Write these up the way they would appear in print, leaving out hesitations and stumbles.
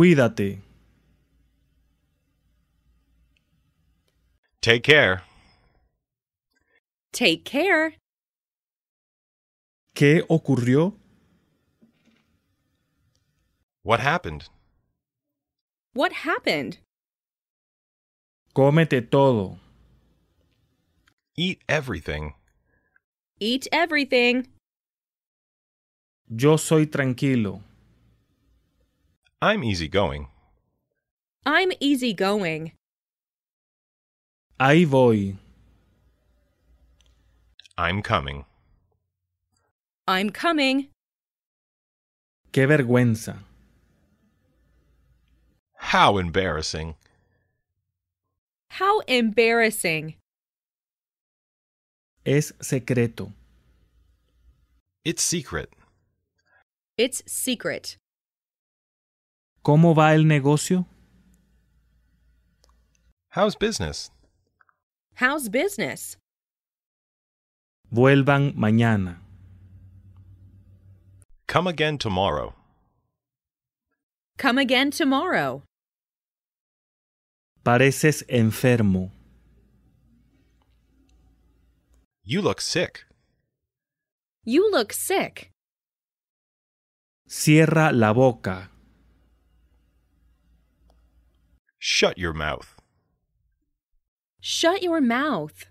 Cuídate. Take care. Take care. ¿Qué ocurrió? What happened? What happened? Cómete todo. Eat everything. Eat everything. Yo soy tranquilo. I'm easygoing. I'm easygoing. Ahí voy. I'm coming. I'm coming. Qué vergüenza. How embarrassing. How embarrassing. Es secreto. It's secret. It's secret. ¿Cómo va el negocio? How's business? How's business? Vuelvan mañana. Come again tomorrow. Come again tomorrow. Pareces enfermo. You look sick. You look sick. Cierra la boca. Shut your mouth. Shut your mouth.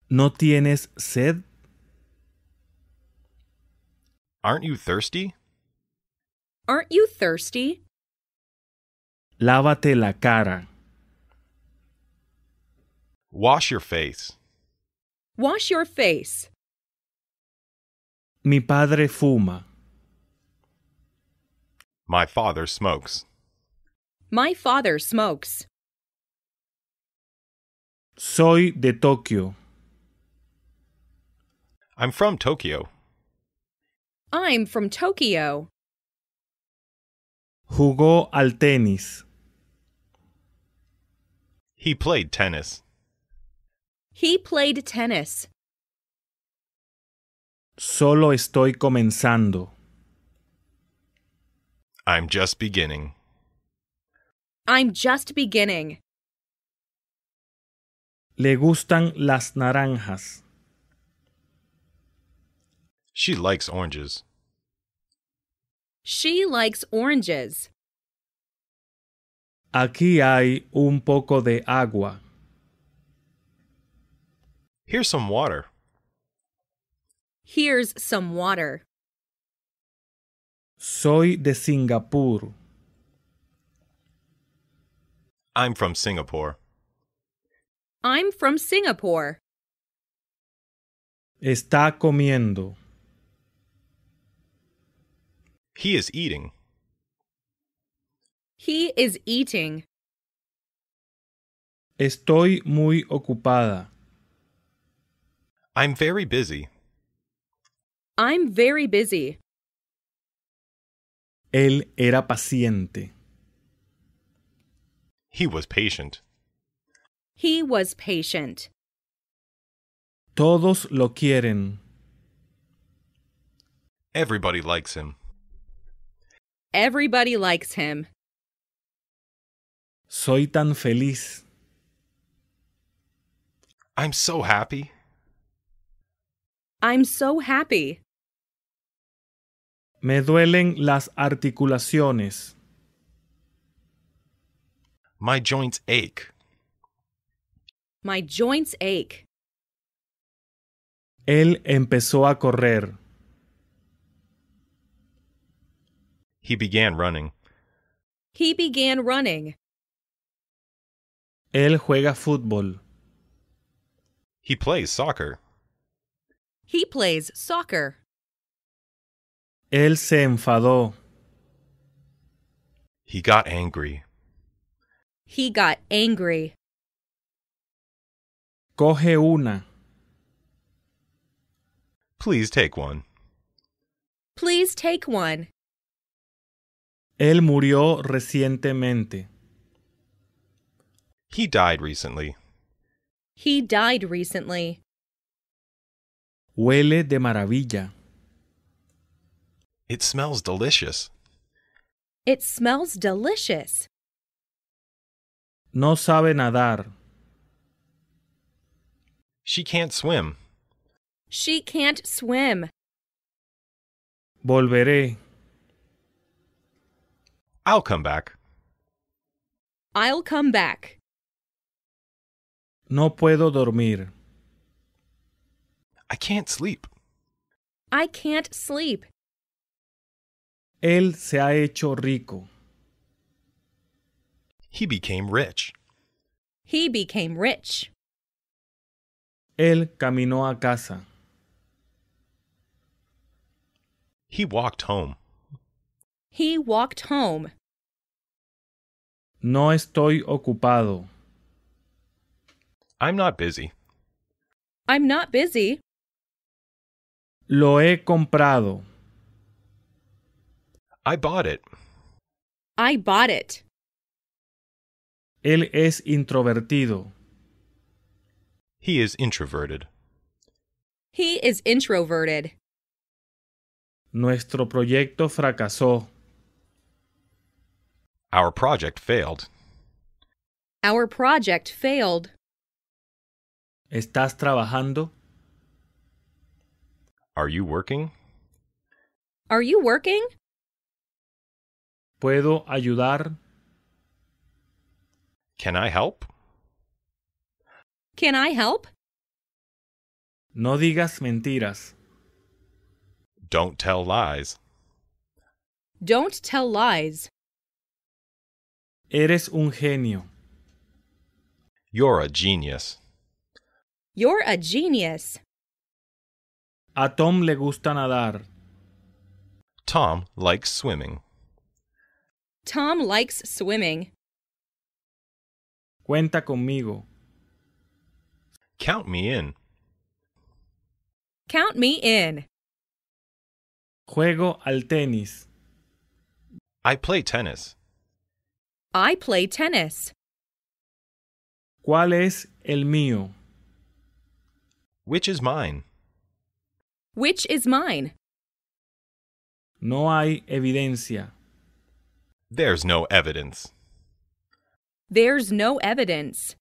¿No tienes sed? Aren't you thirsty? Aren't you thirsty? Lávate la cara. Wash your face. Wash your face. Mi padre fuma. My father smokes. My father smokes. Soy de Tokio. I'm from Tokyo. I'm from Tokyo. Jugó al tenis. He played tennis. He played tennis. Solo estoy comenzando. I'm just beginning. I'm just beginning. Le gustan las naranjas. She likes oranges. She likes oranges. Aquí hay un poco de agua. Here's some water. Here's some water. Soy de Singapur. I'm from Singapore. I'm from Singapore. Está comiendo. He is eating. He is eating. Estoy muy ocupada. I'm very busy. I'm very busy. Él era paciente. He was patient. He was patient. Todos lo quieren. Everybody likes him. Everybody likes him. Soy tan feliz. I'm so happy. I'm so happy. Me duelen las articulaciones. My joints ache. My joints ache. Él empezó a correr. He began running. He began running. Él juega fútbol. He plays soccer. He plays soccer. Él se enfadó. He got angry. He got angry. Coge una. Please take one. Please take one. Él murió recientemente. He died recently. He died recently. Huele de maravilla. It smells delicious. It smells delicious. No sabe nadar. She can't swim. She can't swim. Volveré. I'll come back. I'll come back. No puedo dormir. I can't sleep. I can't sleep. Él se ha hecho rico. He became rich. He became rich. Él caminó a casa. He walked home. He walked home. No estoy ocupado. I'm not busy. I'm not busy. Lo he comprado. I bought it. I bought it. Él es introvertido. He is introverted. He is introverted. Nuestro proyecto fracasó. Our project failed. Our project failed. ¿Estás trabajando? Are you working? Are you working? ¿Puedo ayudar? Can I help? Can I help? No digas mentiras. Don't tell lies. Don't tell lies. Eres un genio. You're a genius. You're a genius. A Tom le gusta nadar. Tom likes swimming. Tom likes swimming. Cuenta conmigo. Count me in. Count me in. Juego al tenis. I play tennis. I play tennis. ¿Cuál es el mío? Which is mine? Which is mine? No hay evidencia. There's no evidence. There's no evidence.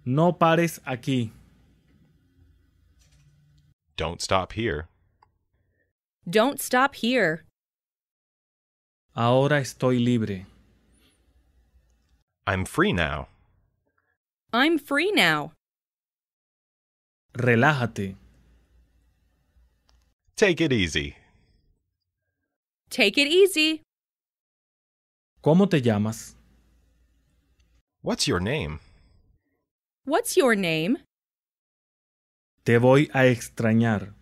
No pares aquí. Don't stop here. Don't stop here. Ahora estoy libre. I'm free now. I'm free now. Relájate. Take it easy. Take it easy. ¿Cómo te llamas? What's your name? What's your name? Te voy a extrañar.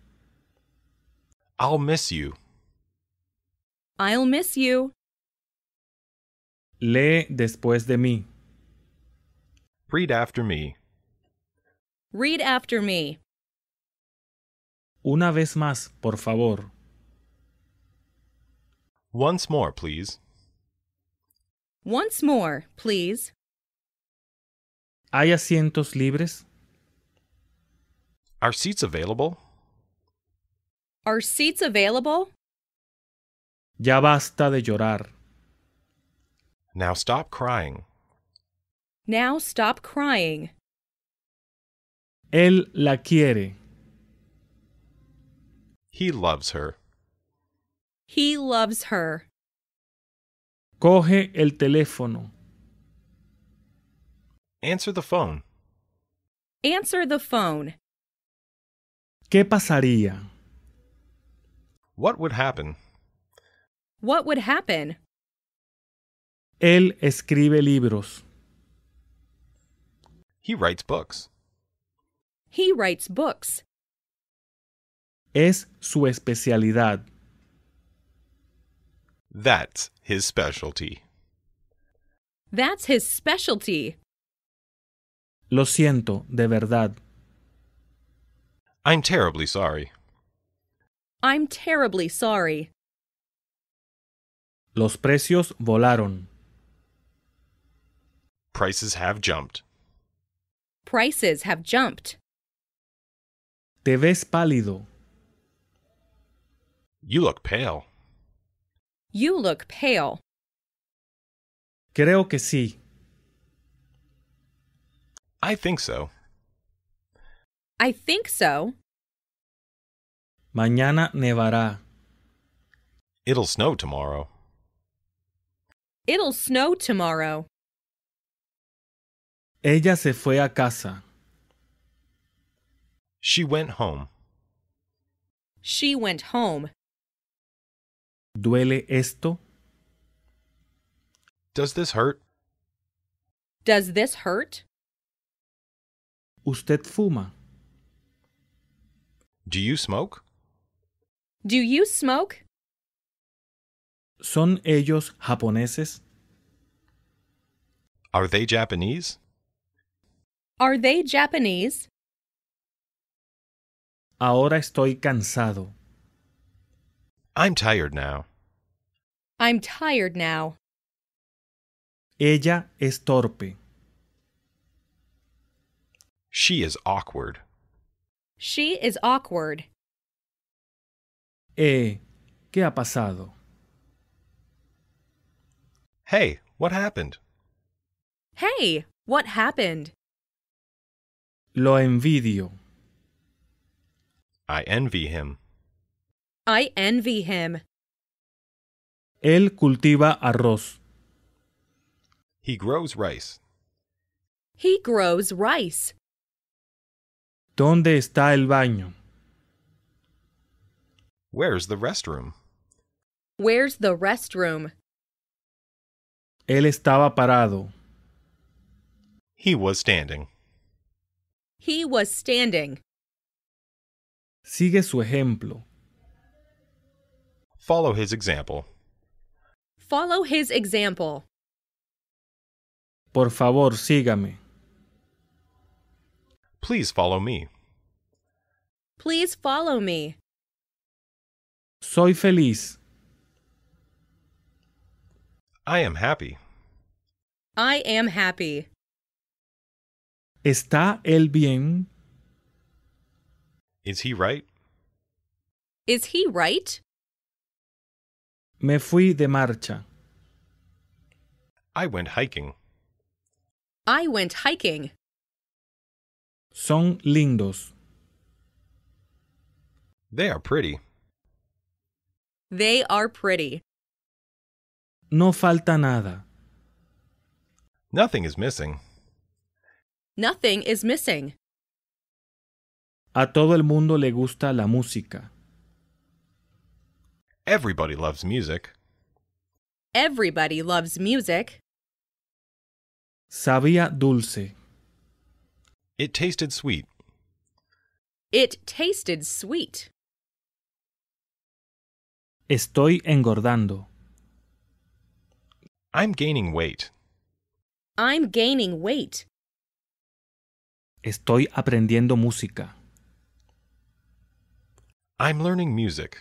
I'll miss you. I'll miss you. Lee después de mí. Read after me. Read after me. Una vez más, por favor. Once more, please. Once more, please. ¿Hay asientos libres? Are seats available? Are seats available? Ya basta de llorar. Now stop crying. Now stop crying. Él la quiere. He loves her. He loves her. Coge el teléfono. Answer the phone. Answer the phone. ¿Qué pasaría? What would happen? What would happen? Él escribe libros. He writes books. He writes books. Es su especialidad. That's his specialty. That's his specialty. Lo siento, de verdad. I'm terribly sorry. I'm terribly sorry. Los precios volaron. Prices have jumped. Prices have jumped. Te ves pálido. You look pale. You look pale. Creo que sí. I think so. I think so. Mañana nevará. It'll snow tomorrow. It'll snow tomorrow. Ella se fue a casa. She went home. She went home. ¿Duele esto? Does this hurt? Does this hurt? ¿Usted fuma? Do you smoke? Do you smoke? ¿Son ellos japoneses? Are they Japanese? Are they Japanese? Ahora estoy cansado. I'm tired now. I'm tired now. Ella es torpe. She is awkward. She is awkward. ¿Qué ha pasado? Hey, what happened? Hey, what happened? Lo envidio. I envy him. I envy him. Él cultiva arroz. He grows rice. He grows rice. ¿Dónde está el baño? Where's the restroom? Where's the restroom? Él estaba parado. He was standing. He was standing. Sigue su ejemplo. Follow his example. Follow his example. Por favor, sígame. Please follow me. Please follow me. Soy feliz. I am happy. I am happy. ¿Está él bien? Is he right? Is he right? Me fui de marcha. I went hiking. I went hiking. Son lindos. They are pretty. They are pretty. No falta nada. Nothing is missing. Nothing is missing. A todo el mundo le gusta la música. Everybody loves music. Everybody loves music. Sabía dulce. It tasted sweet. It tasted sweet. Estoy engordando. I'm gaining weight. I'm gaining weight. Estoy aprendiendo música. I'm learning music.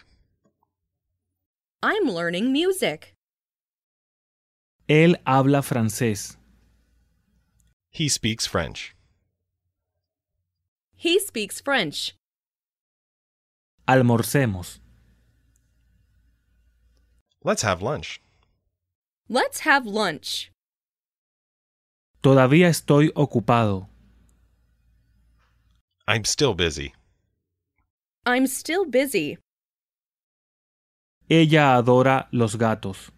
I'm learning music. Él habla francés. He speaks French. He speaks French. Almorcemos. Let's have lunch. Let's have lunch. Todavía estoy ocupado. I'm still busy. I'm still busy. Ella adora los gatos.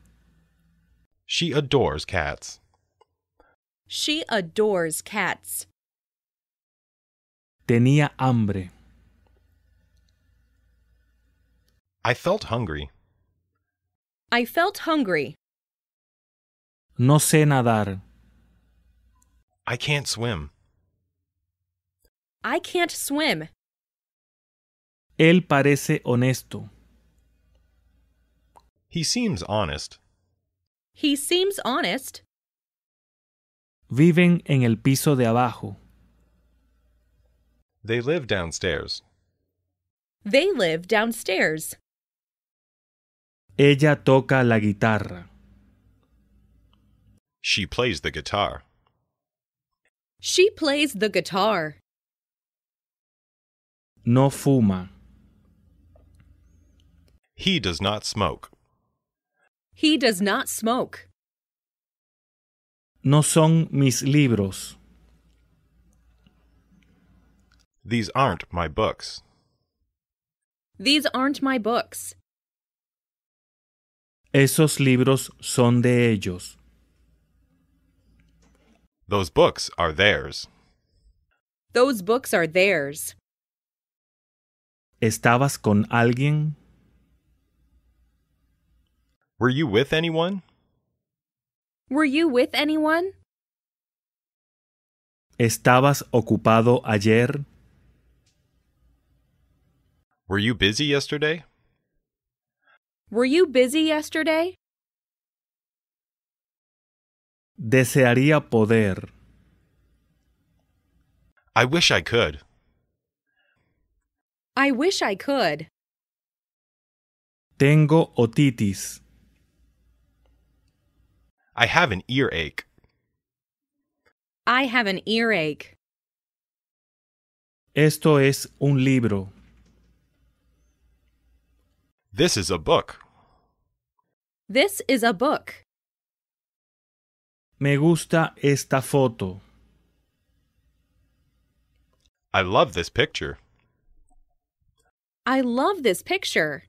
She adores cats. She adores cats. Tenía hambre. I felt hungry. I felt hungry. No sé nadar. I can't swim. I can't swim. Él parece honesto. He seems honest. He seems honest. Viven en el piso de abajo. They live downstairs. They live downstairs. Ella toca la guitarra. She plays the guitar. She plays the guitar. No fuma. He does not smoke. He does not smoke. No son mis libros. These aren't my books. These aren't my books. Esos libros son de ellos. Those books are theirs. Those books are theirs. ¿Estabas con alguien? Were you with anyone? Were you with anyone? ¿Estabas ocupado ayer? Were you busy yesterday? Were you busy yesterday? Desearía poder. I wish I could. I wish I could. Tengo otitis. I have an earache. I have an earache. Esto es un libro. This is a book. This is a book. Me gusta esta foto. I love this picture. I love this picture.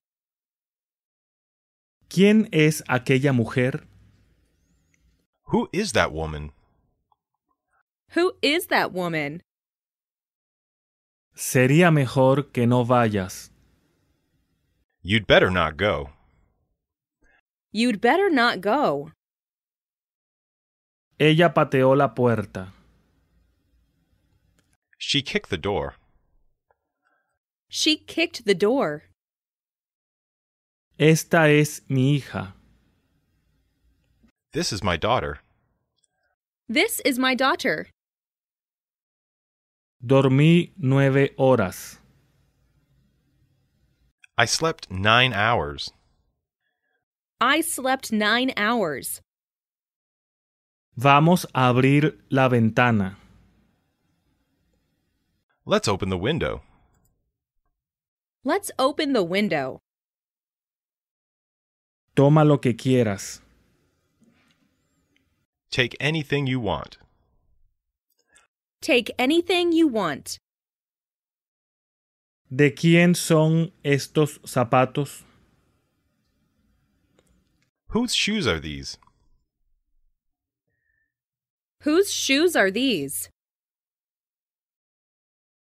¿Quién es aquella mujer? Who is that woman? Who is that woman? Sería mejor que no vayas. You'd better not go. You'd better not go. Ella pateó la puerta. She kicked the door. She kicked the door. Esta es mi hija. This is my daughter. This is my daughter. Dormí 9 horas. I slept 9 hours. I slept 9 hours. Vamos a abrir la ventana. Let's open the window. Let's open the window. Toma lo que quieras. Take anything you want. Take anything you want. ¿De quién son estos zapatos? Whose shoes are these? Whose shoes are these?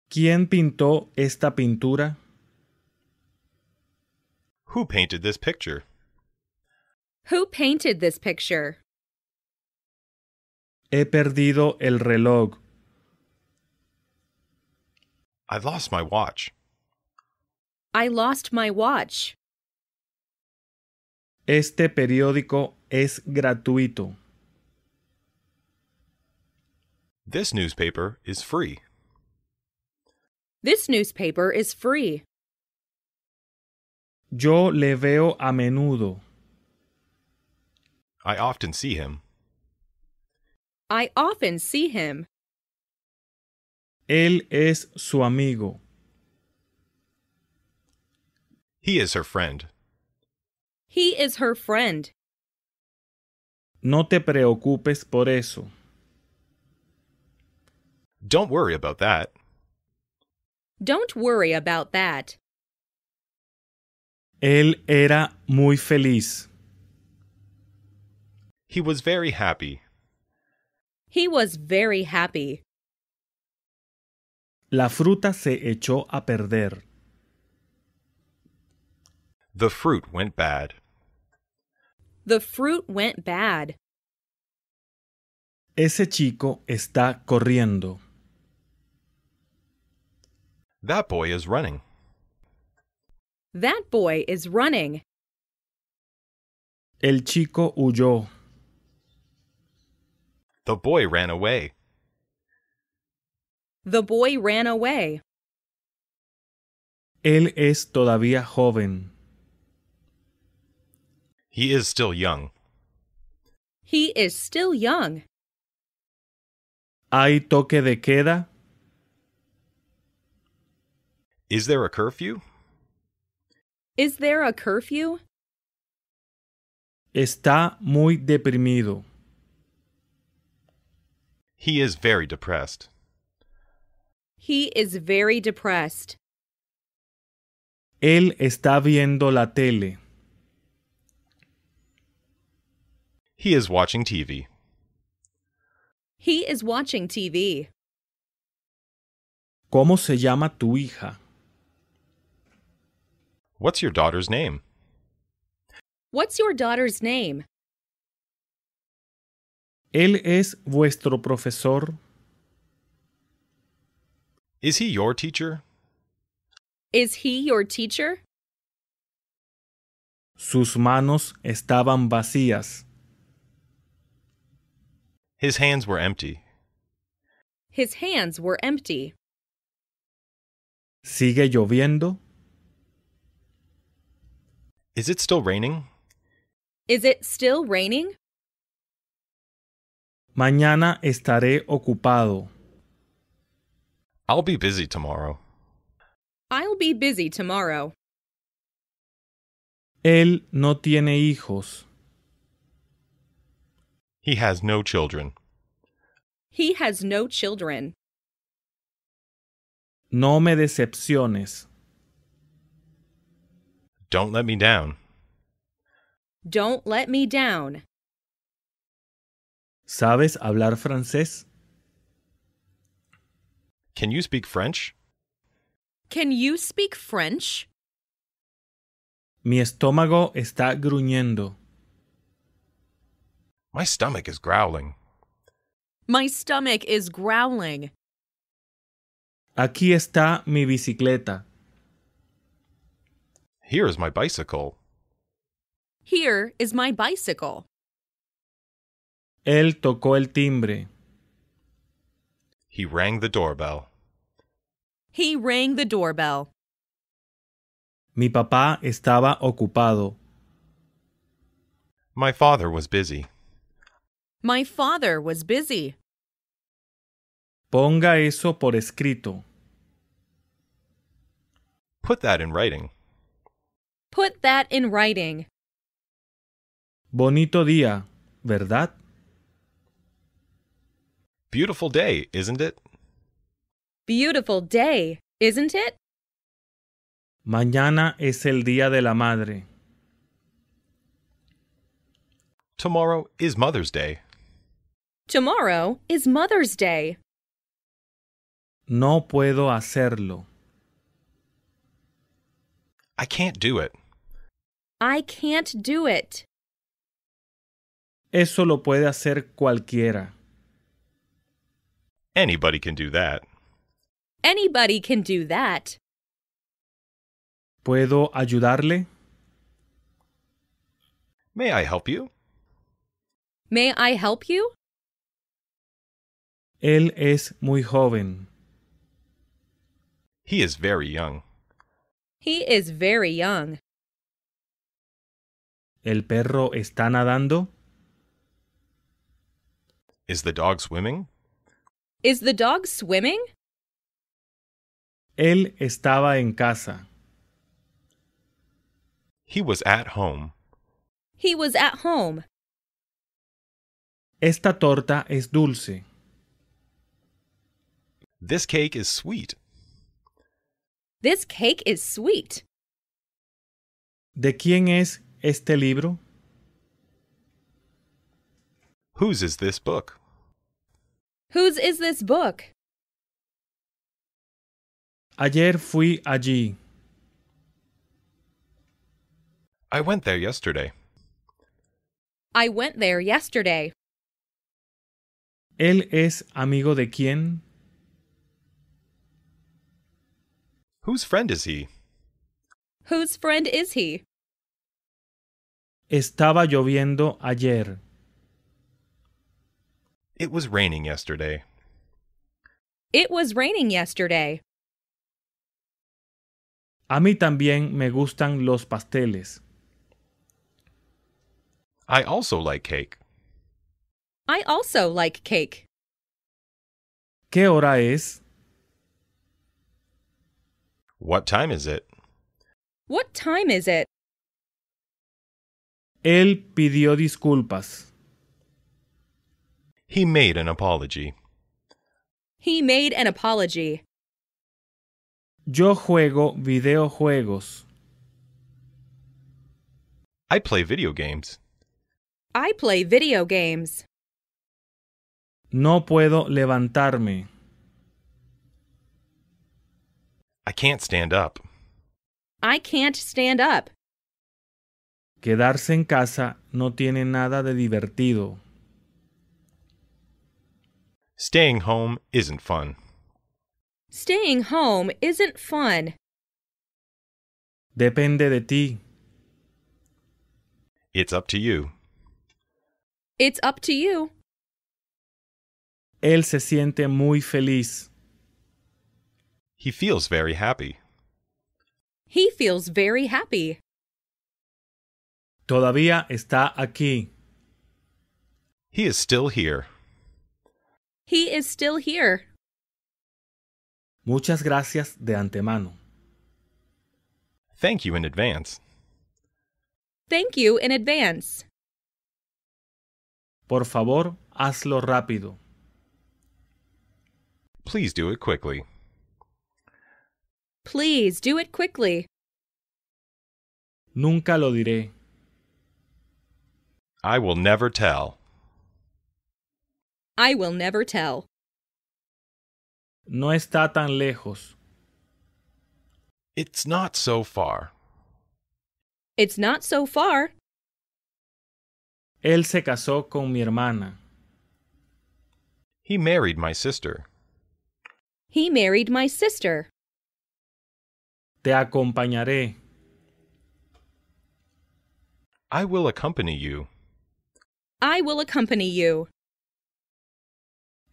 ¿Quién pintó esta pintura? Who painted this picture? Who painted this picture? He perdido el reloj. I lost my watch. I lost my watch. Este periódico es gratuito. This newspaper is free. This newspaper is free. Yo le veo a menudo. I often see him. I often see him. Él es su amigo. He is her friend. He is her friend. No te preocupes por eso. Don't worry about that. Don't worry about that. Él era muy feliz. He was very happy. He was very happy. La fruta se echó a perder. The fruit went bad. The fruit went bad. Ese chico está corriendo. That boy is running. That boy is running. El chico huyó. The boy ran away. The boy ran away. Él es todavía joven. He is still young. He is still young. ¿Hay toque de queda? Is there a curfew? Is there a curfew? Está muy deprimido. He is very depressed. He is very depressed. Él está viendo la tele. He is watching TV. He is watching TV. ¿Cómo se llama tu hija? What's your daughter's name? What's your daughter's name? ¿Él es vuestro profesor? Is he your teacher? Is he your teacher? Sus manos estaban vacías. His hands were empty. His hands were empty. ¿Sigue lloviendo? Is it still raining? Is it still raining? Mañana estaré ocupado. I'll be busy tomorrow. I'll be busy tomorrow. Él no tiene hijos. He has no children. He has no children. No me decepciones. Don't let me down. Don't let me down. ¿Sabes hablar francés? Can you speak French? Can you speak French? Mi estómago está gruñendo. My stomach is growling. My stomach is growling. Aquí está mi bicicleta. Here is my bicycle. Here is my bicycle. Él tocó el timbre. He rang the doorbell. He rang the doorbell. Mi papá estaba ocupado. My father was busy. My father was busy. Ponga eso por escrito. Put that in writing. Put that in writing. Bonito día, ¿verdad? Beautiful day, isn't it? Beautiful day, isn't it? Mañana es el día de la madre. Tomorrow is Mother's Day. Tomorrow is Mother's Day. No puedo hacerlo. I can't do it. I can't do it. Eso lo puede hacer cualquiera. Anybody can do that. Anybody can do that. ¿Puedo ayudarle? May I help you? May I help you? Él es muy joven. He is very young. He is very young. ¿El perro está nadando? Is the dog swimming? Is the dog swimming? Él estaba en casa. He was at home. He was at home. Esta torta es dulce. This cake is sweet. This cake is sweet. ¿De quién es este libro? Whose is this book? Whose is this book? Ayer fui allí. I went there yesterday. I went there yesterday. ¿Él es amigo de quién? Whose friend is he? Whose friend is he? Estaba lloviendo ayer. It was raining yesterday. It was raining yesterday. A mí también me gustan los pasteles. I also like cake. I also like cake. ¿Qué hora es? What time is it? What time is it? Él pidió disculpas. He made an apology. He made an apology. Yo juego videojuegos. I play video games. I play video games. No puedo levantarme. I can't stand up. I can't stand up. Quedarse en casa no tiene nada de divertido. Staying home isn't fun. Staying home isn't fun. Depende de ti. It's up to you. It's up to you. Él se siente muy feliz. He feels very happy. He feels very happy. Todavía está aquí. He is still here. He is still here. Muchas gracias de antemano. Thank you in advance. Thank you in advance. Por favor, hazlo rápido. Please do it quickly. Please do it quickly. Nunca lo diré. I will never tell. I will never tell. No está tan lejos. It's not so far. It's not so far. Él se casó con mi hermana. He married my sister. He married my sister. Te acompañaré. I will accompany you. I will accompany you.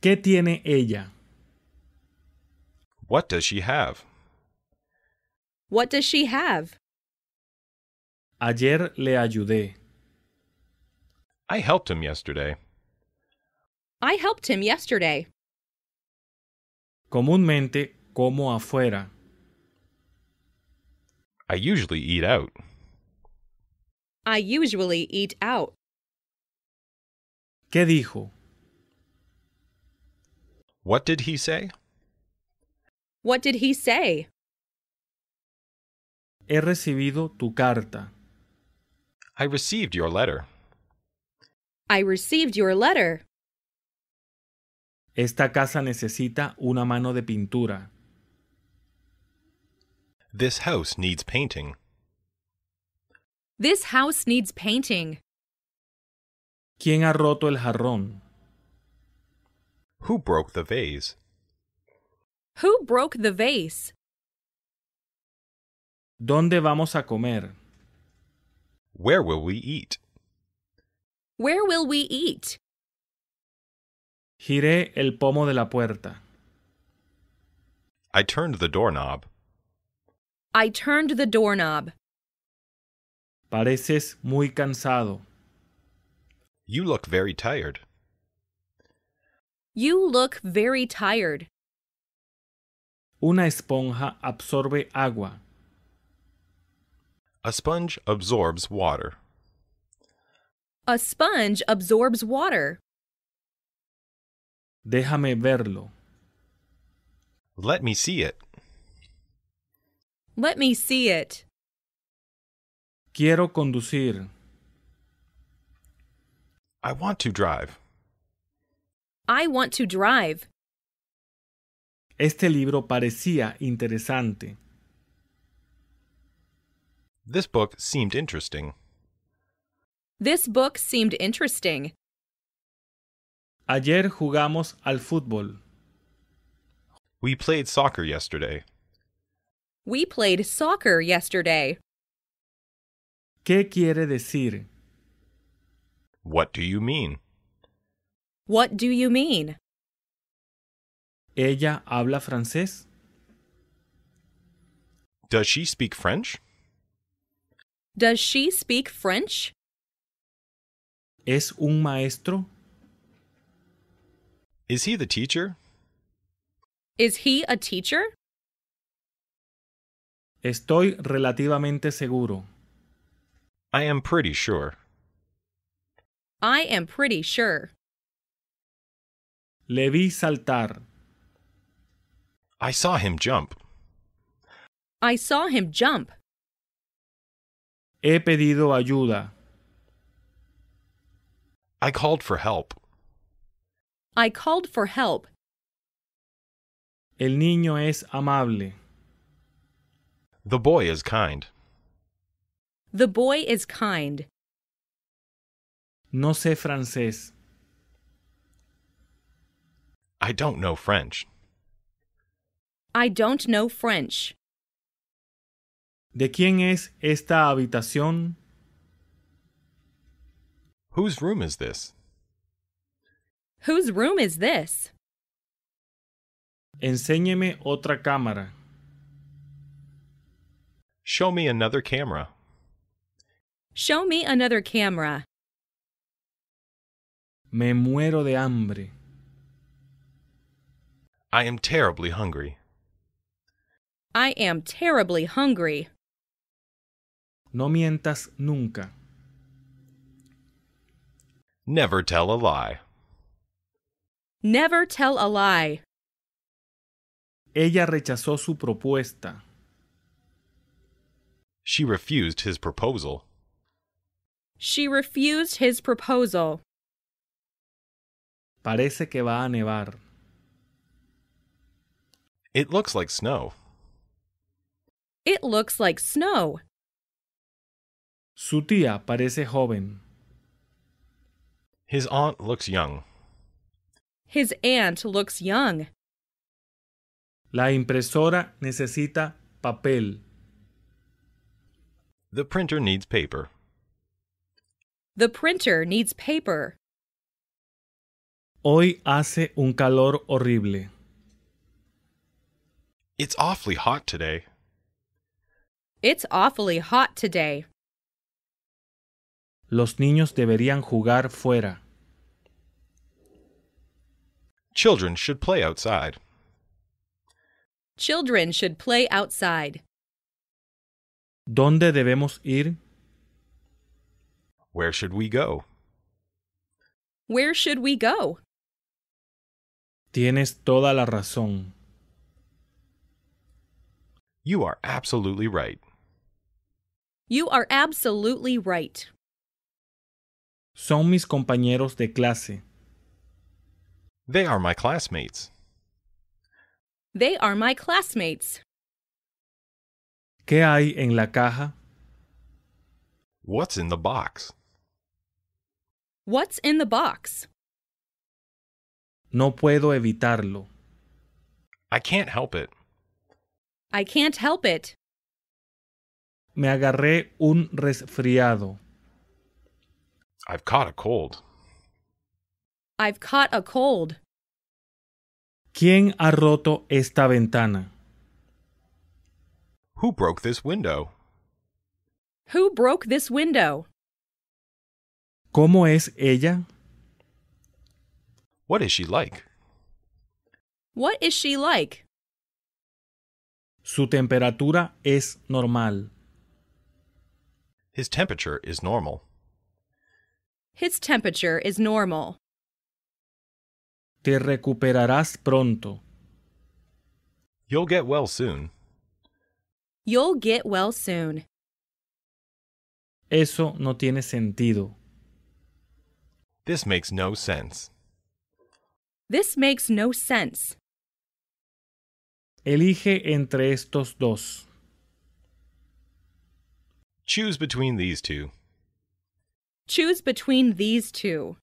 ¿Qué tiene ella? What does she have? What does she have? Ayer le ayudé. I helped him yesterday. I helped him yesterday. Comúnmente como afuera. I usually eat out. I usually eat out. ¿Qué dijo? What did he say? What did he say? He recibido tu carta. I received your letter. I received your letter. Esta casa necesita una mano de pintura. This house needs painting. This house needs painting. ¿Quién ha roto el jarrón? Who broke the vase? Who broke the vase? ¿Dónde vamos a comer? Where will we eat? Where will we eat? Giré el pomo de la puerta. I turned the doorknob. I turned the doorknob. Pareces muy cansado. You look very tired. You look very tired. Una esponja absorbe agua. A sponge absorbs water. A sponge absorbs water. Déjame verlo. Let me see it. Let me see it. Quiero conducir. I want to drive. I want to drive. Este libro parecía interesante. This book seemed interesting. This book seemed interesting. Ayer jugamos al fútbol. We played soccer yesterday. We played soccer yesterday. ¿Qué quiere decir? What do you mean? What do you mean? ¿Ella habla francés? Does she speak French? Does she speak French? ¿Es un maestro? Is he the teacher? Is he a teacher? Estoy relativamente seguro. I am pretty sure. I am pretty sure. Le vi saltar. I saw him jump. I saw him jump. He pedido ayuda. I called for help. I called for help. El niño es amable. The boy is kind. The boy is kind. No sé francés. I don't know French. I don't know French. ¿De quién es esta habitación? Whose room is this? Whose room is this? Enséñeme otra cámara. Show me another camera. Show me another camera. Me muero de hambre. I am terribly hungry. I am terribly hungry. No mientas nunca. Never tell a lie. Never tell a lie. Ella rechazó su propuesta. She refused his proposal. She refused his proposal. Parece que va a nevar. It looks like snow. It looks like snow. Su tía parece joven. His aunt looks young. His aunt looks young. La impresora necesita papel. The printer needs paper. The printer needs paper. Hoy hace un calor horrible. It's awfully hot today. It's awfully hot today. Los niños deberían jugar fuera. Children should play outside. Children should play outside. ¿Dónde debemos ir? Where should we go? Where should we go? Tienes toda la razón. You are absolutely right. You are absolutely right. Son mis compañeros de clase. They are my classmates. They are my classmates. ¿Qué hay en la caja? What's in the box? What's in the box? No puedo evitarlo. I can't help it. I can't help it. Me agarré un resfriado. I've caught a cold. I've caught a cold. ¿Quién ha roto esta ventana? Who broke this window? Who broke this window? ¿Cómo es ella? What is she like? What is she like? Su temperatura es normal. His temperature is normal. His temperature is normal. Te recuperarás pronto. You'll get well soon. You'll get well soon. Eso no tiene sentido. This makes no sense. This makes no sense. Elige entre estos dos. Choose between these two. Choose between these two.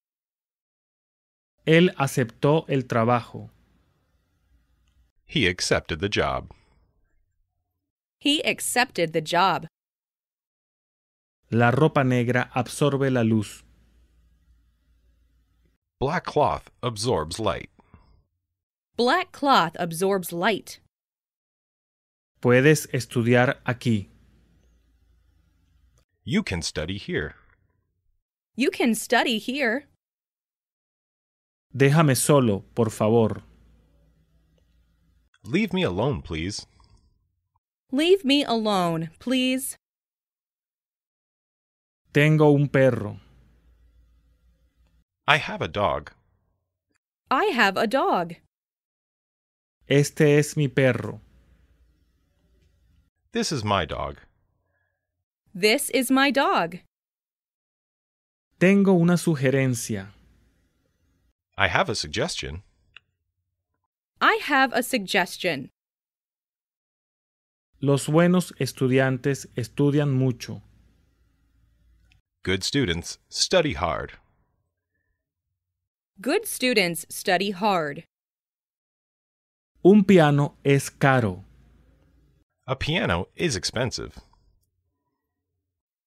Él aceptó el trabajo. He accepted the job. He accepted the job. La ropa negra absorbe la luz. Black cloth absorbs light. Black cloth absorbs light. Puedes estudiar aquí. You can study here. You can study here. Déjame solo, por favor. Leave me alone, please. Leave me alone, please. Tengo un perro. I have a dog. I have a dog. Este es mi perro. This is my dog. This is my dog. Tengo una sugerencia. I have a suggestion. I have a suggestion. Los buenos estudiantes estudian mucho. Good students study hard. Good students study hard. Un piano es caro. A piano is expensive.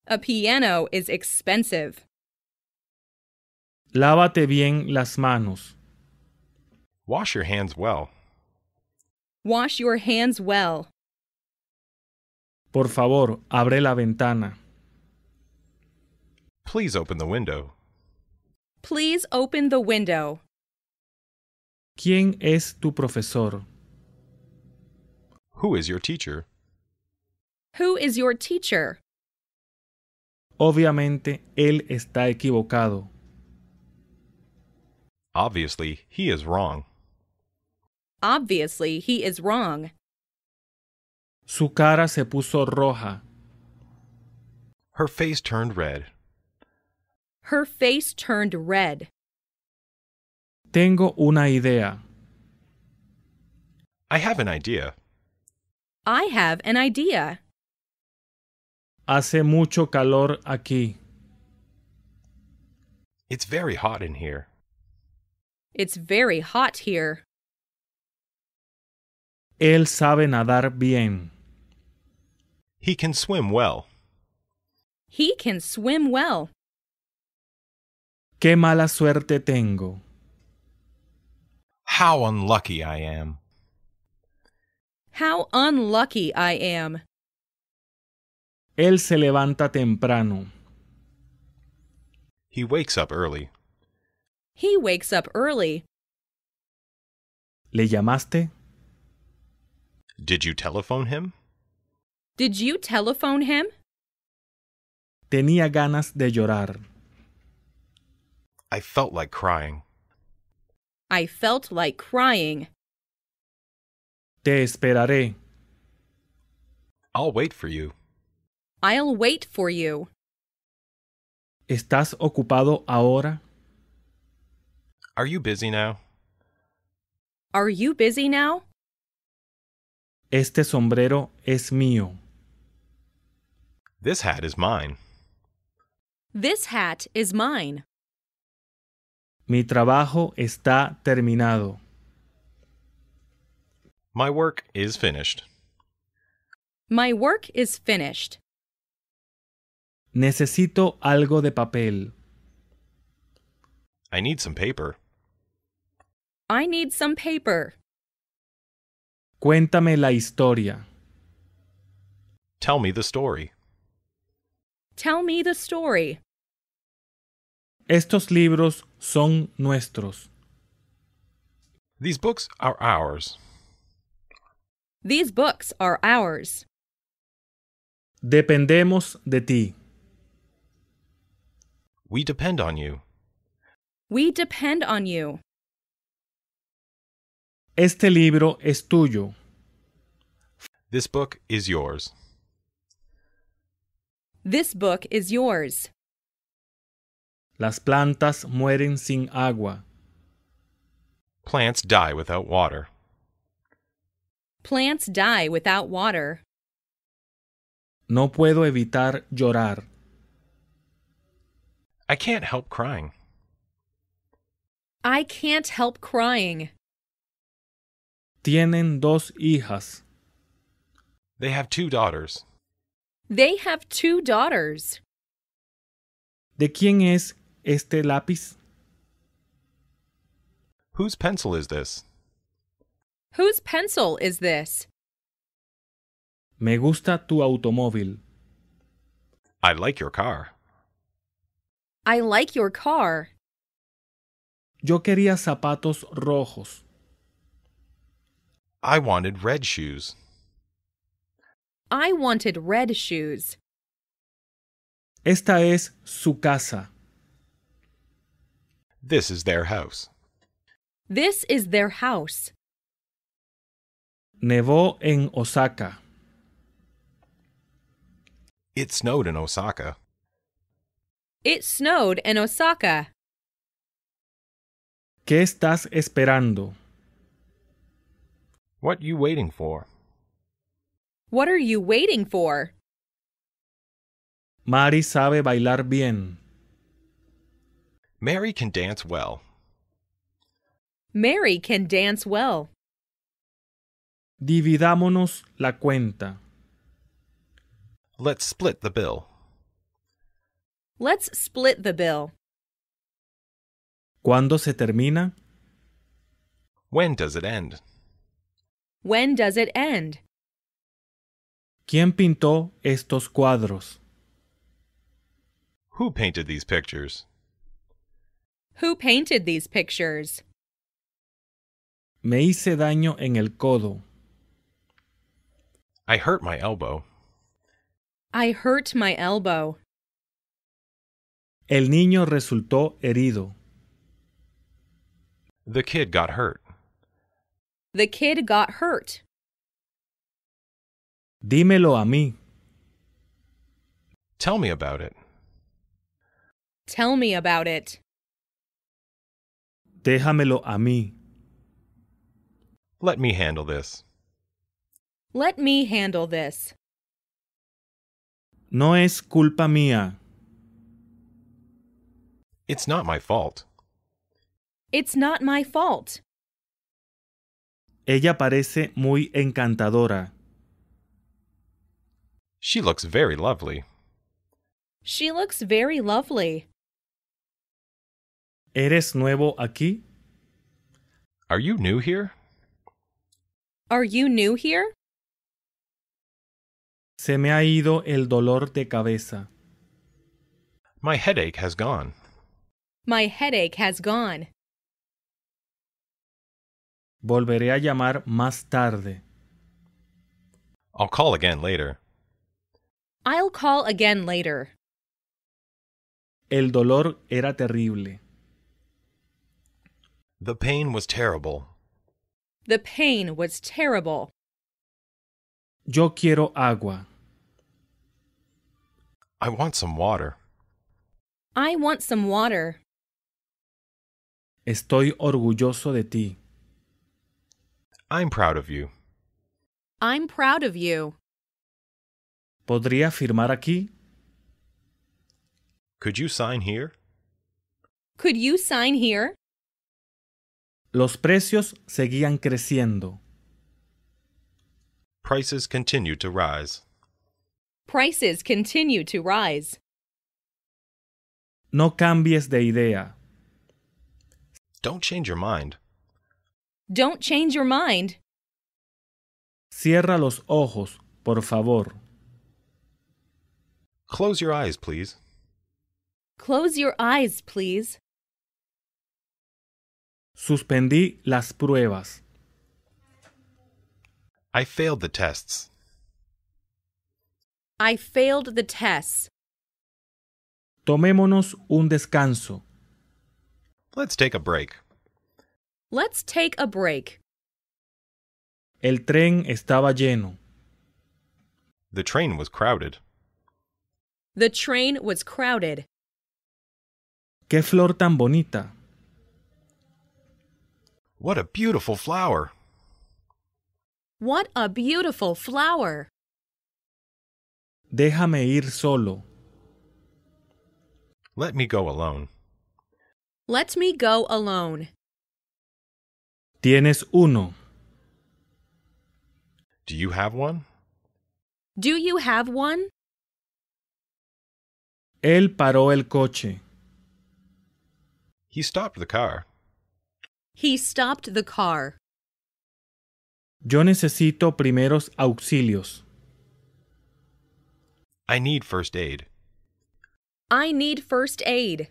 A piano is expensive. Lávate bien las manos. Wash your hands well. Wash your hands well. Por favor, abre la ventana. Please open the window. Please open the window. ¿Quién es tu profesor? Who is your teacher? Who is your teacher? Obviamente, él está equivocado. Obviously, he is wrong. Obviously, he is wrong. Su cara se puso roja. Her face turned red. Her face turned red. Tengo una idea. I have an idea. I have an idea. Hace mucho calor aquí. It's very hot in here. It's very hot here. Él sabe nadar bien. He can swim well. He can swim well. Qué mala suerte tengo. How unlucky I am. How unlucky I am. Él se levanta temprano. He wakes up early. He wakes up early. ¿Le llamaste? Did you telephone him? Did you telephone him? Tenía ganas de llorar. I felt like crying. I felt like crying. Te esperaré. I'll wait for you. I'll wait for you. ¿Estás ocupado ahora? Are you busy now? Are you busy now? Este sombrero es mío. This hat is mine. This hat is mine. Mi trabajo está terminado. My work is finished. My work is finished. Necesito algo de papel. I need some paper. I need some paper. Cuéntame la historia. Tell me the story. Tell me the story. Estos libros son nuestros. These books are ours. These books are ours. Dependemos de ti. We depend on you. We depend on you. Este libro es tuyo. This book is yours. This book is yours. Las plantas mueren sin agua. Plants die without water. Plants die without water. No puedo evitar llorar. I can't help crying. I can't help crying. Tienen dos hijas. They have 2 daughters. They have 2 daughters. ¿De quién es este lápiz? Whose pencil is this? Whose pencil is this? Me gusta tu automóvil. I like your car. I like your car. Yo quería zapatos rojos. I wanted red shoes. I wanted red shoes. Esta es su casa. This is their house. This is their house. Nevó en Osaka. It snowed in Osaka. It snowed in Osaka. ¿Qué estás esperando? What you waiting for? What are you waiting for? Mari sabe bailar bien. Mary can dance well. Mary can dance well. Dividámonos la cuenta. Let's split the bill. Let's split the bill. ¿Cuándo se termina? When does it end? When does it end? ¿Quién pintó estos cuadros? Who painted these pictures? Who painted these pictures? Me hice daño en el codo. I hurt my elbow. I hurt my elbow. El niño resultó herido. The kid got hurt. The kid got hurt. Dímelo a mí. Tell me about it. Tell me about it. Déjamelo a mí. Let me handle this. Let me handle this. No es culpa mía. It's not my fault. It's not my fault. Ella parece muy encantadora. She looks very lovely. She looks very lovely. ¿Eres nuevo aquí? Are you new here? Are you new here? Se me ha ido el dolor de cabeza. My headache has gone. My headache has gone. Volveré a llamar más tarde. I'll call again later. I'll call again later. El dolor era terrible. The pain was terrible. The pain was terrible. Yo quiero agua. I want some water. I want some water. Estoy orgulloso de ti. I'm proud of you. I'm proud of you. ¿Podría firmar aquí? Could you sign here? Could you sign here? Los precios seguían creciendo. Prices continue to rise. Prices continue to rise. No cambies de idea. Don't change your mind. Don't change your mind. Cierra los ojos, por favor. Close your eyes, please. Close your eyes, please. Suspendí las pruebas. I failed the tests. I failed the tests. Tomémonos un descanso. Let's take a break. Let's take a break. El tren estaba lleno. The train was crowded. The train was crowded. ¡Qué flor tan bonita! What a beautiful flower! What a beautiful flower! Déjame ir solo. Let me go alone. Let me go alone. ¿Tienes uno? Do you have one? Do you have one? Él paró el coche. He stopped the car. He stopped the car. Yo necesito primeros auxilios. I need first aid. I need first aid.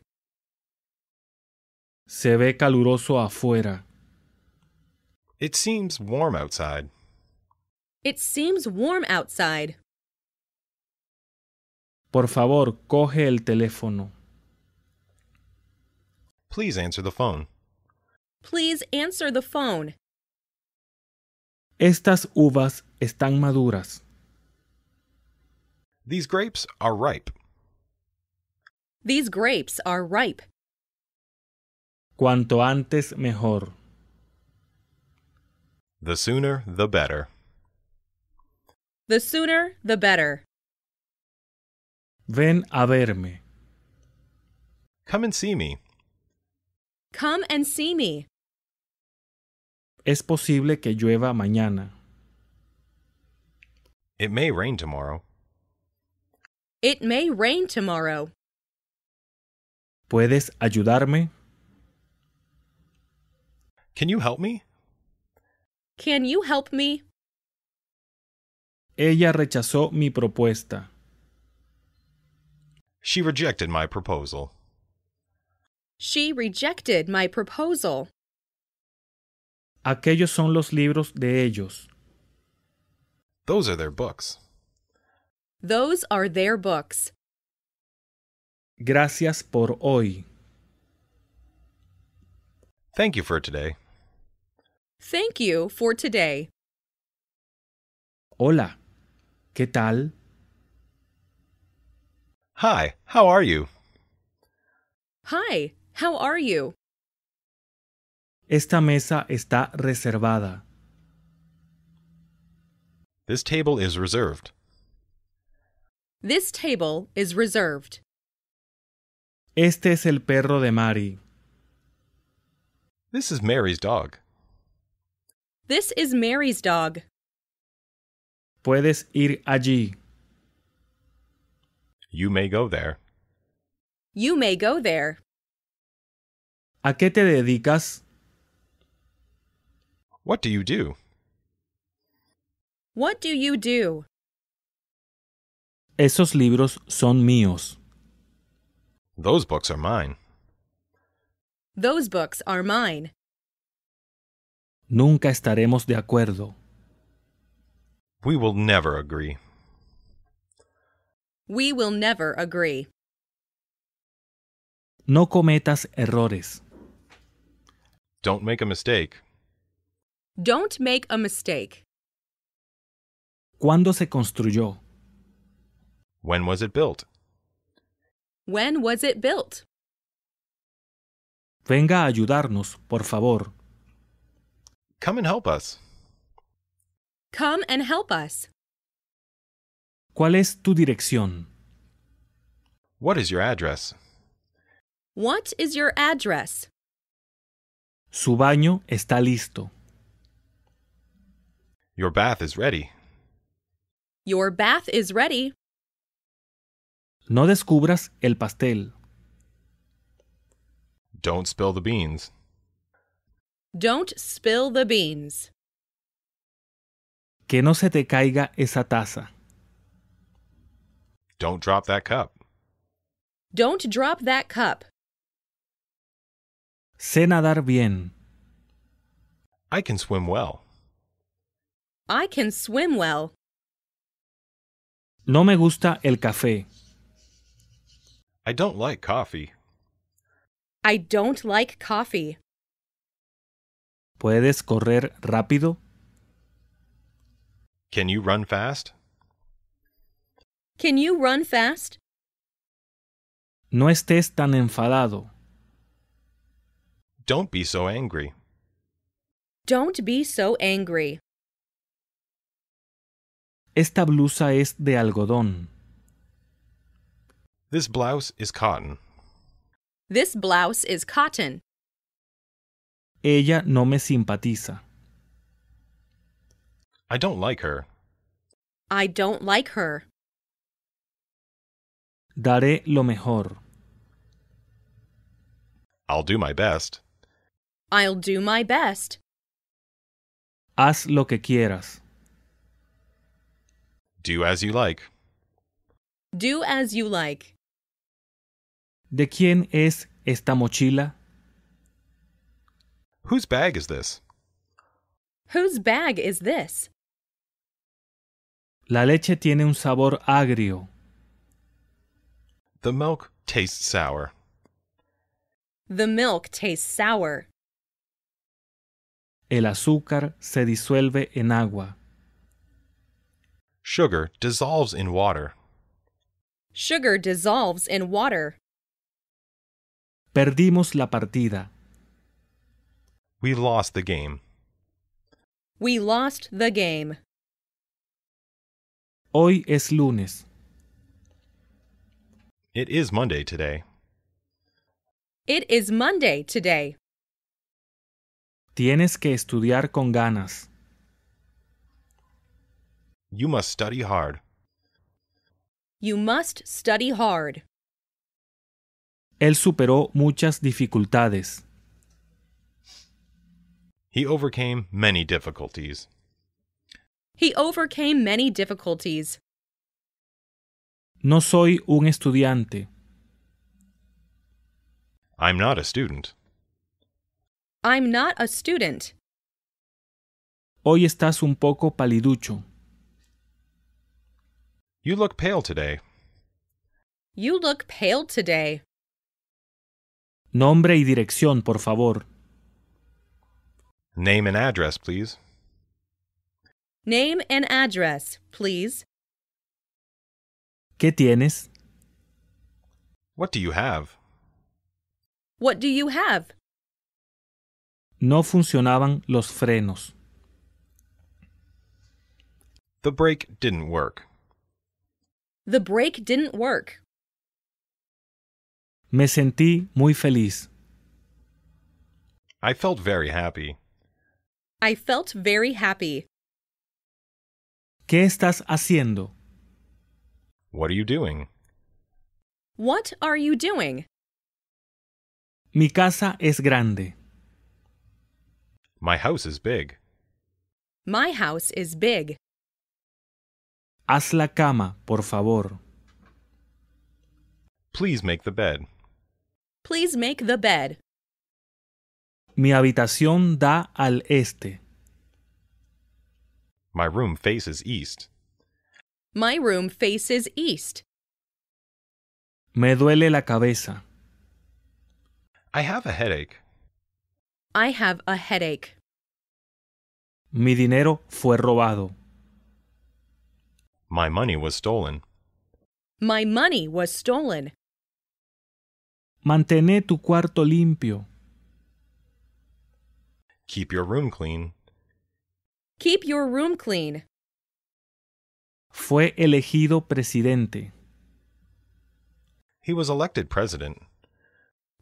Se ve caluroso afuera. It seems warm outside. It seems warm outside. Por favor, coge el teléfono. Please answer the phone. Please answer the phone. Estas uvas están maduras. These grapes are ripe. These grapes are ripe. Cuanto antes mejor. The sooner, the better. The sooner, the better. Ven a verme. Come and see me. Come and see me. Es posible que llueva mañana. It may rain tomorrow. It may rain tomorrow. ¿Puedes ayudarme? Can you help me? Can you help me? Ella rechazó mi propuesta. She rejected my proposal. She rejected my proposal. Aquellos son los libros de ellos. Those are their books. Those are their books. Gracias por hoy. Thank you for today. Thank you for today. Hola, ¿qué tal? Hi, how are you? Hi, how are you? Esta mesa está reservada. This table is reserved. This table is reserved. Este es el perro de Mari. This is Mary's dog. This is Mary's dog. Puedes ir allí. You may go there. You may go there. ¿A qué te dedicas? What do you do? What do you do? Esos libros son míos. Those books are mine. Those books are mine. Nunca estaremos de acuerdo. We will never agree. We will never agree. No cometas errores. Don't make a mistake. Don't make a mistake. ¿Cuándo se construyó? When was it built? When was it built? Venga a ayudarnos, por favor. Come and help us. Come and help us. ¿Cuál es tu dirección? What is your address? What is your address? Su baño está listo. Your bath is ready. Your bath is ready. No descubras el pastel. Don't spill the beans. Don't spill the beans. Que no se te caiga esa taza. Don't drop that cup. Don't drop that cup. Sé nadar bien. I can swim well. I can swim well. No me gusta el café. I don't like coffee. I don't like coffee. ¿Puedes correr rápido? Can you run fast? Can you run fast? No estés tan enfadado. Don't be so angry. Don't be so angry. Esta blusa es de algodón. This blouse is cotton. This blouse is cotton. Ella no me simpatiza. I don't like her. I don't like her. Daré lo mejor. I'll do my best. I'll do my best. Haz lo que quieras. Do as you like. Do as you like. ¿De quién es esta mochila? Whose bag is this? Whose bag is this? La leche tiene un sabor agrio. The milk tastes sour. The milk tastes sour. El azúcar se disuelve en agua. Sugar dissolves in water. Sugar dissolves in water. Perdimos la partida. We lost the game. We lost the game. Hoy es lunes. It is Monday today. It is Monday today. Tienes que estudiar con ganas. You must study hard. You must study hard. Él superó muchas dificultades. He overcame many difficulties. He overcame many difficulties. No soy un estudiante. I'm not a student. I'm not a student. Hoy estás un poco paliducho. You look pale today. You look pale today. Nombre y dirección, por favor. Name and address, please. Name and address, please. ¿Qué tienes? What do you have? What do you have? No funcionaban los frenos. The brake didn't work. The brake didn't work. Me sentí muy feliz. I felt very happy. I felt very happy. ¿Qué estás haciendo? What are you doing? What are you doing? Mi casa es grande. My house is big. My house is big. Haz la cama, por favor. Please make the bed. Please make the bed. Mi habitación da al este. My room faces east. My room faces east. Me duele la cabeza. I have a headache. I have a headache. Mi dinero fue robado. My money was stolen. My money was stolen. Mantén tu cuarto limpio. Keep your room clean. Keep your room clean. Fue elegido presidente. He was elected president.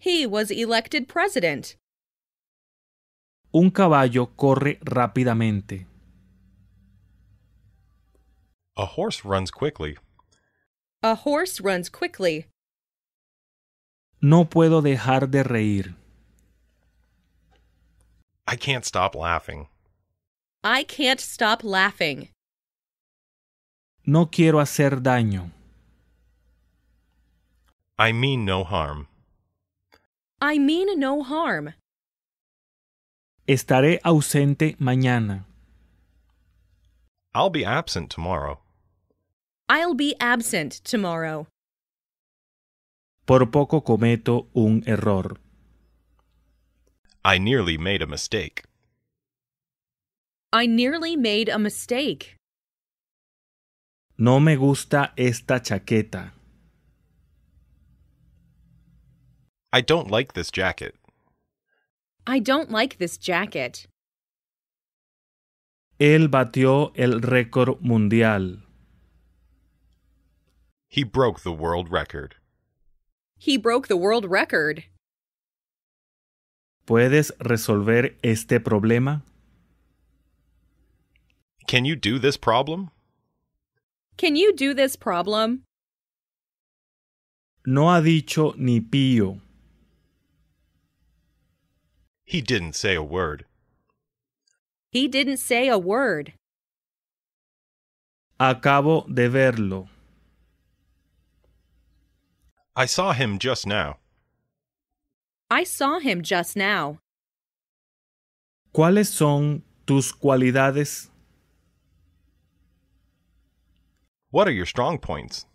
He was elected president. Un caballo corre rápidamente. A horse runs quickly. A horse runs quickly. No puedo dejar de reír. I can't stop laughing. I can't stop laughing. No quiero hacer daño. I mean no harm. I mean no harm. Estaré ausente mañana. I'll be absent tomorrow. I'll be absent tomorrow. Por poco cometo un error. I nearly made a mistake. I nearly made a mistake. No me gusta esta chaqueta. I don't like this jacket. I don't like this jacket. Él batió el récord mundial. He broke the world record. He broke the world record. ¿Puedes resolver este problema? Can you do this problem? Can you do this problem? No ha dicho ni pío. He didn't say a word. He didn't say a word. Acabo de verlo. I saw him just now. I saw him just now. ¿Cuáles son tus cualidades? What are your strong points?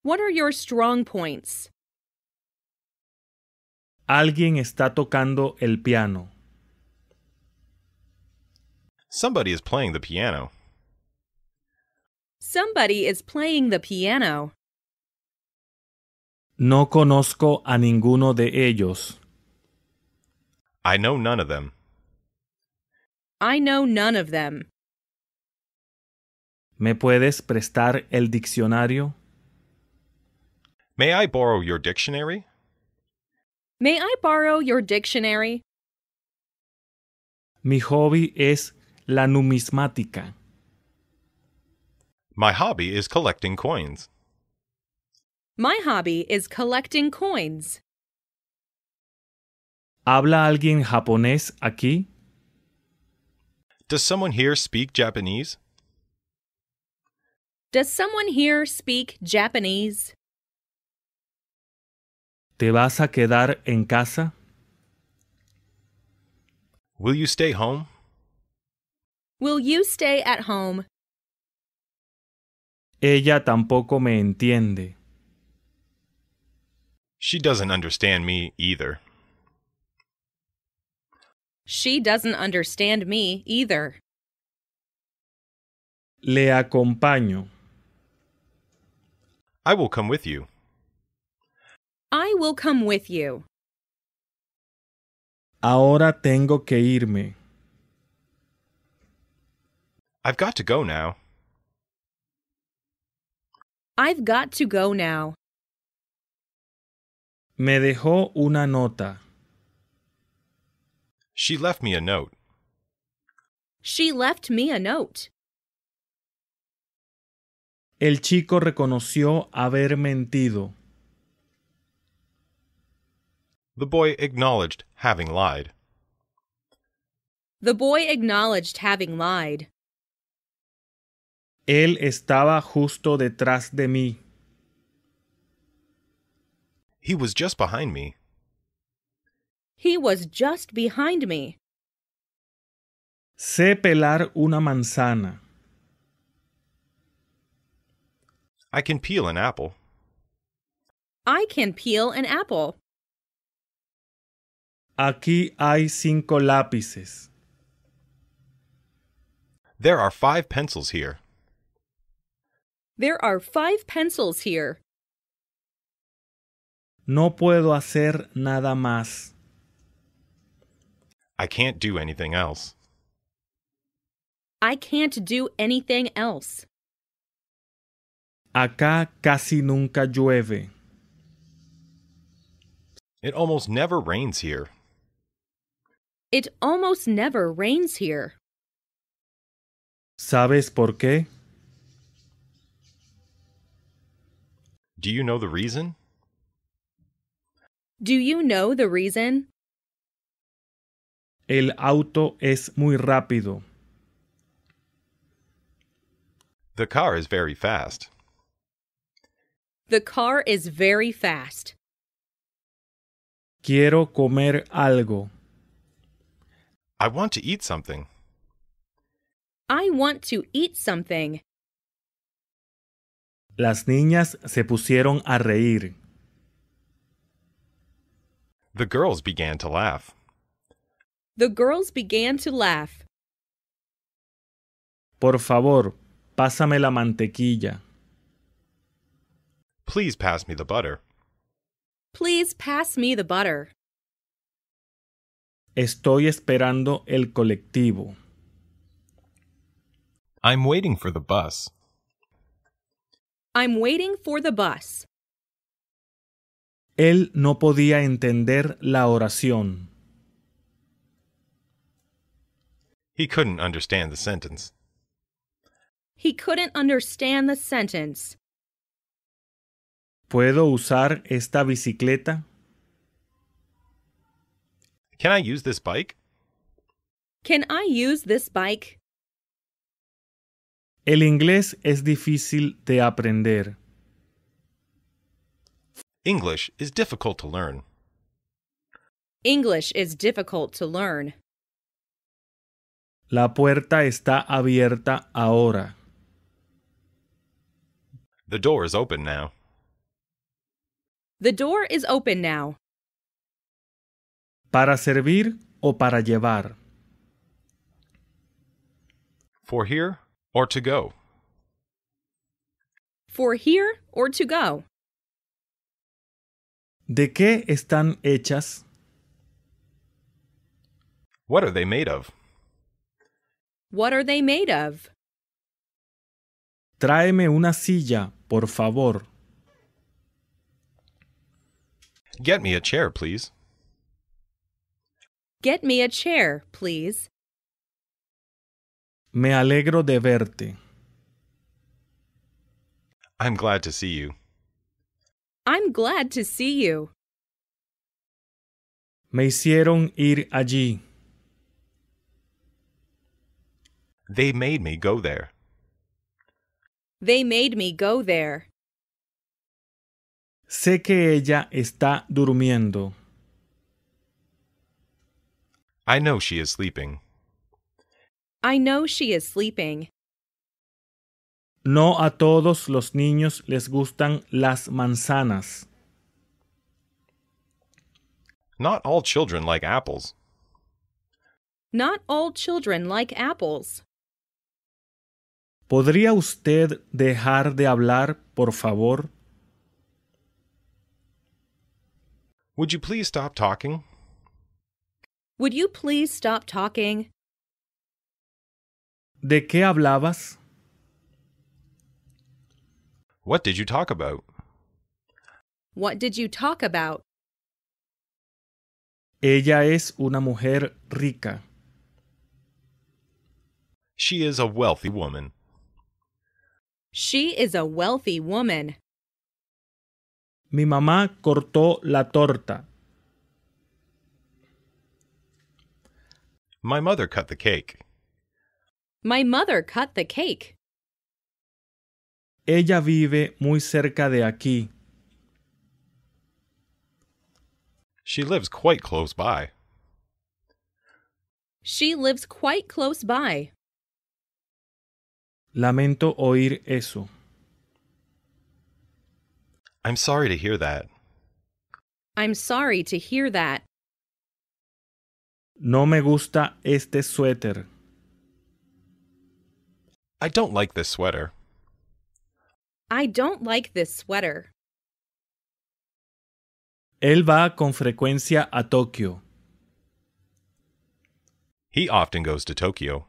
What are your strong points? Alguien está tocando el piano. Somebody is playing the piano. Somebody is playing the piano. No conozco a ninguno de ellos. I know none of them. I know none of them. ¿Me puedes prestar el diccionario? May I borrow your dictionary? May I borrow your dictionary? Mi hobby es la numismática. My hobby is collecting coins. My hobby is collecting coins. ¿Habla alguien japonés aquí? Does someone here speak Japanese? Does someone here speak Japanese? ¿Te vas a quedar en casa? Will you stay home? Will you stay at home? Ella tampoco me entiende. She doesn't understand me either. She doesn't understand me either. Le acompaño. I will come with you. I will come with you. Ahora tengo que irme. I've got to go now. I've got to go now. Me dejó una nota. She left me a note. She left me a note. El chico reconoció haber mentido. The boy acknowledged having lied. The boy acknowledged having lied. Él estaba justo detrás de mí. He was just behind me. He was just behind me. Sé pelar una manzana. I can peel an apple. I can peel an apple. Aquí hay 5 lápices. There are 5 pencils here. There are 5 pencils here. No puedo hacer nada más. I can't do anything else. I can't do anything else. Acá casi nunca llueve. It almost never rains here. It almost never rains here. ¿Sabes por qué? Do you know the reason? Do you know the reason? El auto es muy rápido. The car is very fast. The car is very fast. Quiero comer algo. I want to eat something. I want to eat something. Las niñas se pusieron a reír. The girls began to laugh. The girls began to laugh. Por favor, pásame la mantequilla. Please pass me the butter. Please pass me the butter. Estoy esperando el colectivo. I'm waiting for the bus. I'm waiting for the bus. Él no podía entender la oración. He couldn't understand the sentence. He couldn't understand the sentence. ¿Puedo usar esta bicicleta? Can I use this bike? Can I use this bike? El inglés es difícil de aprender. English is difficult to learn. English is difficult to learn. La puerta está abierta ahora. The door is open now. The door is open now. ¿Para servir o para llevar? For here or to go? For here or to go? ¿De qué están hechas? What are they made of? What are they made of? Tráeme una silla, por favor. Get me a chair, please. Get me a chair, please. Me alegro de verte. I'm glad to see you. I'm glad to see you. Me hicieron ir allí. They made me go there. They made me go there. Sé que ella está durmiendo. I know she is sleeping. I know she is sleeping. No a todos los niños les gustan las manzanas. Not all children like apples. Not all children like apples. ¿Podría usted dejar de hablar, por favor? Would you please stop talking? Would you please stop talking? ¿De qué hablabas? What did you talk about? What did you talk about? Ella es una mujer rica. She is a wealthy woman. She is a wealthy woman. Mi mamá cortó la torta. My mother cut the cake. My mother cut the cake. Ella vive muy cerca de aquí. She lives quite close by. She lives quite close by. Lamento oír eso. I'm sorry to hear that. I'm sorry to hear that. No me gusta este suéter. I don't like this sweater. I don't like this sweater. Él va con frecuencia a Tokio. He often goes to Tokyo.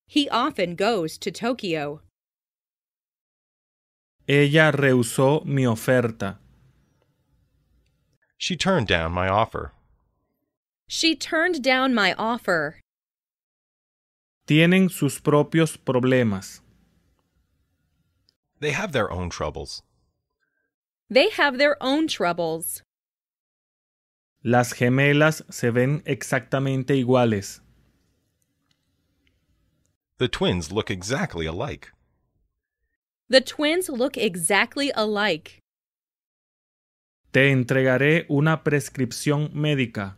He often goes to Tokyo. Ella rehusó mi oferta. She turned down my offer. She turned down my offer. Tienen sus propios problemas. They have their own troubles. They have their own troubles. Las gemelas se ven exactamente iguales. The twins look exactly alike. The twins look exactly alike. Te entregaré una prescripción médica.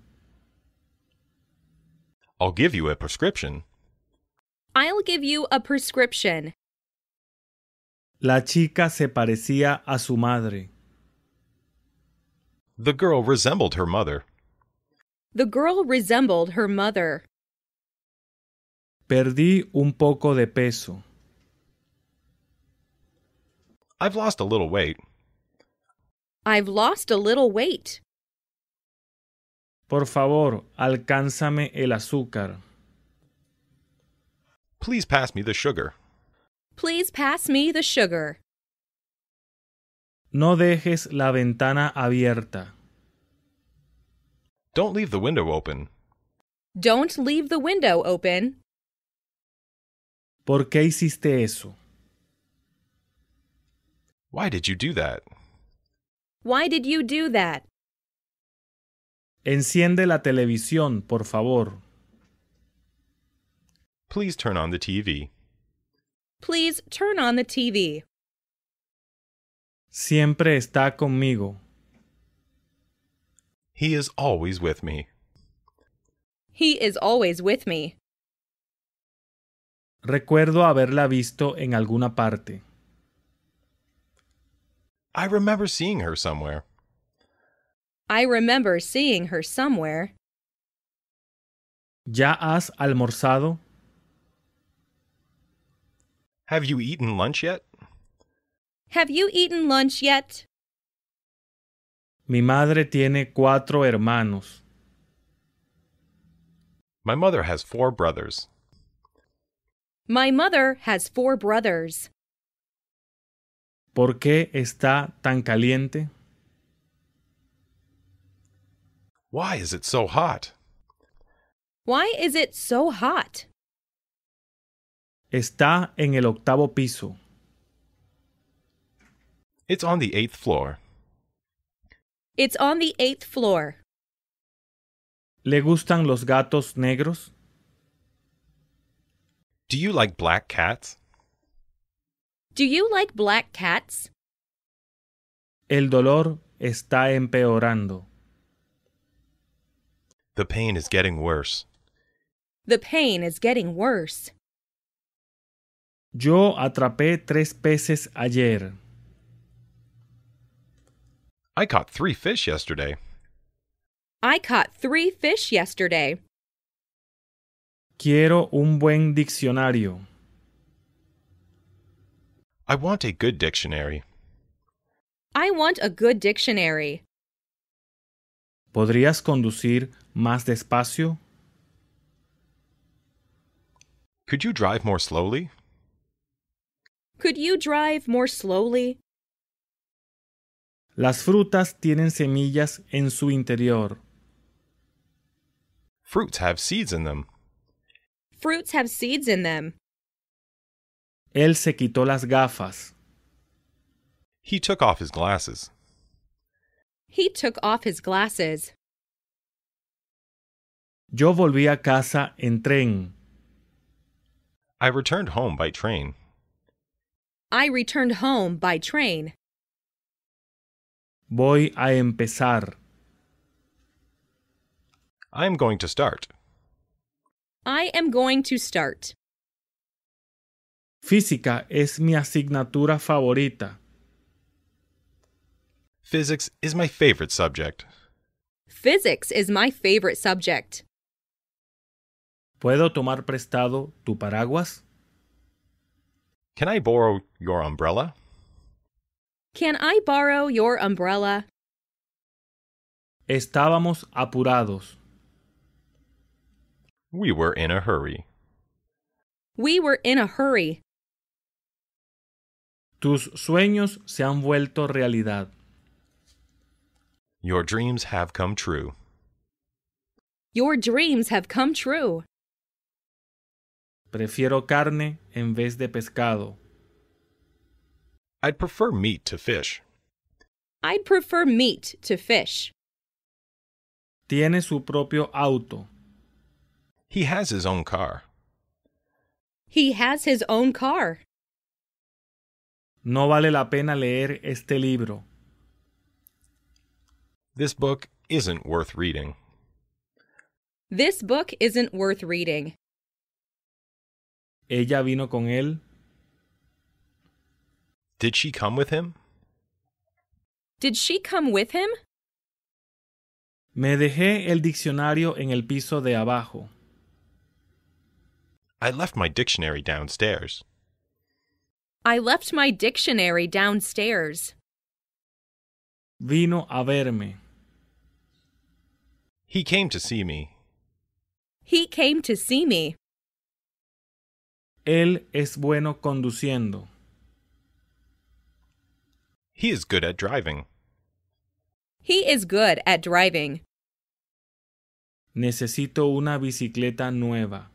I'll give you a prescription. I'll give you a prescription. La chica se parecía a su madre. The girl resembled her mother. The girl resembled her mother. Perdí un poco de peso. I've lost a little weight. I've lost a little weight. Por favor, alcánzame el azúcar. Please pass me the sugar. Please pass me the sugar. No dejes la ventana abierta. Don't leave the window open. Don't leave the window open. ¿Por qué hiciste eso? Why did you do that? Why did you do that? Enciende la televisión, por favor. Please turn on the TV. Please turn on the TV. Siempre está conmigo. He is always with me. He is always with me. Recuerdo haberla visto en alguna parte. I remember seeing her somewhere. I remember seeing her somewhere. ¿Ya has almorzado? Have you eaten lunch yet? Have you eaten lunch yet? Mi madre tiene 4 hermanos. My mother has 4 brothers. My mother has 4 brothers. ¿Por qué está tan caliente? Why is it so hot? Why is it so hot? Está en el 8º piso. It's on the 8th floor. It's on the 8th floor. ¿Le gustan los gatos negros? Do you like black cats? Do you like black cats? El dolor está empeorando. The pain is getting worse. The pain is getting worse. Yo atrapé 3 peces ayer. I caught 3 fish yesterday. I caught 3 fish yesterday. Quiero un buen diccionario. I want a good dictionary. I want a good dictionary. ¿Podrías conducir más despacio? Could you drive more slowly? Could you drive more slowly? Las frutas tienen semillas en su interior. Fruits have seeds in them. Fruits have seeds in them. Él se quitó las gafas. He took off his glasses. He took off his glasses. Yo volví a casa en tren. I returned home by train. I returned home by train. Voy a empezar. I am going to start. I am going to start. Física es mi asignatura favorita. Physics is my favorite subject. Physics is my favorite subject. ¿Puedo tomar prestado tu paraguas? Can I borrow your umbrella? Can I borrow your umbrella? Estábamos apurados. We were in a hurry. We were in a hurry. Tus sueños se han vuelto realidad. Your dreams have come true. Your dreams have come true. Prefiero carne en vez de pescado. I'd prefer meat to fish. I'd prefer meat to fish. Tiene su propio auto. He has his own car. He has his own car. No vale la pena leer este libro. This book isn't worth reading. This book isn't worth reading. Ella vino con él. Did she come with him? Did she come with him? Me dejé el diccionario en el piso de abajo. I left my dictionary downstairs. I left my dictionary downstairs. Vino a verme. He came to see me. He came to see me. Él es bueno conduciendo. He is good at driving. He is good at driving. Necesito una bicicleta nueva.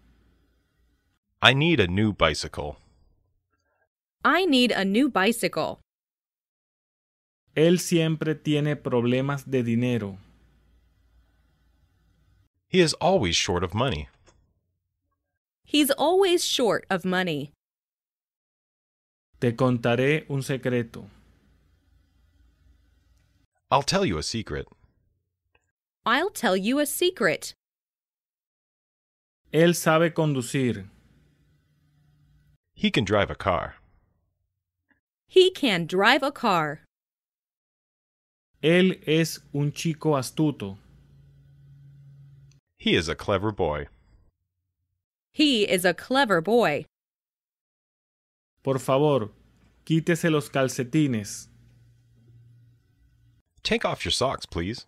I need a new bicycle. I need a new bicycle. Él siempre tiene problemas de dinero. He is always short of money. He's always short of money. Te contaré un secreto. I'll tell you a secret. I'll tell you a secret. Él sabe conducir. He can drive a car. He can drive a car. Él es un chico astuto. He is a clever boy. He is a clever boy. Por favor, quítese los calcetines. Take off your socks, please.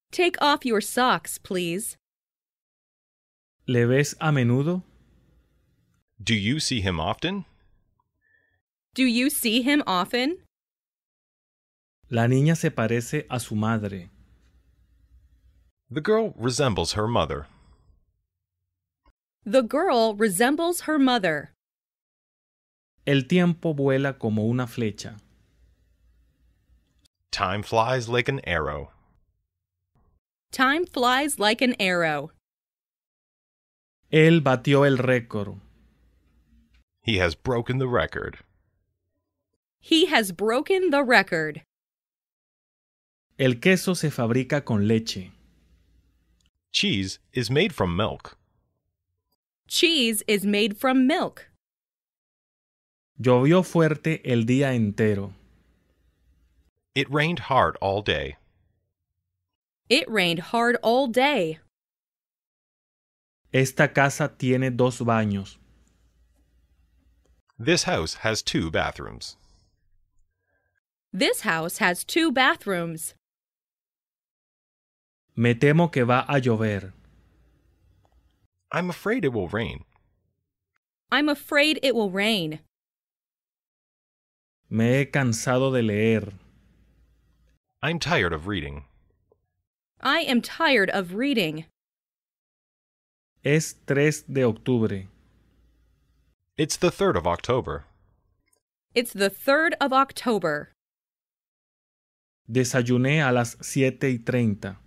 Take off your socks, please. ¿Le ves a menudo? Do you see him often? Do you see him often? La niña se parece a su madre. The girl resembles her mother. The girl resembles her mother. El tiempo vuela como una flecha. Time flies like an arrow. Time flies like an arrow. Él batió el récord. He has broken the record. He has broken the record. El queso se fabrica con leche. Cheese is made from milk. Cheese is made from milk. Llovió fuerte el día entero. It rained hard all day. It rained hard all day. Esta casa tiene 2 baños. This house has 2 bathrooms. This house has 2 bathrooms. Me temo que va a llover. I'm afraid it will rain. I'm afraid it will rain. Me he cansado de leer. I'm tired of reading. I am tired of reading. Es 3 de octubre. It's the 3rd of October. It's the 3rd of October. Desayuné a las 7:30.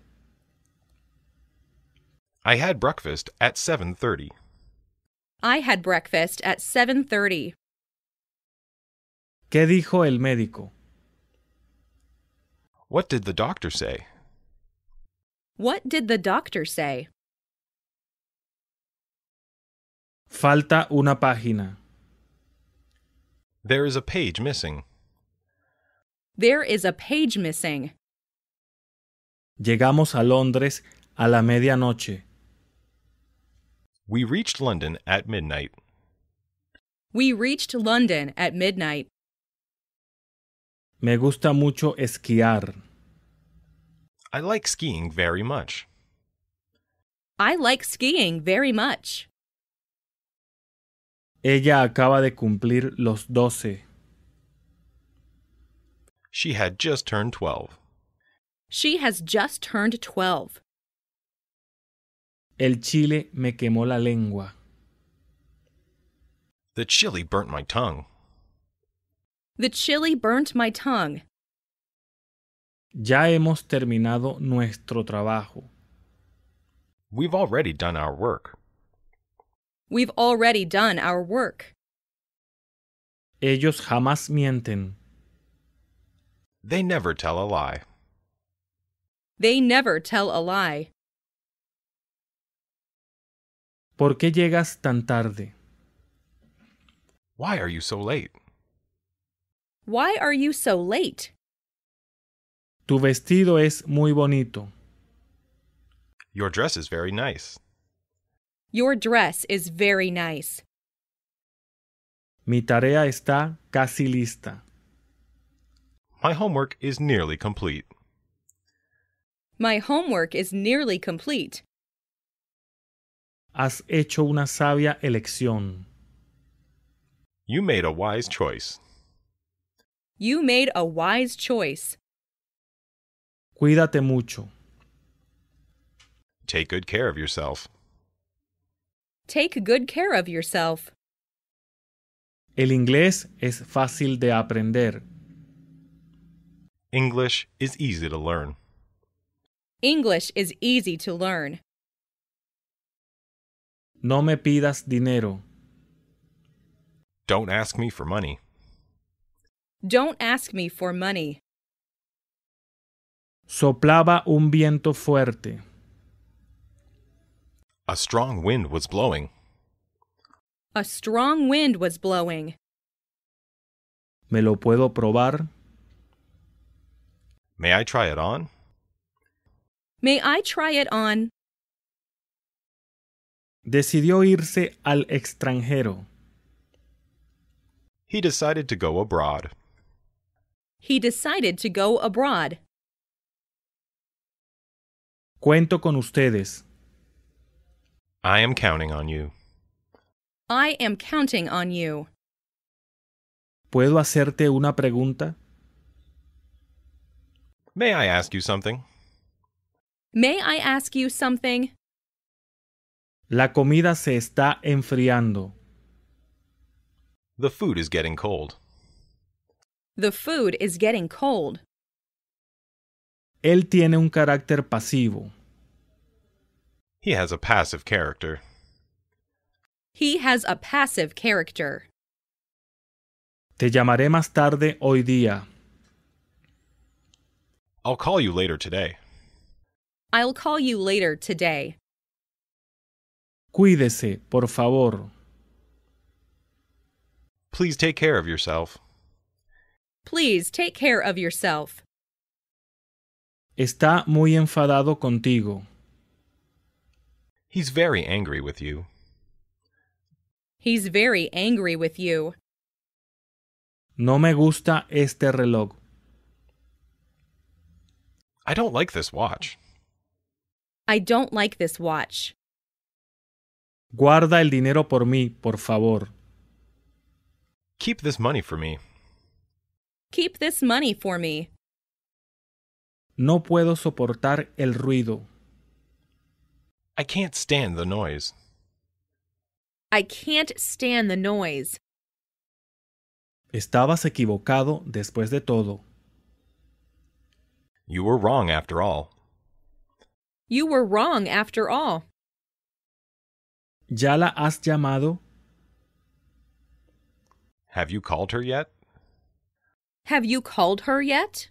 I had breakfast at 7:30. I had breakfast at 7:30. ¿Qué dijo el médico? What did the doctor say? What did the doctor say? Falta una página. There is a page missing. There is a page missing. Llegamos a Londres a la medianoche. We reached London at midnight. We reached London at midnight. Me gusta mucho esquiar. I like skiing very much. I like skiing very much. Ella acaba de cumplir los 12. She had just turned 12. She has just turned 12. El chile me quemó la lengua. The chili burnt my tongue. The chili burnt my tongue. Ya hemos terminado nuestro trabajo. We've already done our work. We've already done our work. Ellos jamás mienten. They never tell a lie. They never tell a lie. ¿Por qué llegas tan tarde? Why are you so late? Why are you so late? Tu vestido es muy bonito. Your dress is very nice. Your dress is very nice. Mi tarea está casi lista. My homework is nearly complete. My homework is nearly complete. Has hecho una sabia elección. You made a wise choice. You made a wise choice. Cuídate mucho. Take good care of yourself. Take good care of yourself. El inglés es fácil de aprender. English is easy to learn. English is easy to learn. No me pidas dinero. Don't ask me for money. Don't ask me for money. Soplaba un viento fuerte. A strong wind was blowing. A strong wind was blowing. ¿Me lo puedo probar? May I try it on? May I try it on? Decidió irse al extranjero. He decided to go abroad. He decided to go abroad. Cuento con ustedes. I am counting on you. I am counting on you. ¿Puedo hacerte una pregunta? May I ask you something? May I ask you something? La comida se está enfriando. The food is getting cold. The food is getting cold. Él tiene un carácter pasivo. He has a passive character. He has a passive character. Te llamaré más tarde hoy día. I'll call you later today. I'll call you later today. Cuídese, por favor. Please take care of yourself. Please take care of yourself. Está muy enfadado contigo. He's very angry with you. He's very angry with you. No me gusta este reloj. I don't like this watch. I don't like this watch. Guarda el dinero por mí, por favor. Keep this money for me. Keep this money for me. No puedo soportar el ruido. I can't stand the noise. I can't stand the noise. Estabas equivocado después de todo. You were wrong after all. You were wrong after all. ¿Ya la has llamado? Have you called her yet? Have you called her yet?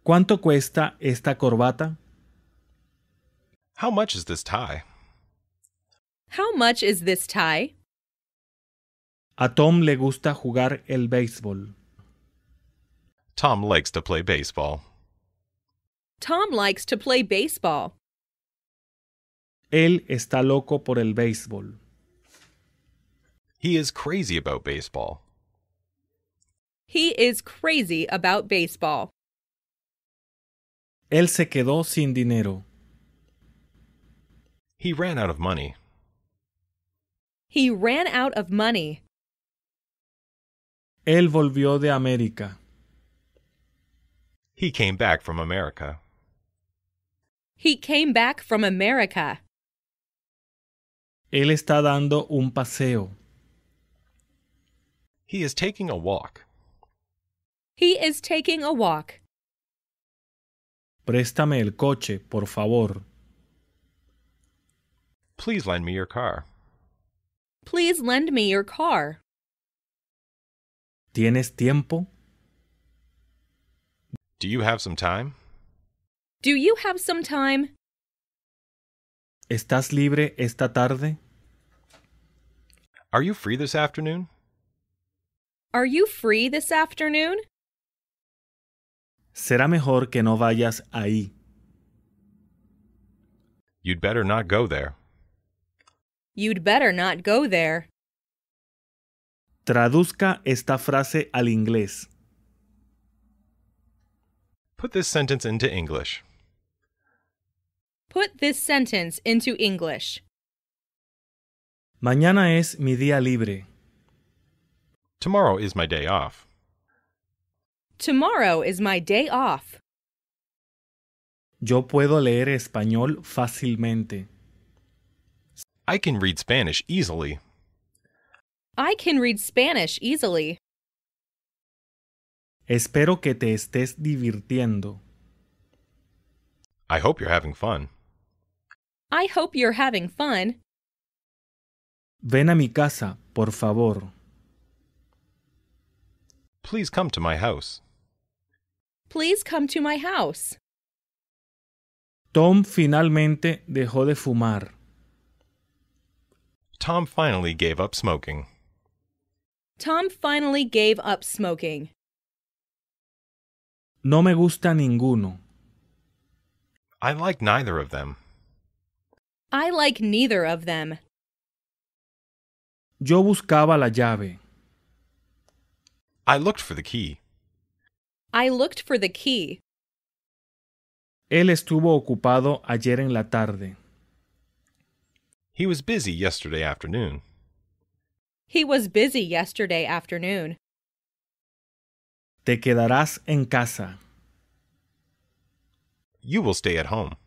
¿Cuánto cuesta esta corbata? How much is this tie? How much is this tie? A Tom le gusta jugar el béisbol. Tom likes to play baseball. Tom likes to play baseball. Él está loco por el béisbol. He is crazy about baseball. He is crazy about baseball. Él se quedó sin dinero. He ran out of money. He ran out of money. Él volvió de América. He came back from America. He came back from America. Él está dando un paseo. He is taking a walk. He is taking a walk. Préstame el coche, por favor. Please lend me your car. Please lend me your car. ¿Tienes tiempo? Do you have some time? Do you have some time? ¿Estás libre esta tarde? Are you free this afternoon? Are you free this afternoon? Será mejor que no vayas ahí. You'd better not go there. You'd better not go there. Traduzca esta frase al inglés. Put this sentence into English. Put this sentence into English. Mañana es mi día libre. Tomorrow is my day off. Tomorrow is my day off. Yo puedo leer español fácilmente. I can read Spanish easily. I can read Spanish easily. Espero que te estés divirtiendo. I hope you're having fun. I hope you're having fun. Ven a mi casa, por favor. Please come to my house. Please come to my house. Tom finalmente dejó de fumar. Tom finally gave up smoking. Tom finally gave up smoking. No me gusta ninguno. I like neither of them. I like neither of them. Yo buscaba la llave. I looked for the key. I looked for the key. Él estuvo ocupado ayer en la tarde. He was busy yesterday afternoon. He was busy yesterday afternoon. Te quedarás en casa. You will stay at home.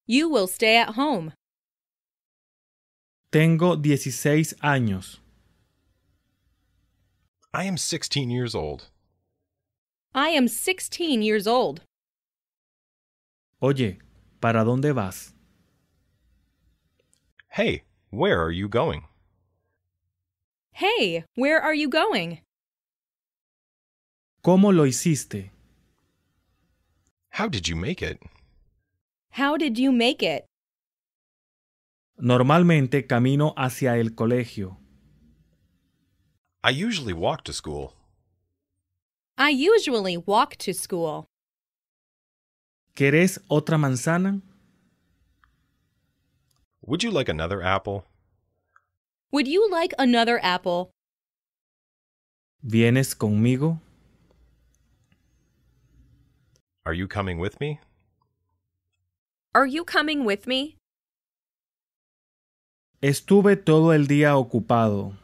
You will stay at home. Tengo 16 años. I am 16 years old. I am 16 years old. Oye, ¿para dónde vas? Hey, where are you going? Hey, where are you going? ¿Cómo lo hiciste? How did you make it? How did you make it? Normalmente camino hacia el colegio. I usually walk to school. I usually walk to school. ¿Querés otra manzana? Would you like another apple? Would you like another apple? ¿Vienes conmigo? Are you coming with me? Are you coming with me? Estuve todo el día ocupado.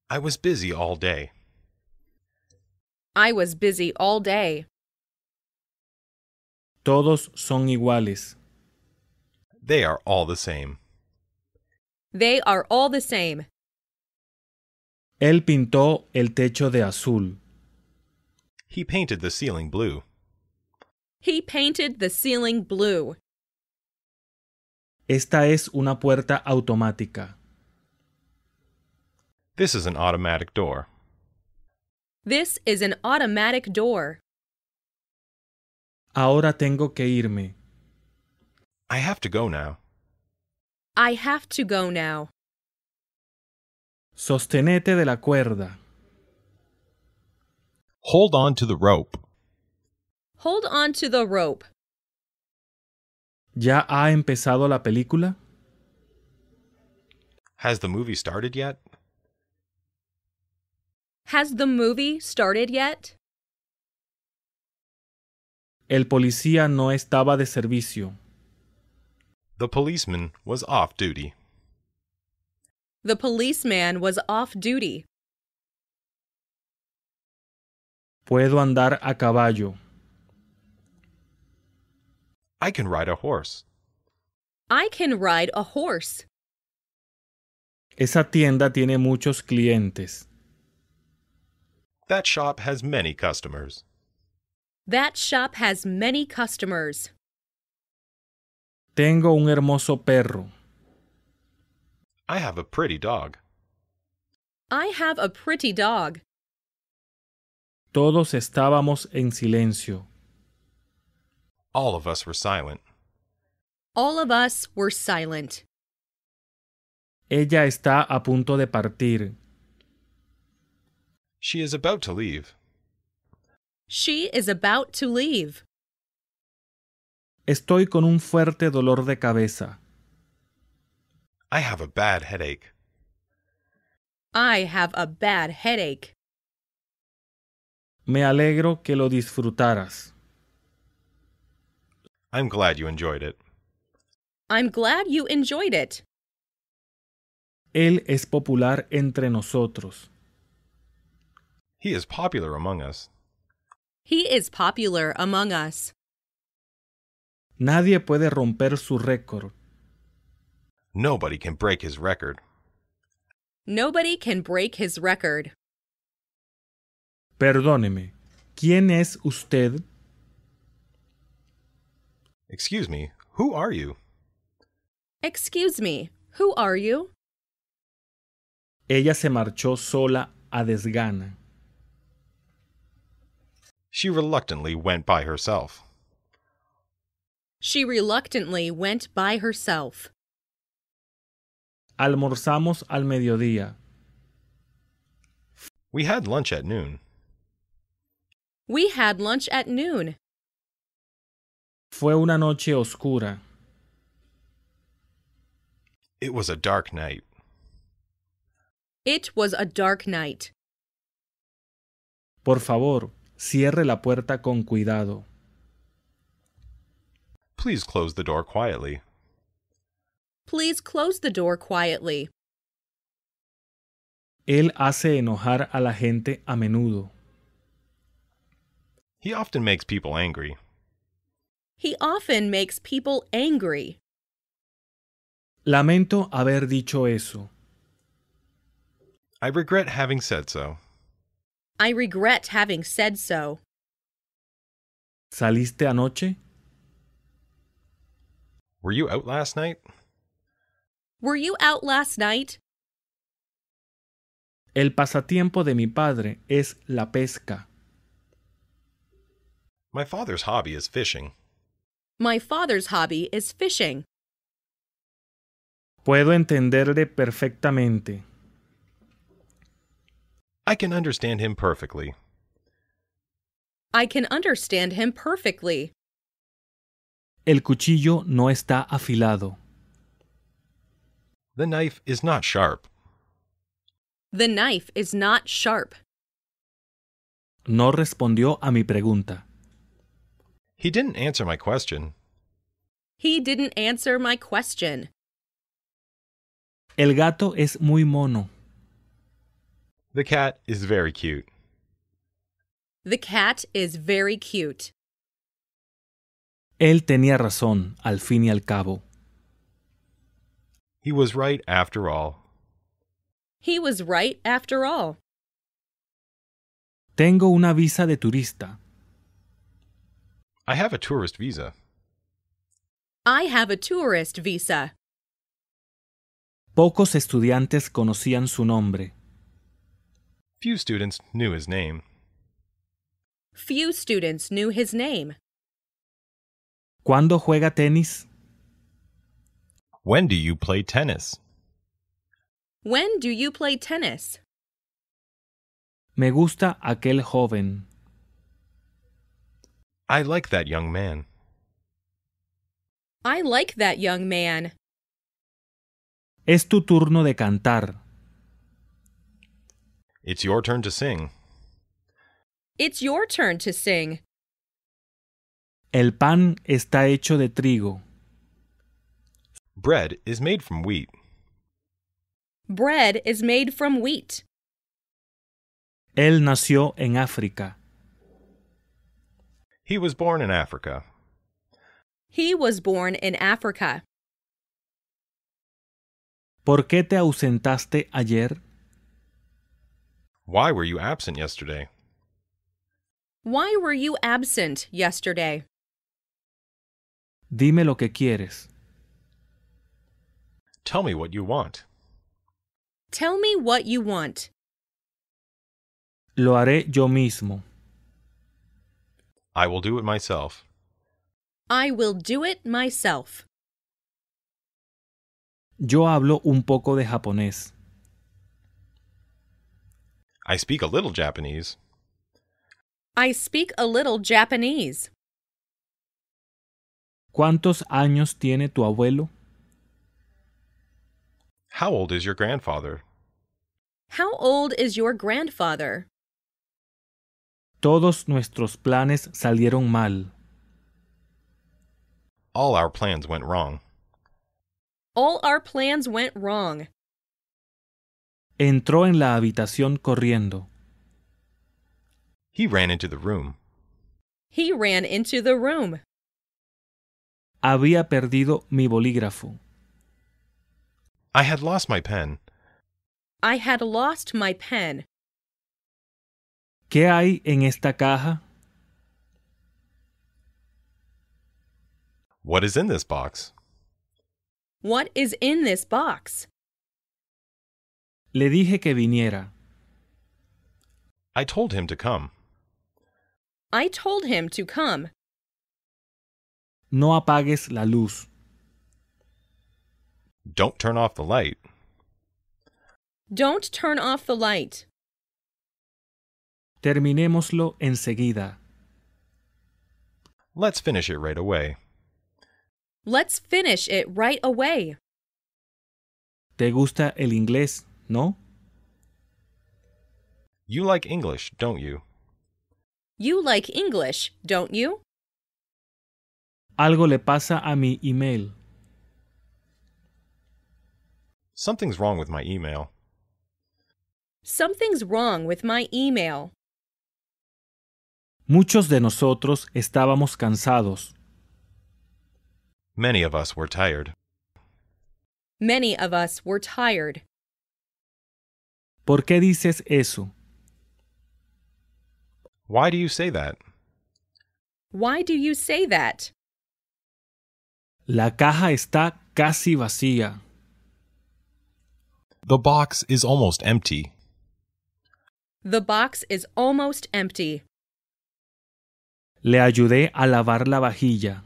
I was busy all day. I was busy all day. Todos son iguales. They are all the same. They are all the same. Él pintó el techo de azul. He painted the ceiling blue. He painted the ceiling blue. Esta es una puerta automática. This is an automatic door. This is an automatic door. Ahora tengo que irme. I have to go now. I have to go now. Sostenete de la cuerda. Hold on to the rope. Hold on to the rope. ¿Ya ha empezado la película? Has the movie started yet? Has the movie started yet? El policía no estaba de servicio. The policeman was off duty. The policeman was off duty. Puedo andar a caballo. I can ride a horse. I can ride a horse. Esa tienda tiene muchos clientes. That shop has many customers. That shop has many customers. Tengo un hermoso perro. I have a pretty dog. I have a pretty dog. Todos estábamos en silencio. All of us were silent. All of us were silent. Ella está a punto de partir. She is about to leave. She is about to leave. Estoy con un fuerte dolor de cabeza. I have a bad headache. I have a bad headache. Me alegro que lo disfrutaras. I'm glad you enjoyed it. I'm glad you enjoyed it. Él es popular entre nosotros. He is popular among us. He is popular among us. Nadie puede romper su récord. Nobody can break his record. Nobody can break his record. Perdóneme, ¿quién es usted? Excuse me, who are you? Excuse me, who are you? Ella se marchó sola a desgana. She reluctantly went by herself. She reluctantly went by herself. Almorzamos al mediodía. We had lunch at noon. We had lunch at noon. Fue una noche oscura. It was a dark night. It was a dark night. Por favor, cierre la puerta con cuidado. Please close the door quietly. Please close the door quietly. Él hace enojar a la gente a menudo. He often makes people angry. He often makes people angry. Lamento haber dicho eso. I regret having said so. I regret having said so. ¿Saliste anoche? Were you out last night? Were you out last night? El pasatiempo de mi padre es la pesca. My father's hobby is fishing. My father's hobby is fishing. Puedo entenderle perfectamente. I can understand him perfectly. I can understand him perfectly. El cuchillo no está afilado. The knife is not sharp. The knife is not sharp. No respondió a mi pregunta. He didn't answer my question. He didn't answer my question. El gato es muy mono. The cat is very cute. The cat is very cute. Él tenía razón, al fin y al cabo. He was right after all. He was right after all. Tengo una visa de turista. I have a tourist visa. I have a tourist visa. Pocos estudiantes conocían su nombre. Few students knew his name. Few students knew his name. ¿Cuándo juega tenis? When do you play tennis? When do you play tennis? Me gusta aquel joven. I like that young man. I like that young man. Es tu turno de cantar. It's your turn to sing. It's your turn to sing. El pan está hecho de trigo. Bread is made from wheat. Bread is made from wheat. Él nació en África. He was born in Africa. He was born in Africa. ¿Por qué te ausentaste ayer? Why were you absent yesterday? Why were you absent yesterday? Dime lo que quieres. Tell me what you want. Tell me what you want. Lo haré yo mismo. I will do it myself. I will do it myself. Yo hablo un poco de japonés. I speak a little Japanese. I speak a little Japanese. ¿Cuántos años tiene tu abuelo? How old is your grandfather? How old is your grandfather? Todos nuestros planes salieron mal. All our plans went wrong. All our plans went wrong. Entró en la habitación corriendo. He ran into the room. He ran into the room. Había perdido mi bolígrafo. I had lost my pen. I had lost my pen. ¿Qué hay en esta caja? What is in this box? What is in this box? Le dije que viniera. I told him to come. I told him to come. No apagues la luz. Don't turn off the light. Don't turn off the light. Terminémoslo enseguida. Let's finish it right away. Let's finish it right away. ¿Te gusta el inglés, no? You like English, don't you? You like English, don't you? Algo le pasa a mi email. Something's wrong with my email. Something's wrong with my email. Muchos de nosotros estábamos cansados. Many of us were tired. Many of us were tired. ¿Por qué dices eso? Why do you say that? Why do you say that? La caja está casi vacía. The box is almost empty. The box is almost empty. Le ayudé a lavar la vajilla.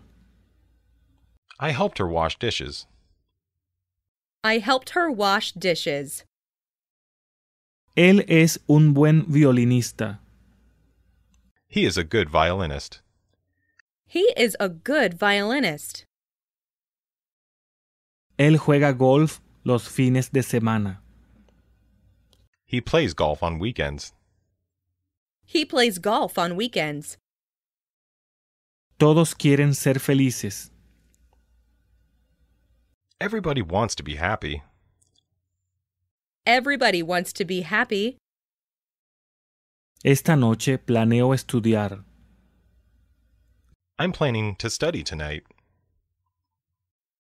I helped her wash dishes. I helped her wash dishes. Él es un buen violinista. He is a good violinist. He is a good violinist. Él juega golf los fines de semana. He plays golf on weekends. He plays golf on weekends. Todos quieren ser felices. Everybody wants to be happy. Everybody wants to be happy. Esta noche planeo estudiar. I'm planning to study tonight.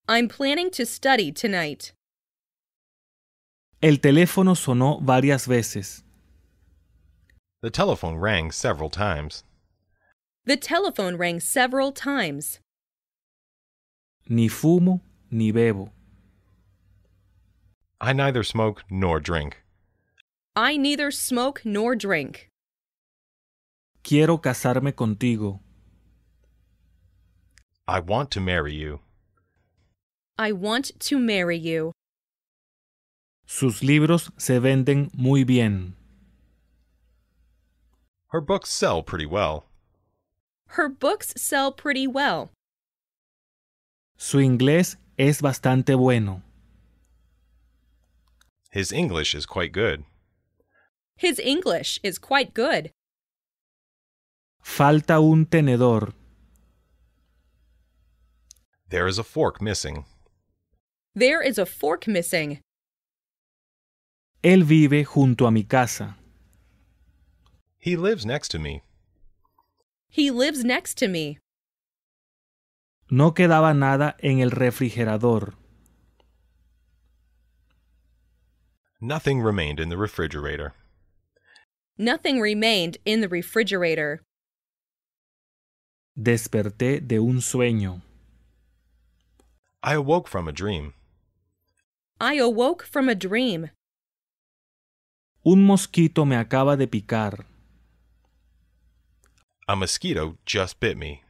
I'm planning to study tonight. El teléfono sonó varias veces. The telephone rang several times. The telephone rang several times. Ni fumo ni bebo. I neither smoke nor drink. I neither smoke nor drink. Quiero casarme contigo. I want to marry you. I want to marry you. Sus libros se venden muy bien. Her books sell pretty well. Her books sell pretty well. Su inglés es bastante bueno. His English is quite good. His English is quite good. Falta un tenedor. There is a fork missing. There is a fork missing. Él vive junto a mi casa. He lives next to me. He lives next to me. No quedaba nada en el refrigerador. Nothing remained in the refrigerator. Nothing remained in the refrigerator. Desperté de un sueño. I awoke from a dream. I awoke from a dream. Un mosquito me acaba de picar. A mosquito just bit me.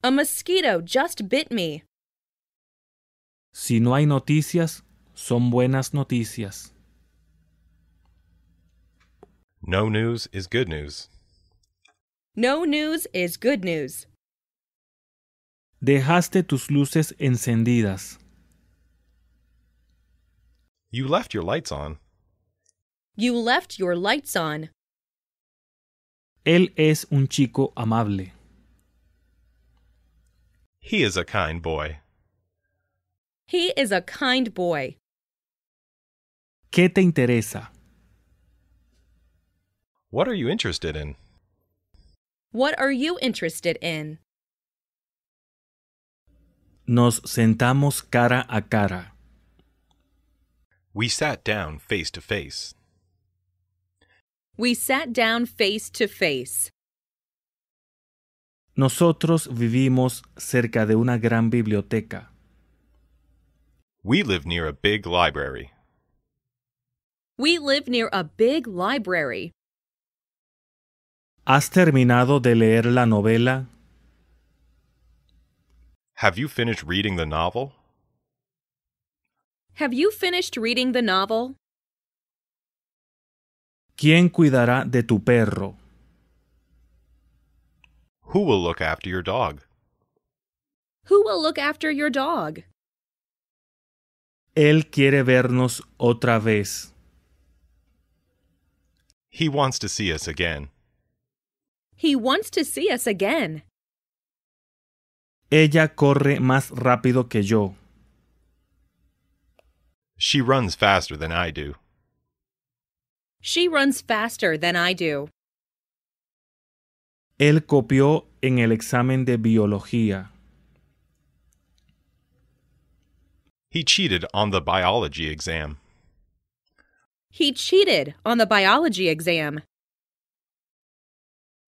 A mosquito just bit me. Si no hay noticias, son buenas noticias. No news is good news. No news is good news. Dejaste tus luces encendidas. You left your lights on. You left your lights on. Él es un chico amable. He is a kind boy. He is a kind boy. ¿Qué te interesa? What are you interested in? What are you interested in? Nos sentamos cara a cara. We sat down face to face. We sat down face to face. Nosotros vivimos cerca de una gran biblioteca. We live near a big library. We live near a big library. ¿Has terminado de leer la novela? Have you finished reading the novel? Have you finished reading the novel? ¿Quién cuidará de tu perro? Who will look after your dog? Who will look after your dog? Él quiere vernos otra vez. He wants to see us again. He wants to see us again. Ella corre más rápido que yo. She runs faster than I do. She runs faster than I do. Él copió en el examen de biología. He cheated on the biology exam. He cheated on the biology exam.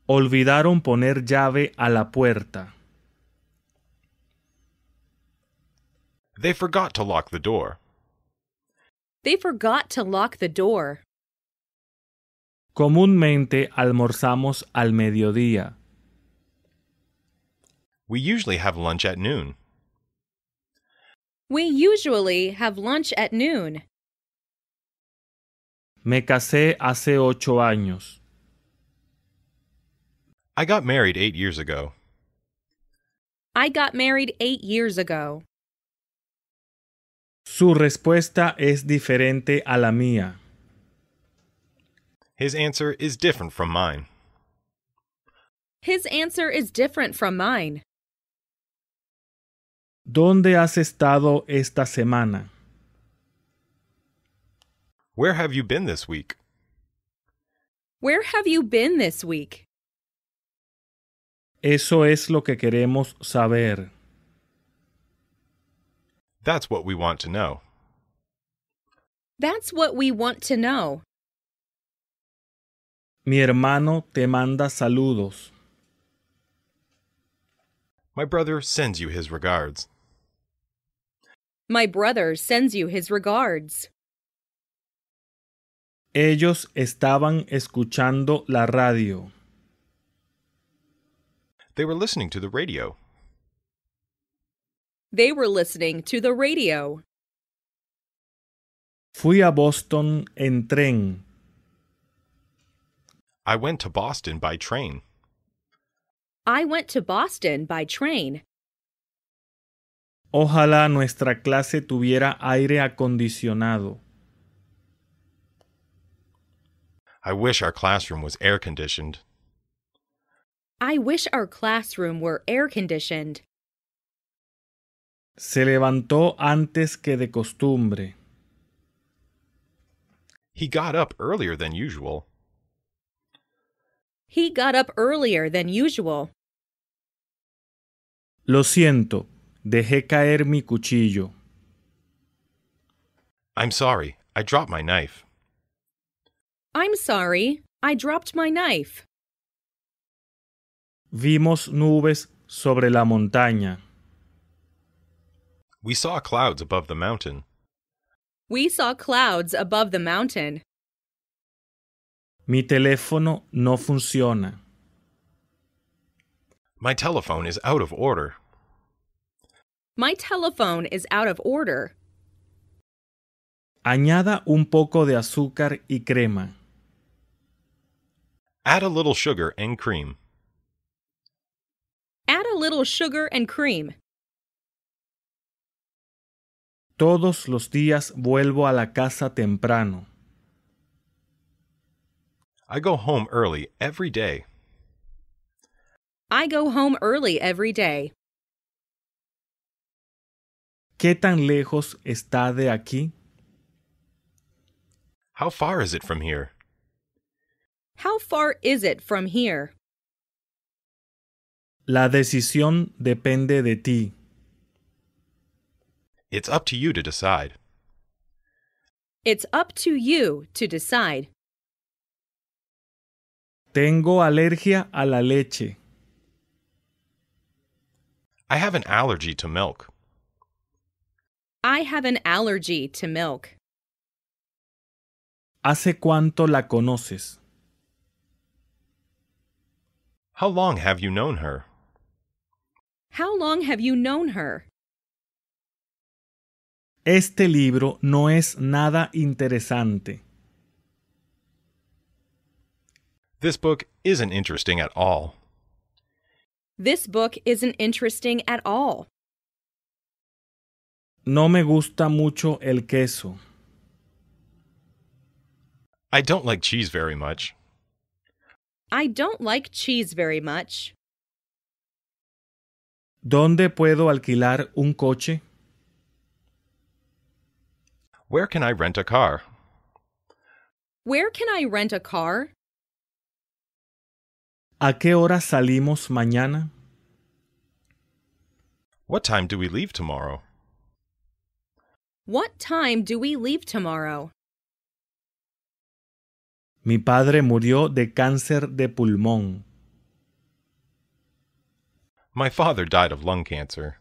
Olvidaron poner llave a la puerta. They forgot to lock the door. They forgot to lock the door. Comúnmente almorzamos al mediodía. We usually have lunch at noon. We usually have lunch at noon. Me casé hace 8 años. I got married 8 years ago. I got married 8 years ago. Su respuesta es diferente a la mía. His answer is different from mine. His answer is different from mine. ¿Dónde has estado esta semana? Where have you been this week? Where have you been this week? Eso es lo que queremos saber. That's what we want to know. That's what we want to know. Mi hermano te manda saludos. My brother sends you his regards. My brother sends you his regards. Ellos estaban escuchando la radio. They were listening to the radio. They were listening to the radio. Fui a Boston en tren. I went to Boston by train. I went to Boston by train. Ojalá nuestra clase tuviera aire acondicionado. I wish our classroom was air-conditioned. I wish our classroom were air-conditioned. Se levantó antes que de costumbre. He got up earlier than usual. He got up earlier than usual. Lo siento, dejé caer mi cuchillo. I'm sorry, I dropped my knife. I'm sorry, I dropped my knife. Vimos nubes sobre la montaña. We saw clouds above the mountain. We saw clouds above the mountain. Mi teléfono no funciona. My telephone is out of order. My telephone is out of order. Añada un poco de azúcar y crema. Add a little sugar and cream. Add a little sugar and cream. Todos los días vuelvo a la casa temprano. I go home early every day. I go home early every day. ¿Qué tan lejos está de aquí? How far is it from here? How far is it from here? La decisión depende de ti. It's up to you to decide. It's up to you to decide. Tengo alergia a la leche. I have an allergy to milk. I have an allergy to milk. ¿Hace cuánto la conoces? How long have you known her? How long have you known her? Este libro no es nada interesante. This book isn't interesting at all. This book isn't interesting at all. No me gusta mucho el queso. I don't like cheese very much. I don't like cheese very much. ¿Dónde puedo alquilar un coche? Where can I rent a car? Where can I rent a car? ¿A qué hora salimos mañana? What time do we leave tomorrow? What time do we leave tomorrow? Mi padre murió de cáncer de pulmón. My father died of lung cancer.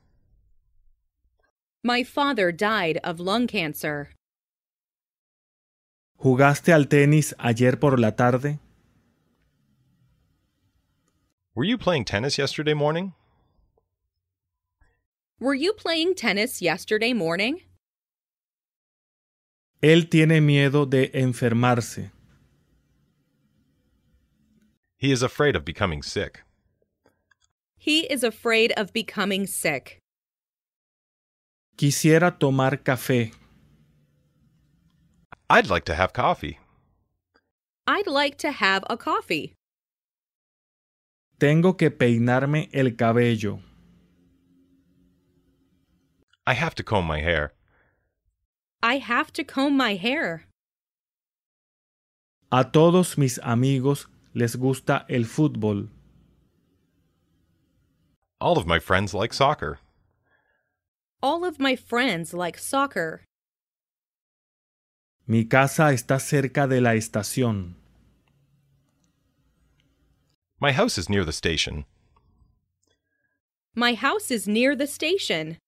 My father died of lung cancer. ¿Jugaste al tenis ayer por la tarde? Were you playing tennis yesterday morning? Were you playing tennis yesterday morning? Él tiene miedo de enfermarse. He is afraid of becoming sick. He is afraid of becoming sick. Quisiera tomar café. I'd like to have coffee. I'd like to have a coffee. Tengo que peinarme el cabello. I have to comb my hair. I have to comb my hair. A todos mis amigos les gusta el fútbol. All of my friends like soccer. All of my friends like soccer. Mi casa está cerca de la estación. My house is near the station. My house is near the station.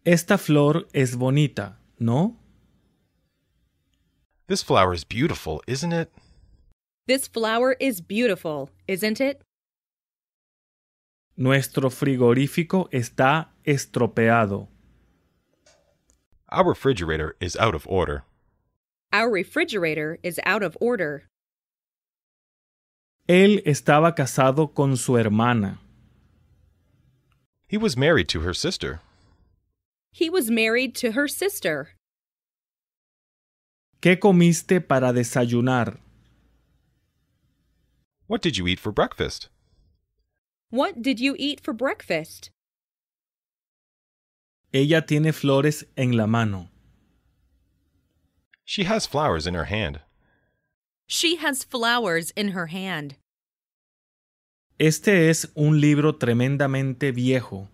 Esta flor es bonita, ¿no? This flower is beautiful, isn't it? This flower is beautiful, isn't it? Nuestro frigorífico está estropeado. Our refrigerator is out of order. Our refrigerator is out of order. Él estaba casado con su hermana. He was married to her sister. He was married to her sister. ¿Qué comiste para desayunar? What did you eat for breakfast? What did you eat for breakfast? Ella tiene flores en la mano. She has flowers in her hand. She has flowers in her hand. Este es un libro tremendamente viejo.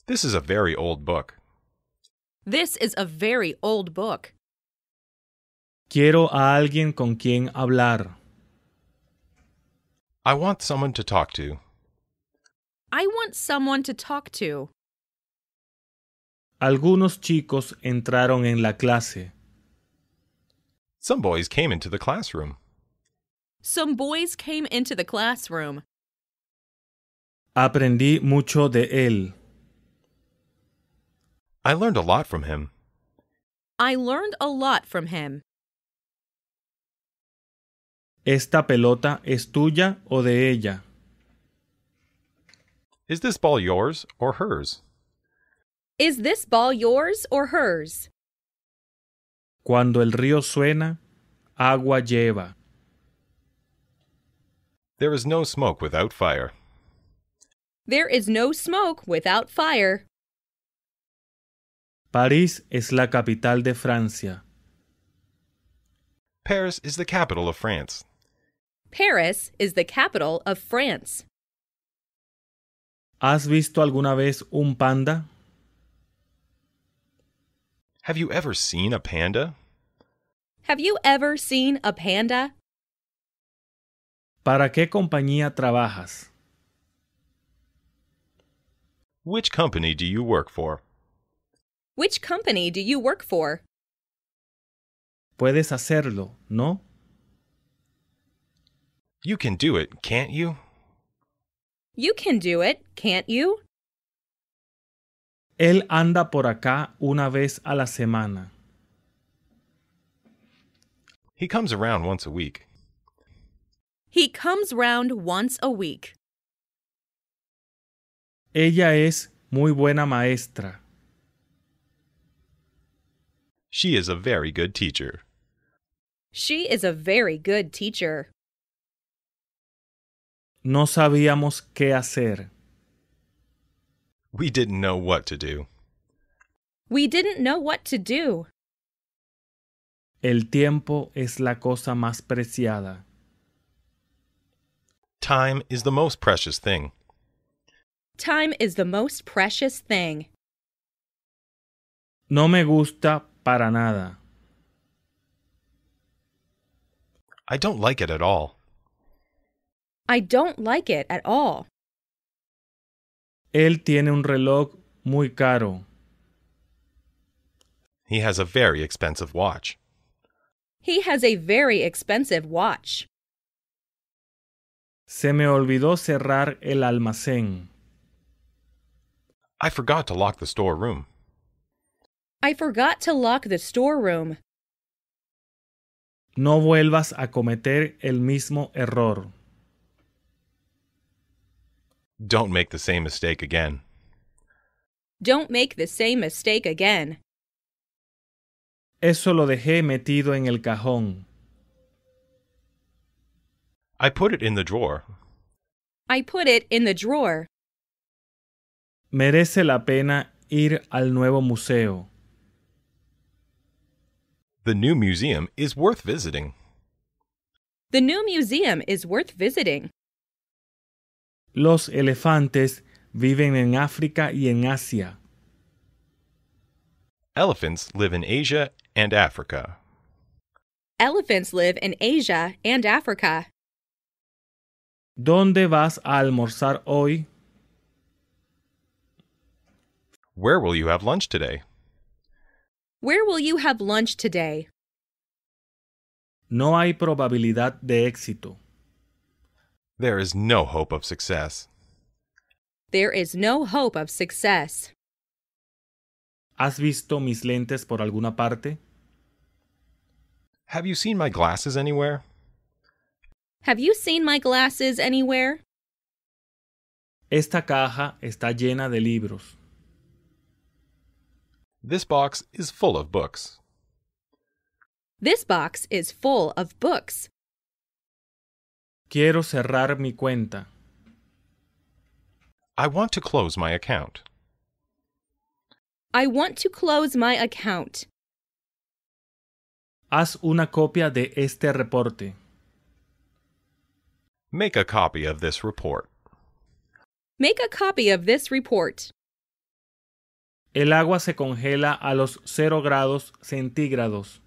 This is a very old book. This is a very old book. Quiero a alguien con quien hablar. I want someone to talk to. I want someone to talk to. Algunos chicos entraron en la clase. Some boys came into the classroom. Some boys came into the classroom. Aprendí mucho de él. I learned a lot from him. I learned a lot from him. ¿Esta pelota es tuya o de ella? Is this ball yours or hers? Is this ball yours or hers? Cuando el río suena, agua lleva. There is no smoke without fire. There is no smoke without fire. París es la capital de Francia. Paris is the capital of France. Paris is the capital of France. ¿Has visto alguna vez un panda? Have you ever seen a panda? Have you ever seen a panda? ¿Para qué compañía trabajas? Which company do you work for? Which company do you work for? Puedes hacerlo, ¿no? You can do it, can't you? You can do it, can't you? Él anda por acá una vez a la semana. He comes around once a week. He comes round once a week. Ella es muy buena maestra. She is a very good teacher. She is a very good teacher. No sabíamos qué hacer. We didn't know what to do. We didn't know what to do. El tiempo es la cosa más preciada. Time is the most precious thing. Time is the most precious thing. No me gusta para nada. I don't like it at all. I don't like it at all. Él tiene un reloj muy caro. He has a very expensive watch. He has a very expensive watch. Se me olvidó cerrar el almacén. I forgot to lock the storeroom. I forgot to lock the storeroom. No vuelvas a cometer el mismo error. Don't make the same mistake again. Don't make the same mistake again. Eso lo dejé metido en el cajón. I put it in the drawer. I put it in the drawer. Merece la pena ir al nuevo museo. The new museum is worth visiting. The new museum is worth visiting. Los elefantes viven en África y en Asia. Elephants live in Asia and Africa. Elephants live in Asia and Africa. ¿Dónde vas a almorzar hoy? Where will you have lunch today? Where will you have lunch today? No hay probabilidad de éxito. There is no hope of success. There is no hope of success. ¿Has visto mis lentes por alguna parte? Have you seen my glasses anywhere? Have you seen my glasses anywhere? Esta caja está llena de libros. This box is full of books. This box is full of books. Quiero cerrar mi cuenta. I want to close my account. I want to close my account. Haz una copia de este reporte. Make a copy of this report. Make a copy of this report. El agua se congela a los 0 grados centígrados.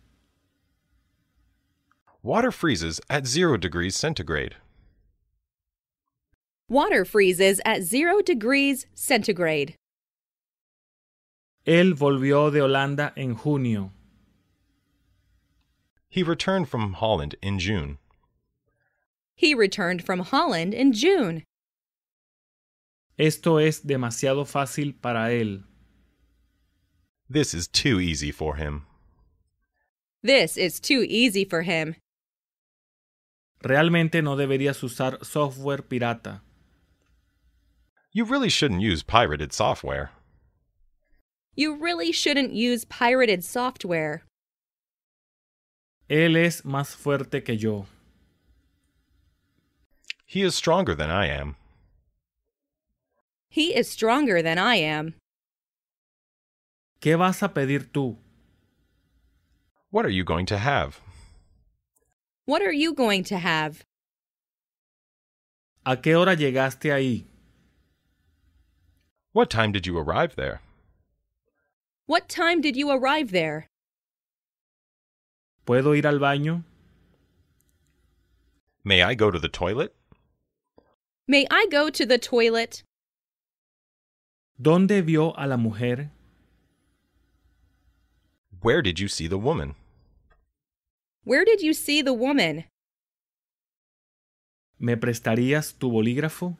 Water freezes at 0 degrees centigrade. Water freezes at 0 degrees centigrade. Él volvió de Holanda en junio. He returned from Holland in June. He returned from Holland in June. Esto es demasiado fácil para él. This is too easy for him. This is too easy for him. Realmente no deberías usar software pirata. You really shouldn't use pirated software. You really shouldn't use pirated software. Él es más fuerte que yo. He is stronger than I am. He is stronger than I am. ¿Qué vas a pedir tú? What are you going to have? What are you going to have? ¿A qué hora llegaste ahí? What time did you arrive there? What time did you arrive there? ¿Puedo ir al baño? May I go to the toilet? May I go to the toilet? ¿Dónde vio a la mujer? Where did you see the woman? Where did you see the woman? ¿Me prestarías tu bolígrafo?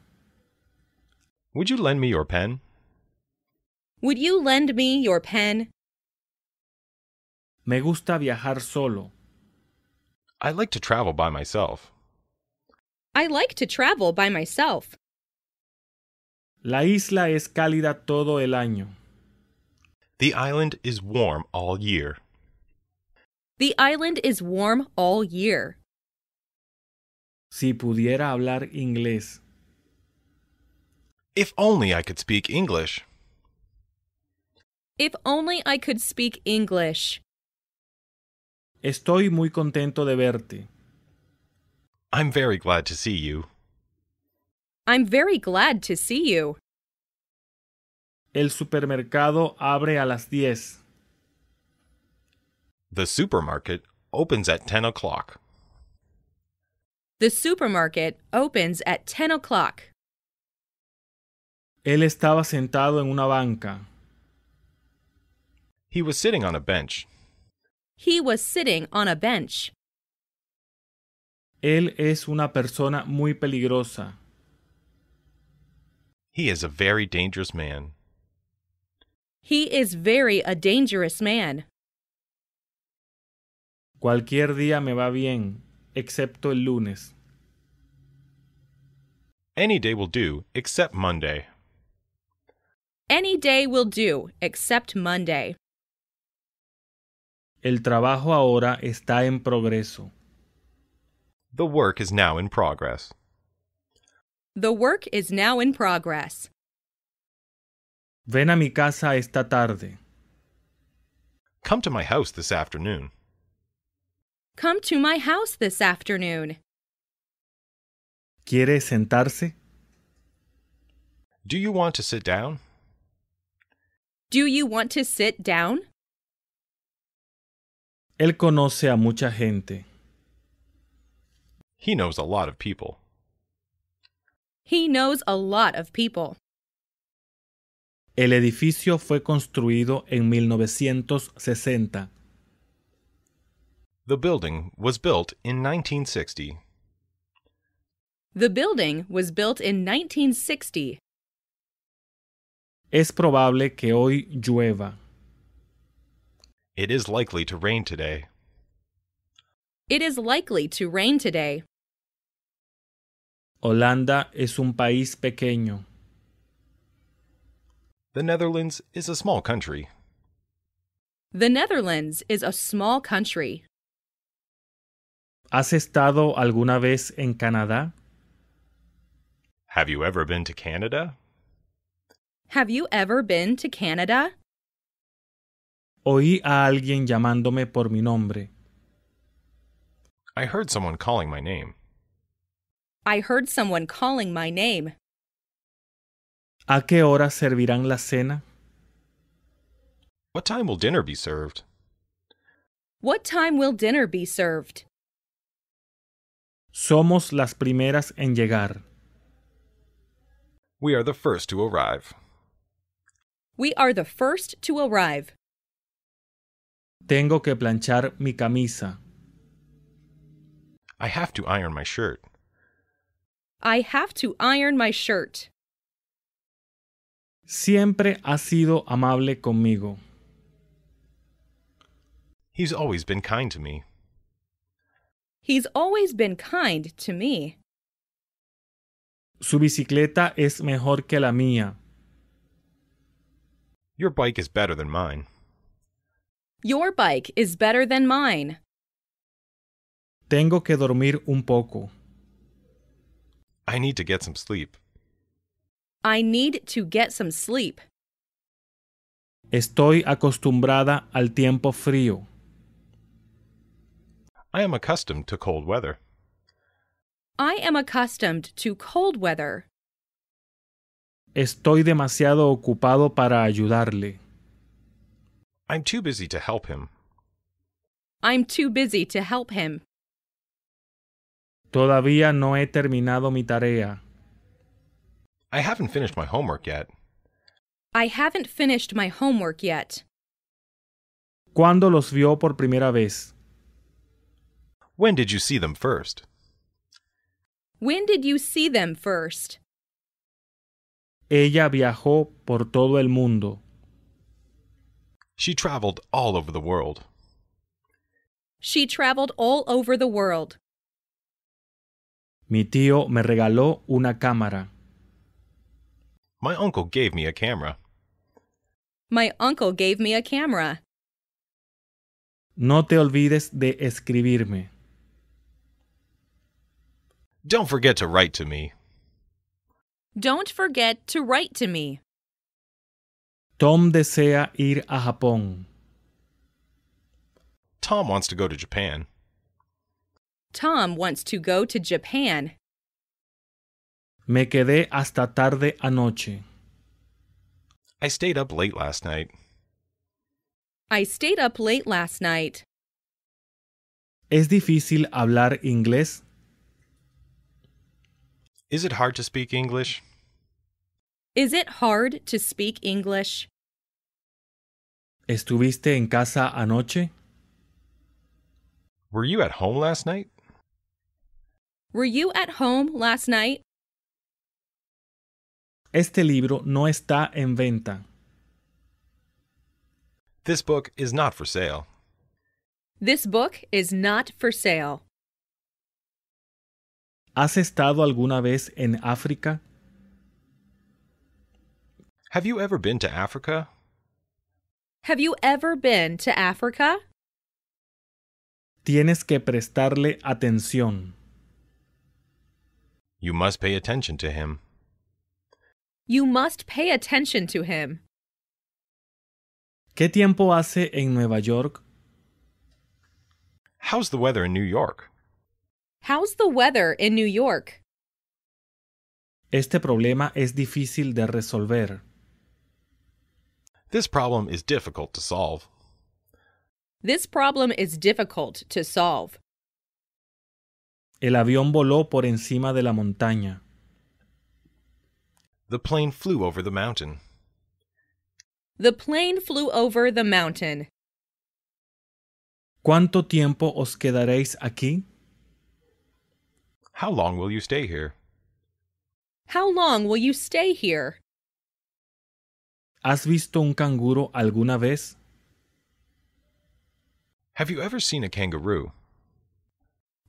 Would you lend me your pen? Would you lend me your pen? Me gusta viajar solo. I like to travel by myself. I like to travel by myself. La isla es cálida todo el año. The island is warm all year. The island is warm all year. Si pudiera hablar inglés. If only I could speak English. If only I could speak English. Estoy muy contento de verte. I'm very glad to see you. I'm very glad to see you. El supermercado abre a las 10. The supermarket opens at 10 o'clock. The supermarket opens at 10 o'clock. Él estaba sentado en una banca. He was sitting on a bench. He was sitting on a bench. Él es una persona muy peligrosa. He is a very dangerous man. He is very a dangerous man. Cualquier día me va bien, excepto el lunes. Any day will do, except Monday. Any day will do, except Monday. El trabajo ahora está en progreso. The work is now in progress. The work is now in progress. Ven a mi casa esta tarde. Come to my house this afternoon. Come to my house this afternoon. ¿Quiere sentarse? Do you want to sit down? Do you want to sit down? Él conoce a mucha gente. He knows a lot of people. He knows a lot of people. El edificio fue construido en 1960. The building was built in 1960. The building was built in 1960. Es probable que hoy llueva. It is likely to rain today. It is likely to rain today. Holanda es un país pequeño. The Netherlands is a small country. The Netherlands is a small country. ¿Has estado alguna vez en Canadá? Have you ever been to Canada? Have you ever been to Canada? Oí a alguien llamándome por mi nombre. I heard someone calling my name. I heard someone calling my name. ¿A qué hora servirán la cena? What time will dinner be served? What time will dinner be served? Somos las primeras en llegar. We are the first to arrive. We are the first to arrive. Tengo que planchar mi camisa. I have to iron my shirt. I have to iron my shirt. Siempre ha sido amable conmigo. He's always been kind to me. He's always been kind to me. Su bicicleta es mejor que la mía. Your bike is better than mine. Your bike is better than mine. Tengo que dormir un poco. I need to get some sleep. I need to get some sleep. Estoy acostumbrada al tiempo frío. I am accustomed to cold weather. I am accustomed to cold weather. Estoy demasiado ocupado para ayudarle. I'm too busy to help him. I'm too busy to help him. Todavía no he terminado mi tarea. I haven't finished my homework yet. I haven't finished my homework yet. ¿Cuándo los vio por primera vez? When did you see them first? When did you see them first? Ella viajó por todo el mundo. She traveled all over the world. She traveled all over the world. Mi tío me regaló una cámara. My uncle gave me a camera. My uncle gave me a camera. No te olvides de escribirme. Don't forget to write to me. Don't forget to write to me. Tom desea ir a Japón. Tom wants to go to Japan. Tom wants to go to Japan. Me quedé hasta tarde anoche. I stayed up late last night. I stayed up late last night. ¿Es difícil hablar inglés? Is it hard to speak English? Is it hard to speak English? ¿Estuviste en casa anoche? Were you at home last night? Were you at home last night? Este libro no está en venta. This book is not for sale. This book is not for sale. ¿Has estado alguna vez en África? Have you ever been to Africa? Have you ever been to Africa? Tienes que prestarle atención. You must pay attention to him. You must pay attention to him. ¿Qué tiempo hace en Nueva York? How's the weather in New York? How's the weather in New York? Este problema es difícil de resolver. This problem is difficult to solve. This problem is difficult to solve. El avión voló por encima de la montaña. The plane flew over the mountain. The plane flew over the mountain. ¿Cuánto tiempo os quedaréis aquí? How long will you stay here? How long will you stay here? ¿Has visto un canguro alguna vez? Have you ever seen a kangaroo?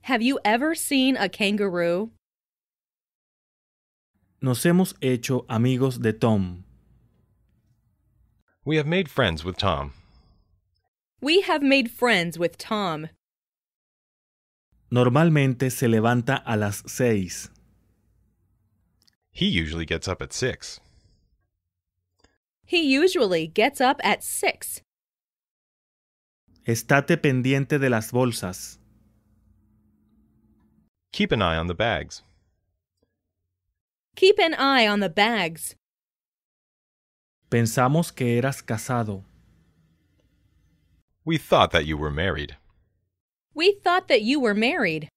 Have you ever seen a kangaroo? Nos hemos hecho amigos de Tom. We have made friends with Tom. We have made friends with Tom. Normalmente se levanta a las 6. He usually gets up at 6. He usually gets up at 6. Estate pendiente de las bolsas. Keep an eye on the bags. Keep an eye on the bags. Pensamos que eras casado. We thought that you were married. We thought that you were married.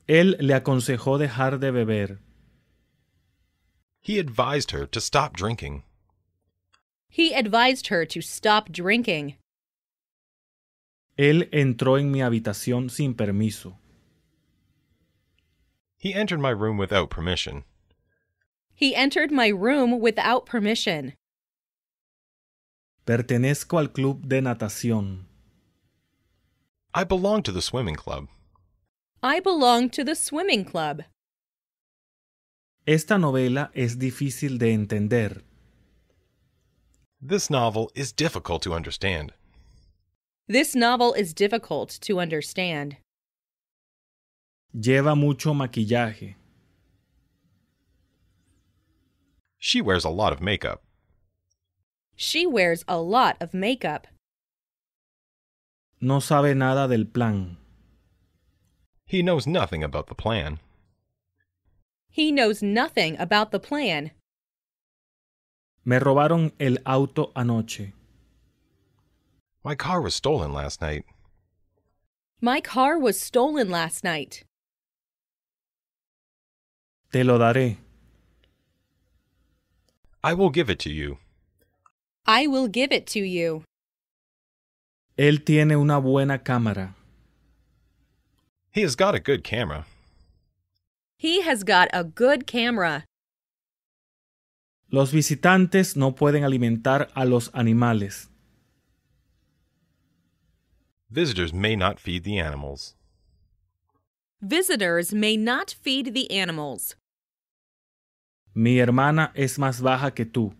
Él le aconsejó dejar de beber. He advised her to stop drinking. He advised her to stop drinking. Él entró en mi habitación sin permiso. He entered my room without permission. He entered my room without permission. Pertenezco al club de natación. I belong to the swimming club. I belong to the swimming club. Esta novela es difícil de entender. This novel is difficult to understand. This novel is difficult to understand. Lleva mucho maquillaje. She wears a lot of makeup. She wears a lot of makeup. No sabe nada del plan. He knows nothing about the plan. He knows nothing about the plan. Me robaron el auto anoche. My car was stolen last night. My car was stolen last night. Te lo daré. I will give it to you. I will give it to you. Él tiene una buena cámara. He has got a good camera. He has got a good camera. Los visitantes no pueden alimentar a los animales. Visitors may not feed the animals. Visitors may not feed the animals. Mi hermana es más baja que tú.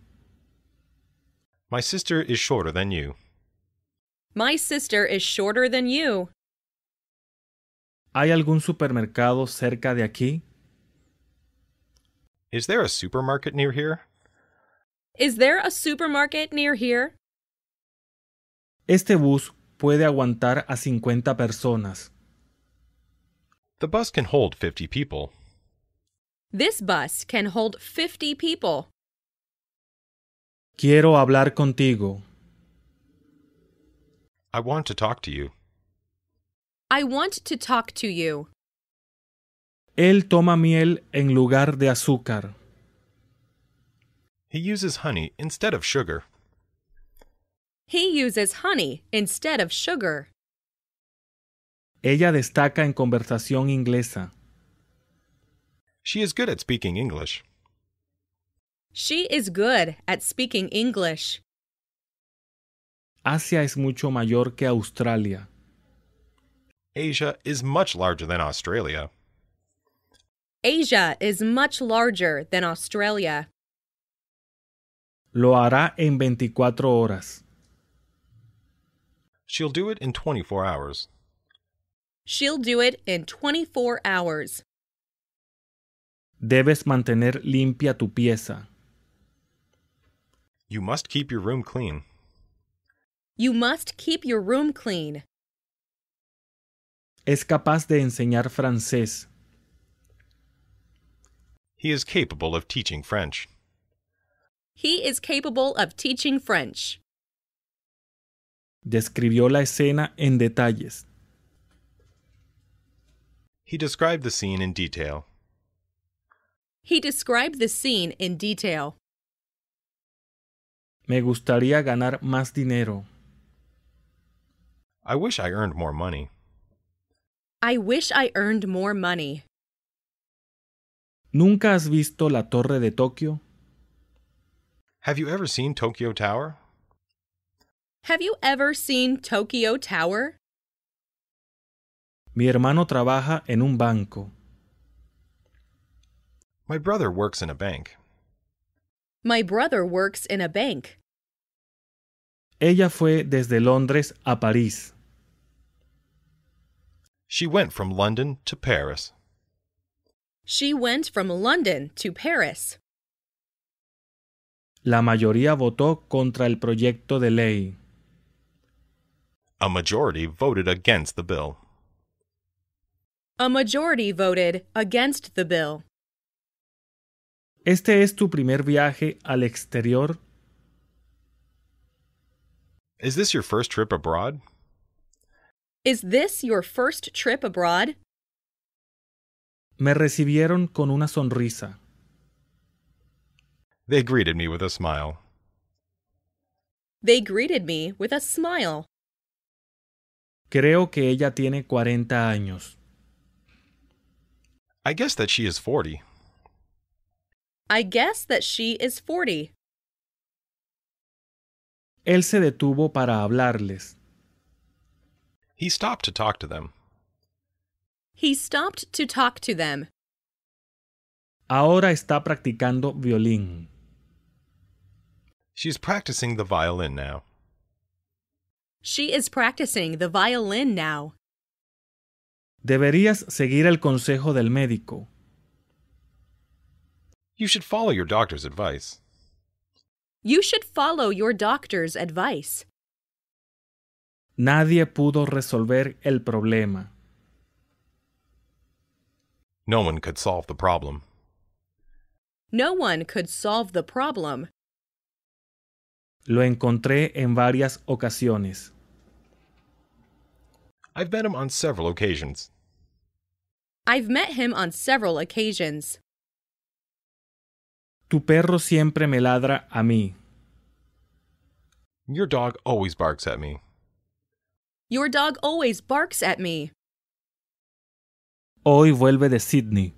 My sister is shorter than you. My sister is shorter than you. ¿Hay algún supermercado cerca de aquí? Is there a supermarket near here? Is there a supermarket near here? Este bus puede aguantar a 50 personas. The bus can hold 50 people. This bus can hold 50 people. Quiero hablar contigo. I want to talk to you. I want to talk to you. Él toma miel en lugar de azúcar. He uses honey instead of sugar. He uses honey instead of sugar. Ella destaca en conversación inglesa. She is good at speaking English. She is good at speaking English. Asia es mucho mayor que Australia. Asia is much larger than Australia. Asia is much larger than Australia. Lo hará en 24 horas. She'll do it in 24 hours. She'll do it in 24 hours. Debes mantener limpia tu pieza. You must keep your room clean. You must keep your room clean. Es capaz de enseñar francés. He is capable of teaching French. He is capable of teaching French. Describió la escena en detalles. He described the scene in detail. He described the scene in detail. Me gustaría ganar más dinero. I wish I earned more money. I wish I earned more money. ¿Nunca has visto la Torre de Tokio? Have you ever seen Tokyo Tower? Have you ever seen Tokyo Tower? Mi hermano trabaja en un banco. My brother works in a bank. My brother works in a bank. Ella fue desde Londres a París. She went from London to Paris. She went from London to Paris. La mayoría votó contra el proyecto de ley. A majority voted against the bill. A majority voted against the bill. ¿Este es tu primer viaje al exterior? Is this your first trip abroad? Is this your first trip abroad? Me recibieron con una sonrisa. They greeted me with a smile. They greeted me with a smile. Creo que ella tiene 40 años. I guess that she is 40. I guess that she is 40. Él se detuvo para hablarles. He stopped to talk to them. He stopped to talk to them. Ahora está practicando violín. She's practicing the violin now. She is practicing the violin now. Deberías seguir el consejo del médico. You should follow your doctor's advice. You should follow your doctor's advice. Nadie pudo resolver el problema. No one could solve the problem. No one could solve the problem. Lo encontré en varias ocasiones. I've met him on several occasions. I've met him on several occasions. Tu perro siempre me ladra a mí. Your dog always barks at me. Your dog always barks at me. Hoy vuelve de Sydney.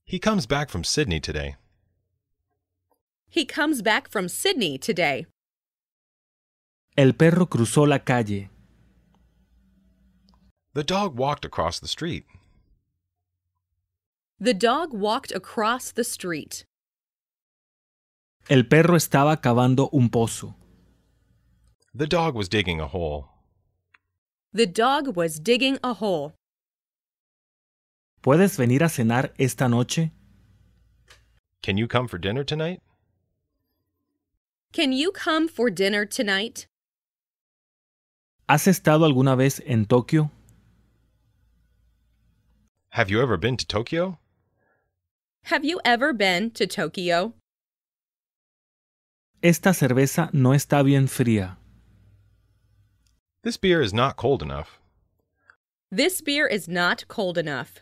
He comes back from Sydney today. He comes back from Sydney today. El perro cruzó la calle. The dog walked across the street. The dog walked across the street. El perro estaba cavando un pozo. The dog was digging a hole. The dog was digging a hole. ¿Puedes venir a cenar esta noche? Can you come for dinner tonight? Can you come for dinner tonight? ¿Has estado alguna vez en Tokio? Have you ever been to Tokyo? Have you ever been to Tokyo? Esta cerveza no está bien fría. This beer is not cold enough. This beer is not cold enough.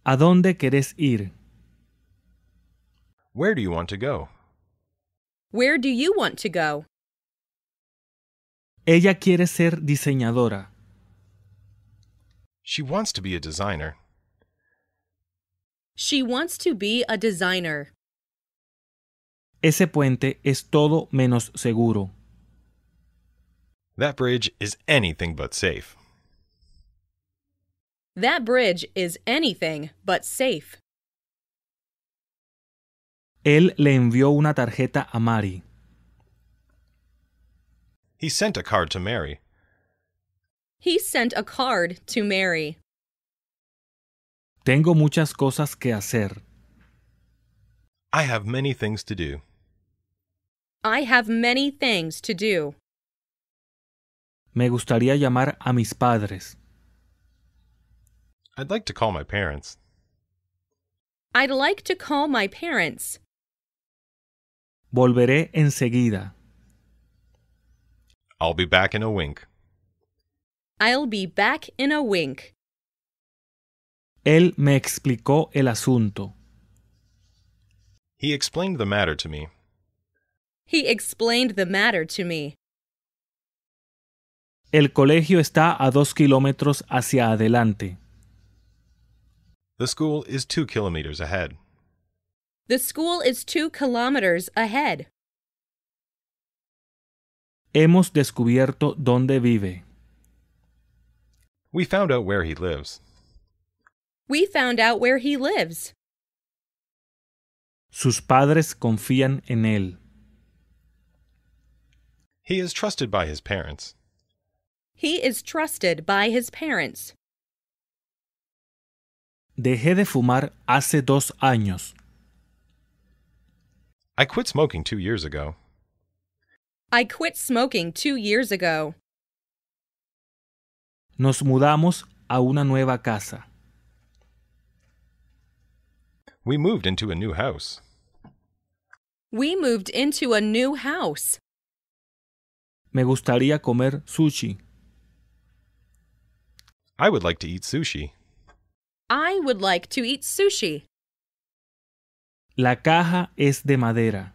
¿A dónde querés ir? Where do you want to go? Where do you want to go? Ella quiere ser diseñadora. She wants to be a designer. She wants to be a designer. Ese puente es todo menos seguro. That bridge is anything but safe. That bridge is anything but safe. Él le envió una tarjeta a Mari. He sent a card to Mary. He sent a card to Mary. Tengo muchas cosas que hacer. I have many things to do. I have many things to do. Me gustaría llamar a mis padres. I'd like to call my parents. I'd like to call my parents. Volveré enseguida. I'll be back in a wink. I'll be back in a wink. Él me explicó el asunto. He explained the matter to me. He explained the matter to me. El colegio está a 2 kilómetros hacia adelante. The school is 2 kilometers ahead. The school is 2 kilometers ahead. Hemos descubierto dónde vive. We found out where he lives. We found out where he lives. Sus padres confían en él. He is trusted by his parents. He is trusted by his parents. Dejé de fumar hace 2 años. I quit smoking 2 years ago. I quit smoking 2 years ago. Nos mudamos a una nueva casa. We moved into a new house. We moved into a new house. Me gustaría comer sushi. I would like to eat sushi. I would like to eat sushi. La caja es de madera.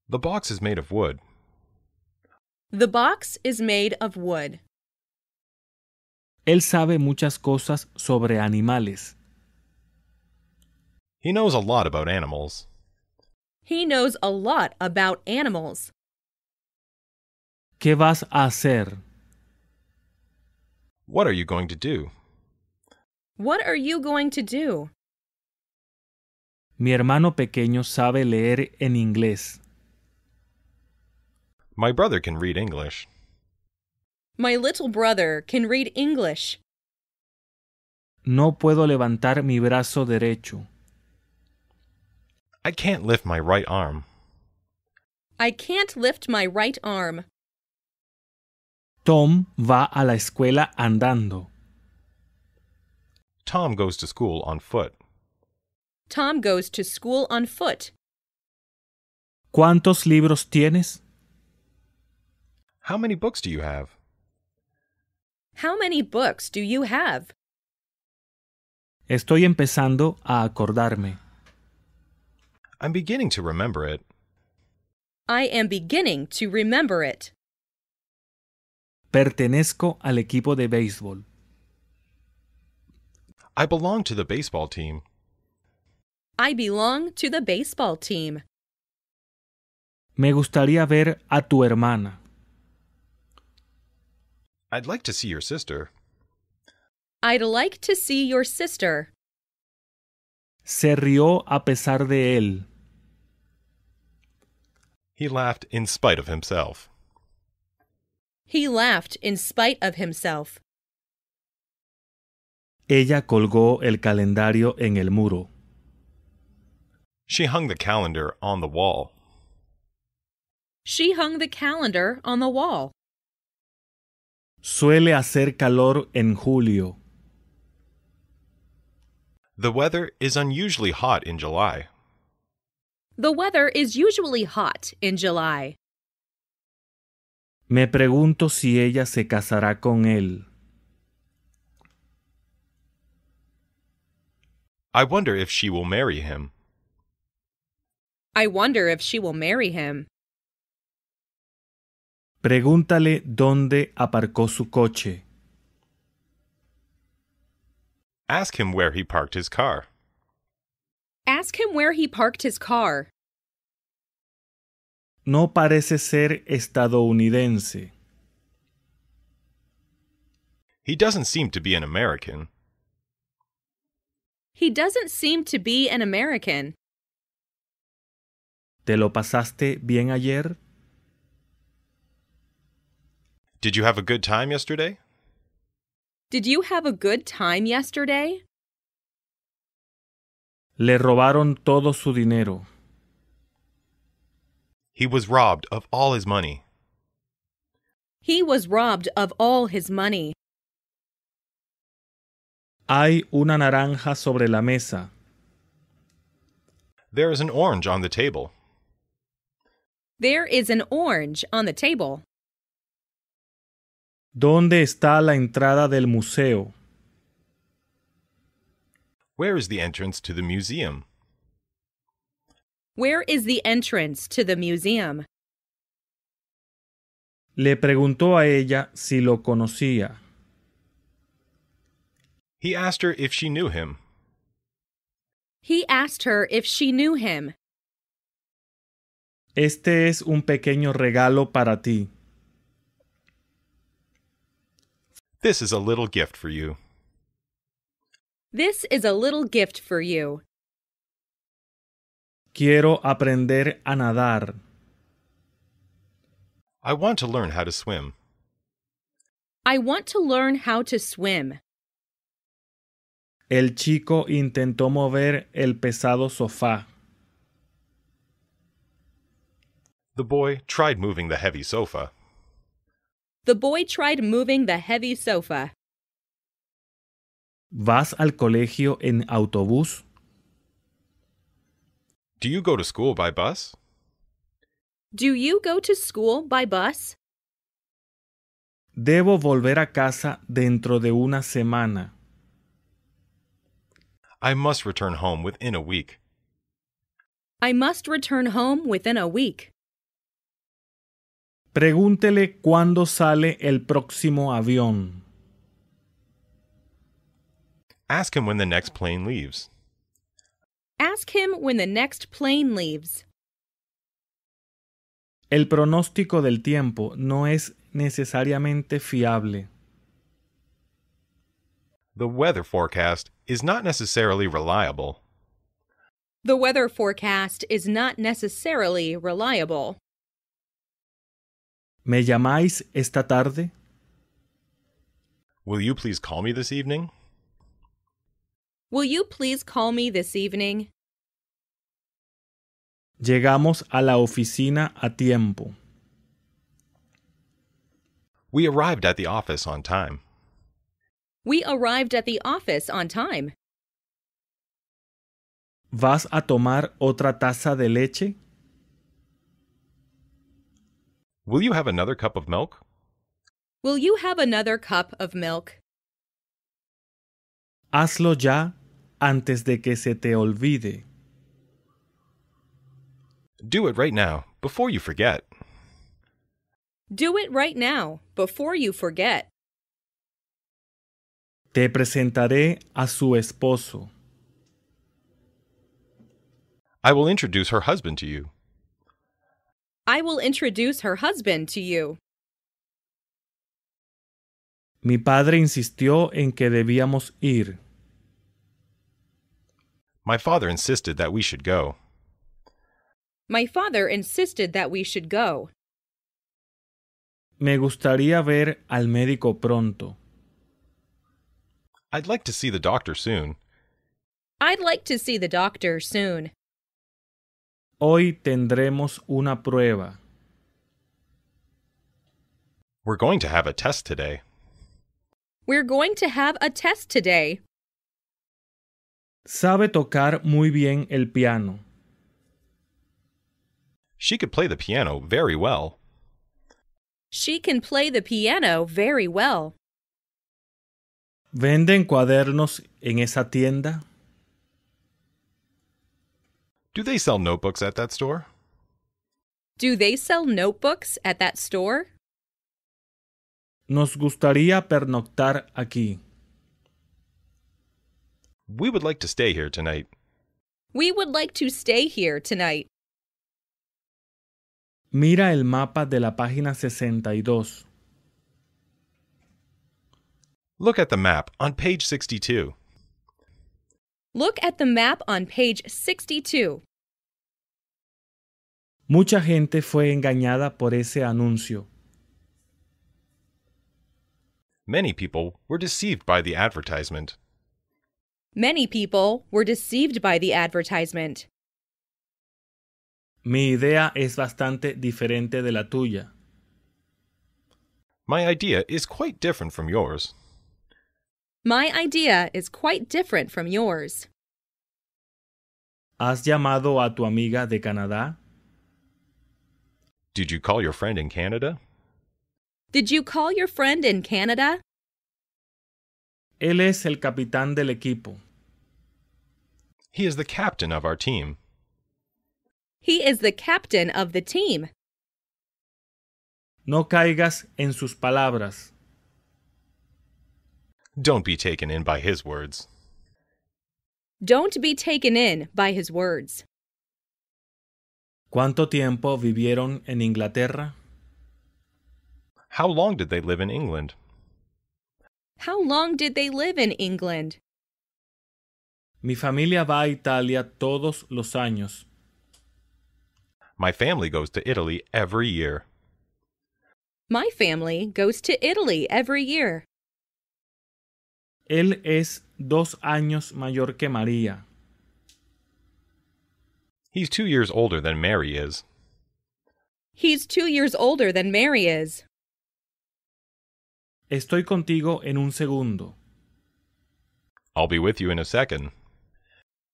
The box is made of wood. The box is made of wood. Él sabe muchas cosas sobre animales. He knows a lot about animals. He knows a lot about animals. ¿Qué vas a hacer? What are you going to do? What are you going to do? Mi hermano pequeño sabe leer en inglés. My brother can read English. My little brother can read English. No puedo levantar mi brazo derecho. I can't lift my right arm. I can't lift my right arm. Tom va a la escuela andando. Tom goes to school on foot. Tom goes to school on foot. ¿Cuántos libros tienes? How many books do you have? How many books do you have? Estoy empezando a acordarme. I'm beginning to remember it. I am beginning to remember it. Pertenezco al equipo de béisbol. I belong to the baseball team. I belong to the baseball team. Me gustaría ver a tu hermana. I'd like to see your sister. I'd like to see your sister. Se rió a pesar de él. He laughed in spite of himself. He laughed in spite of himself. Ella colgó el calendario en el muro. She hung the calendar on the wall. She hung the calendar on the wall. Suele hacer calor en julio. The weather is unusually hot in July. The weather is usually hot in July. Me pregunto si ella se casará con él. I wonder if she will marry him. I wonder if she will marry him. Pregúntale dónde aparcó su coche. Ask him where he parked his car. Ask him where he parked his car. No parece ser estadounidense. He doesn't seem to be an American. He doesn't seem to be an American. ¿Te lo pasaste bien ayer? Did you have a good time yesterday? Did you have a good time yesterday? Le robaron todo su dinero. He was robbed of all his money. He was robbed of all his money. Hay una naranja sobre la mesa. There is an orange on the table. There is an orange on the table. ¿Dónde está la entrada del museo? Where is the entrance to the museum? Where is the entrance to the museum? Le preguntó a ella si lo conocía. He asked her if she knew him. He asked her if she knew him. Este es un pequeño regalo para ti. This is a little gift for you. This is a little gift for you. Quiero aprender a nadar. I want to learn how to swim. I want to learn how to swim. El chico intentó mover el pesado sofá. The boy tried moving the heavy sofa. The boy tried moving the heavy sofa. ¿Vas al colegio en autobús? Do you go to school by bus? Do you go to school by bus? Debo volver a casa dentro de una semana. I must return home within a week. I must return home within a week. Pregúntele cuándo sale el próximo avión. Ask him when the next plane leaves. Ask him when the next plane leaves. El pronóstico del tiempo no es necesariamente fiable. The weather forecast is not necessarily reliable. The weather forecast is not necessarily reliable. ¿Me llamáis esta tarde? Will you please call me this evening? Will you please call me this evening? Llegamos a la oficina a tiempo. We arrived at the office on time. We arrived at the office on time. ¿Vas a tomar otra taza de leche? Will you have another cup of milk? Will you have another cup of milk? Hazlo ya antes de que se te olvide. Do it right now, before you forget. Do it right now, before you forget. Te presentaré a su esposo. I will introduce her husband to you. I will introduce her husband to you. Mi padre insistió en que debíamos ir. My father insisted that we should go. My father insisted that we should go. Me gustaría ver al médico pronto. I'd like to see the doctor soon. I'd like to see the doctor soon. Hoy tendremos una prueba. We're going to have a test today. We're going to have a test today. Sabe tocar muy bien el piano. She could play the piano very well. She can play the piano very well. ¿Venden cuadernos en esa tienda? Do they sell notebooks at that store? Do they sell notebooks at that store? Nos gustaría pernoctar aquí. We would like to stay here tonight. We would like to stay here tonight. Mira el mapa de la página 62. Look at the map on page 62. Look at the map on page 62. Mucha gente fue engañada por ese anuncio. Many people were deceived by the advertisement. Many people were deceived by the advertisement. Mi idea es bastante diferente de la tuya. My idea is quite different from yours. My idea is quite different from yours. ¿Has llamado a tu amiga de Canadá? Did you call your friend in Canada? Did you call your friend in Canada? Él es el capitán del equipo. He is the captain of our team. He is the captain of the team. No caigas en sus palabras. Don't be taken in by his words. Don't be taken in by his words. ¿Cuánto tiempo vivieron en Inglaterra? How long did they live in England? How long did they live in England? Mi familia va a Italia todos los años. My family goes to Italy every year. My family goes to Italy every year. Él es 2 años mayor que María. He's 2 years older than Mary is. He's 2 years older than Mary is. Estoy contigo en un segundo. I'll be with you in a second.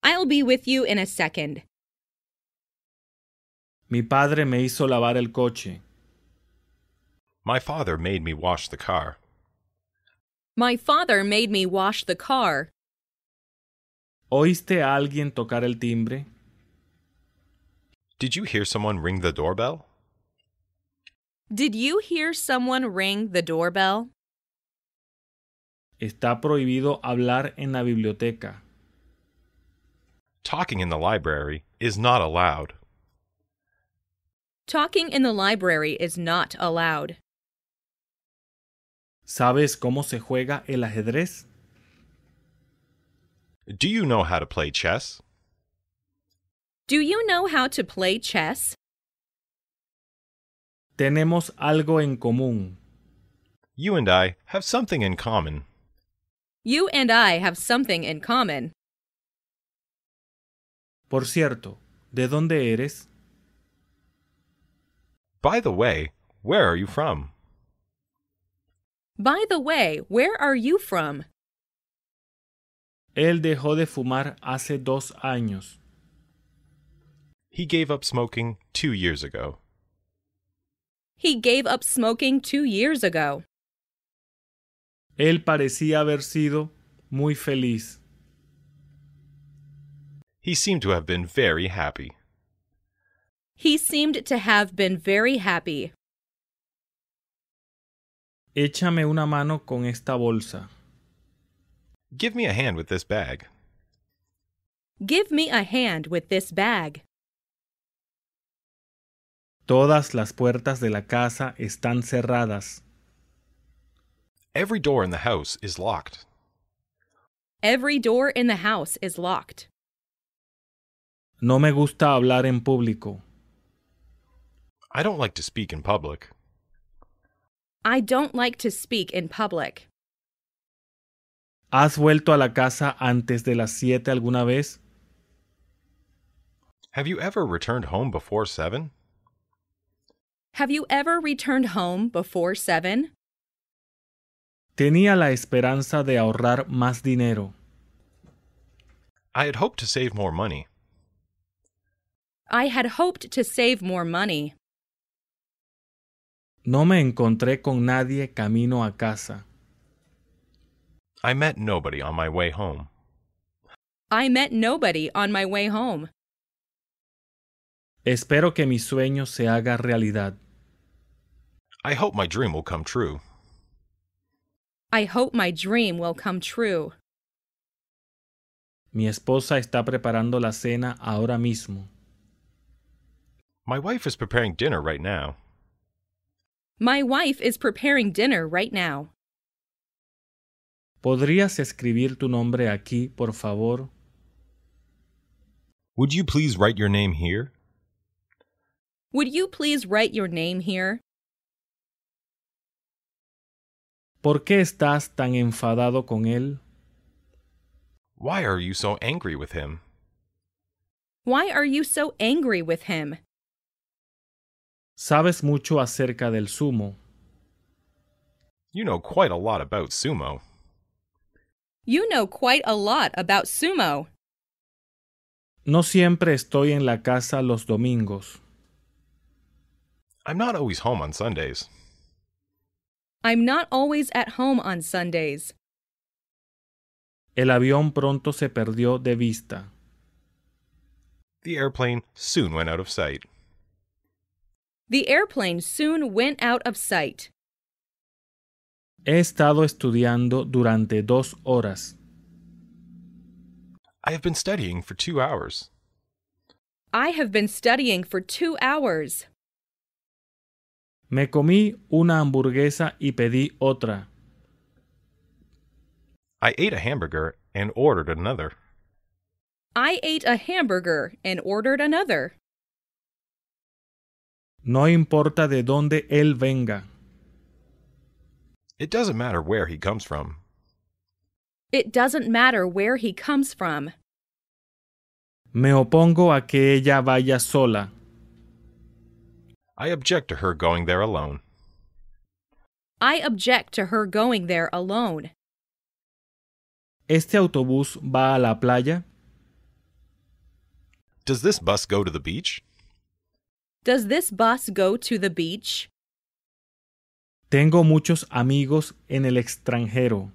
I'll be with you in a second. Mi padre me hizo lavar el coche. My father made me wash the car. My father made me wash the car. ¿Oíste a alguien tocar el timbre? Did you hear someone ring the doorbell? Did you hear someone ring the doorbell? Está prohibido hablar en la biblioteca. Talking in the library is not allowed. Talking in the library is not allowed. ¿Sabes cómo se juega el ajedrez? Do you know how to play chess? Do you know how to play chess? Tenemos algo en común. You and I have something in common. You and I have something in common. Por cierto, ¿de dónde eres? By the way, where are you from? By the way, where are you from? Él dejó de fumar hace 2 años. He gave up smoking 2 years ago. He gave up smoking 2 years ago. Él parecía haber sido muy feliz. He seemed to have been very happy. He seemed to have been very happy. Échame una mano con esta bolsa. Give me a hand with this bag. Give me a hand with this bag. Todas las puertas de la casa están cerradas. Every door in the house is locked. Every door in the house is locked. No me gusta hablar en público. I don't like to speak in public. I don't like to speak in public. ¿Has vuelto a la casa antes de las 7 alguna vez? Have you ever returned home before 7? Have you ever returned home before 7? Tenía la esperanza de ahorrar más dinero. I had hoped to save more money. I had hoped to save more money. No me encontré con nadie camino a casa. I met nobody on my way home. I met nobody on my way home. Espero que mi sueño se haga realidad. I hope my dream will come true. I hope my dream will come true. Mi esposa está preparando la cena ahora mismo. My wife is preparing dinner right now. My wife is preparing dinner right now. ¿Podrías escribir tu nombre aquí, por favor? Would you please write your name here? Would you please write your name here? ¿Por qué estás tan enfadado con él? Why are you so angry with him? Why are you so angry with him? Sabes mucho acerca del sumo. You know quite a lot about sumo. You know quite a lot about sumo. No siempre estoy en la casa los domingos. I'm not always home on Sundays. I'm not always at home on Sundays. El avión pronto se perdió de vista. The airplane soon went out of sight. The airplane soon went out of sight. He estado estudiando durante 2 horas. I have been studying for 2 hours. I have been studying for 2 hours. Me comí una hamburguesa y pedí otra. I ate a hamburger and ordered another. I ate a hamburger and ordered another. No importa de dónde él venga. It doesn't matter where he comes from. It doesn't matter where he comes from. Me opongo a que ella vaya sola. I object to her going there alone. I object to her going there alone. ¿Este autobús va a la playa? Does this bus go to the beach? Does this bus go to the beach? Tengo muchos amigos en el extranjero.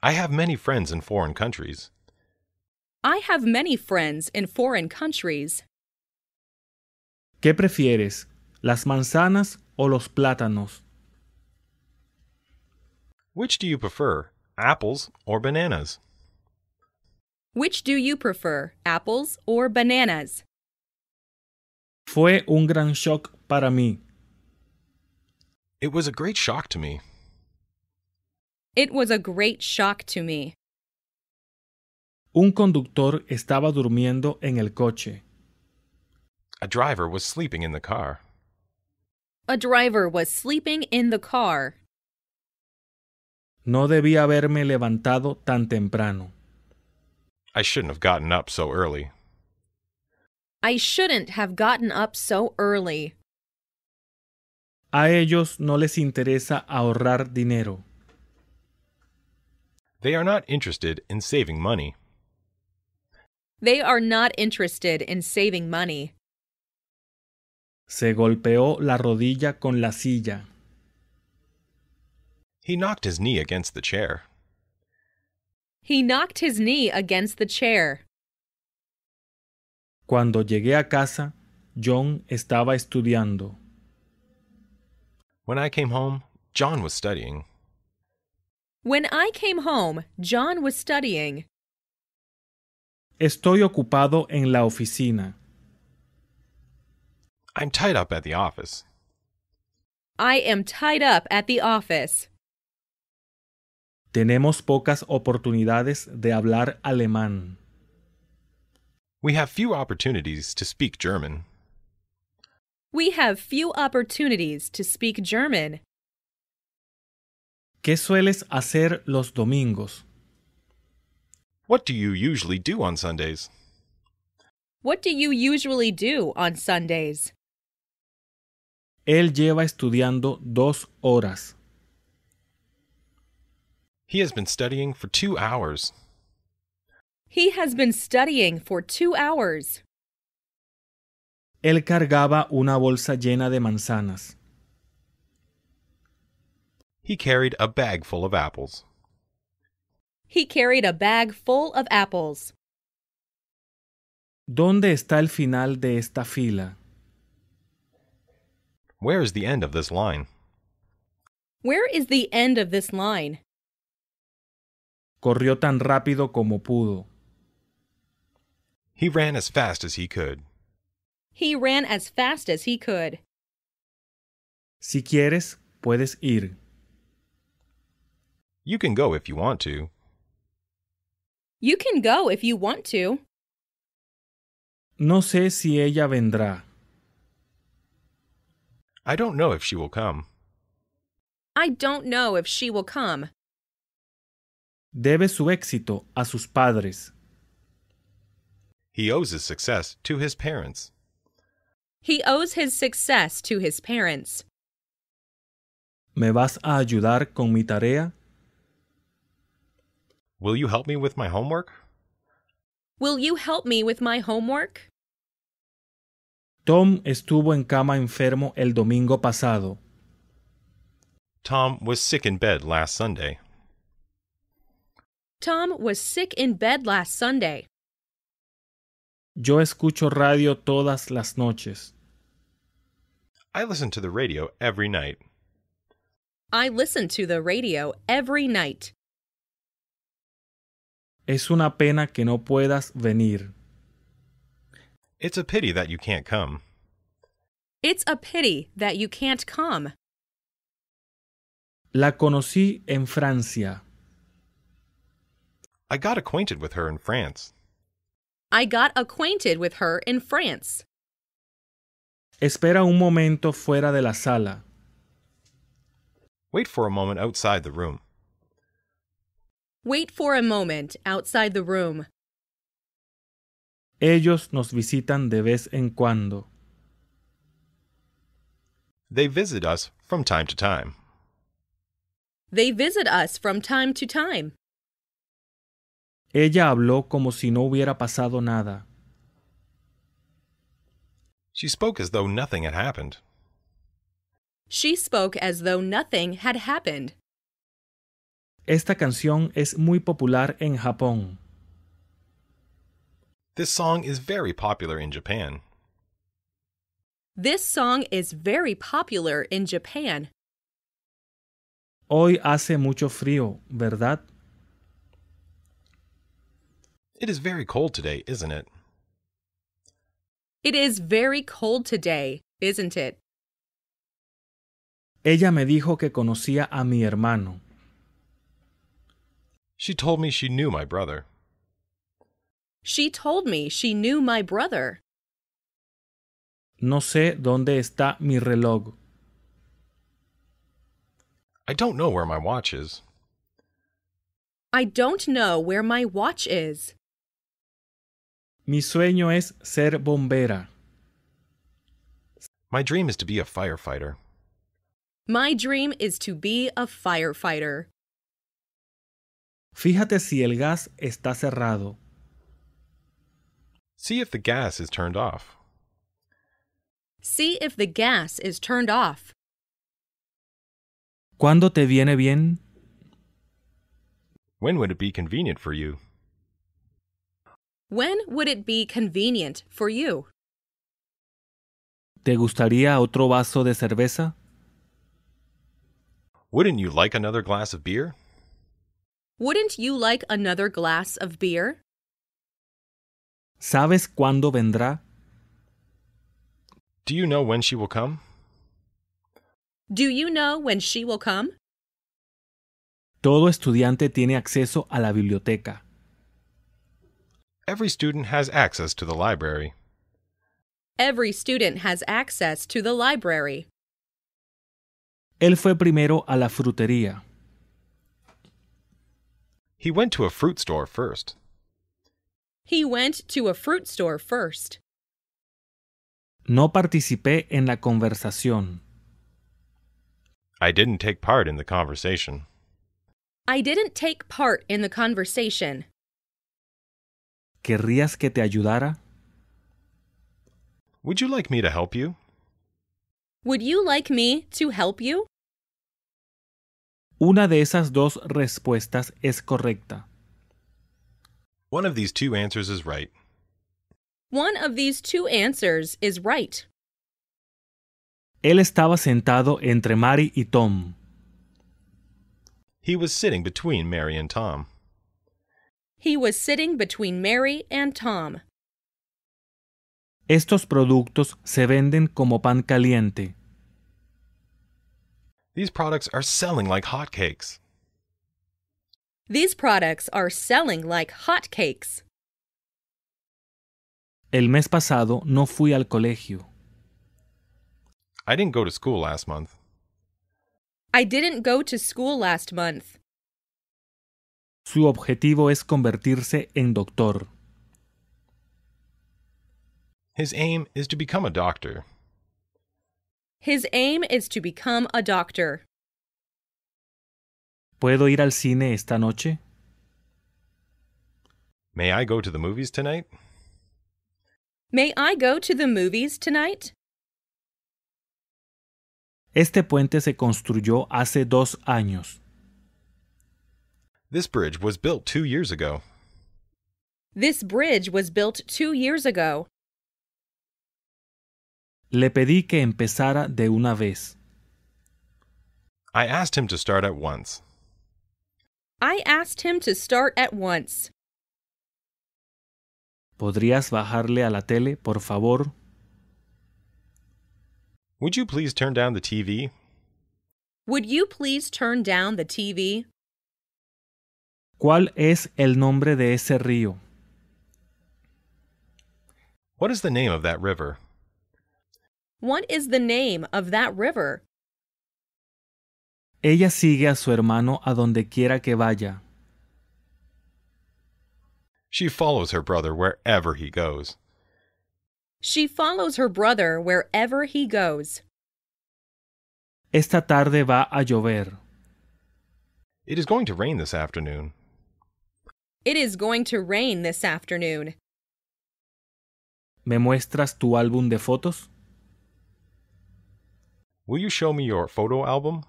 I have many friends in foreign countries. I have many friends in foreign countries. ¿Qué prefieres, las manzanas o los plátanos? Which do you prefer, apples or bananas? Which do you prefer, apples or bananas? Fue un gran shock para mí. It was a great shock to me. It was a great shock to me. Un conductor estaba durmiendo en el coche. A driver was sleeping in the car. A driver was sleeping in the car. No debía haberme levantado tan temprano. I shouldn't have gotten up so early. I shouldn't have gotten up so early. A ellos no les interesa ahorrar dinero. They are not interested in saving money. They are not interested in saving money. Se golpeó la rodilla con la silla. He knocked his knee against the chair. He knocked his knee against the chair. Cuando llegué a casa, John estaba estudiando. When I came home, John was studying. When I came home, John was studying. Estoy ocupado en la oficina. I'm tied up at the office. I am tied up at the office. Tenemos pocas oportunidades de hablar alemán. We have few opportunities to speak German. We have few opportunities to speak German. ¿Qué sueles hacer los domingos? What do you usually do on Sundays? What do you usually do on Sundays? Él lleva estudiando 2 horas. He has been studying for 2 hours. He has been studying for 2 hours. Él cargaba una bolsa llena de manzanas. He carried a bag full of apples. He carried a bag full of apples. ¿Dónde está el final de esta fila? Where is the end of this line? Where is the end of this line? Corrió tan rápido como pudo. He ran as fast as he could. He ran as fast as he could. Si quieres, puedes ir. You can go if you want to. You can go if you want to. No sé si ella vendrá. I don't know if she will come. I don't know if she will come. Debe su éxito a sus padres. He owes his success to his parents. He owes his success to his parents. ¿Me vas a ayudar con mi tarea? Will you help me with my homework? Will you help me with my homework? Tom estuvo en cama enfermo el domingo pasado. Tom was sick in bed last Sunday. Tom was sick in bed last Sunday. Yo escucho radio todas las noches. I listen to the radio every night. I listen to the radio every night. Es una pena que no puedas venir. It's a pity that you can't come. It's a pity that you can't come. La conocí en Francia. I got acquainted with her in France. I got acquainted with her in France. Espera un momento fuera de la sala. Wait for a moment outside the room. Wait for a moment outside the room. Ellos nos visitan de vez en cuando. They visit us from time to time. They visit us from time to time. Ella habló como si no hubiera pasado nada. She spoke as though nothing had happened. She spoke as though nothing had happened. Esta canción es muy popular en Japón. This song is very popular in Japan. This song is very popular in Japan. Hoy hace mucho frío, ¿verdad? It is very cold today, isn't it? It is very cold today, isn't it? Ella me dijo que conocía a mi hermano. She told me she knew my brother. She told me she knew my brother. No sé dónde está mi reloj. I don't know where my watch is. I don't know where my watch is. Mi sueño es ser bombera. My dream is to be a firefighter. My dream is to be a firefighter. Fíjate si el gas está cerrado. See if the gas is turned off. See if the gas is turned off. ¿Cuándo te viene bien? When would it be convenient for you? When would it be convenient for you? ¿Te gustaría otro vaso de cerveza? Wouldn't you like another glass of beer? Wouldn't you like another glass of beer? ¿Sabes cuándo vendrá? Do you know when she will come? Do you know when she will come? Todo estudiante tiene acceso a la biblioteca. Every student has access to the library. Every student has access to the library. Él fue primero a la frutería. He went to a fruit store first. He went to a fruit store first. No participé en la conversación. I didn't take part in the conversation. I didn't take part in the conversation. ¿Querrías que te ayudara? Would you like me to help you? Would you like me to help you? Una de esas dos respuestas es correcta. One of these two answers is right. One of these two answers is right. Él estaba sentado entre Mary y Tom. He was sitting between Mary and Tom. He was sitting between Mary and Tom. Estos productos se venden como pan caliente. These products are selling like hotcakes. These products are selling like hotcakes. El mes pasado no fui al colegio. I didn't go to school last month. I didn't go to school last month. Su objetivo es convertirse en doctor. His aim is to become a doctor. His aim is to become a doctor. ¿Puedo ir al cine esta noche? May I go to the movies tonight? May I go to the movies tonight? Este puente se construyó hace 2 años. This bridge was built 2 years ago. This bridge was built 2 years ago. Le pedí que empezara de una vez. I asked him to start at once. I asked him to start at once. ¿Podrías bajarle a la tele, por favor? Would you please turn down the TV? Would you please turn down the TV? ¿Cuál es el nombre de ese río? What is the name of that river? What is the name of that river? Ella sigue a su hermano a donde quiera que vaya. She follows her brother wherever he goes. She follows her brother wherever he goes. Esta tarde va a llover. It is going to rain this afternoon. It is going to rain this afternoon. ¿Me muestras tu álbum de fotos? Will you show me your photo album?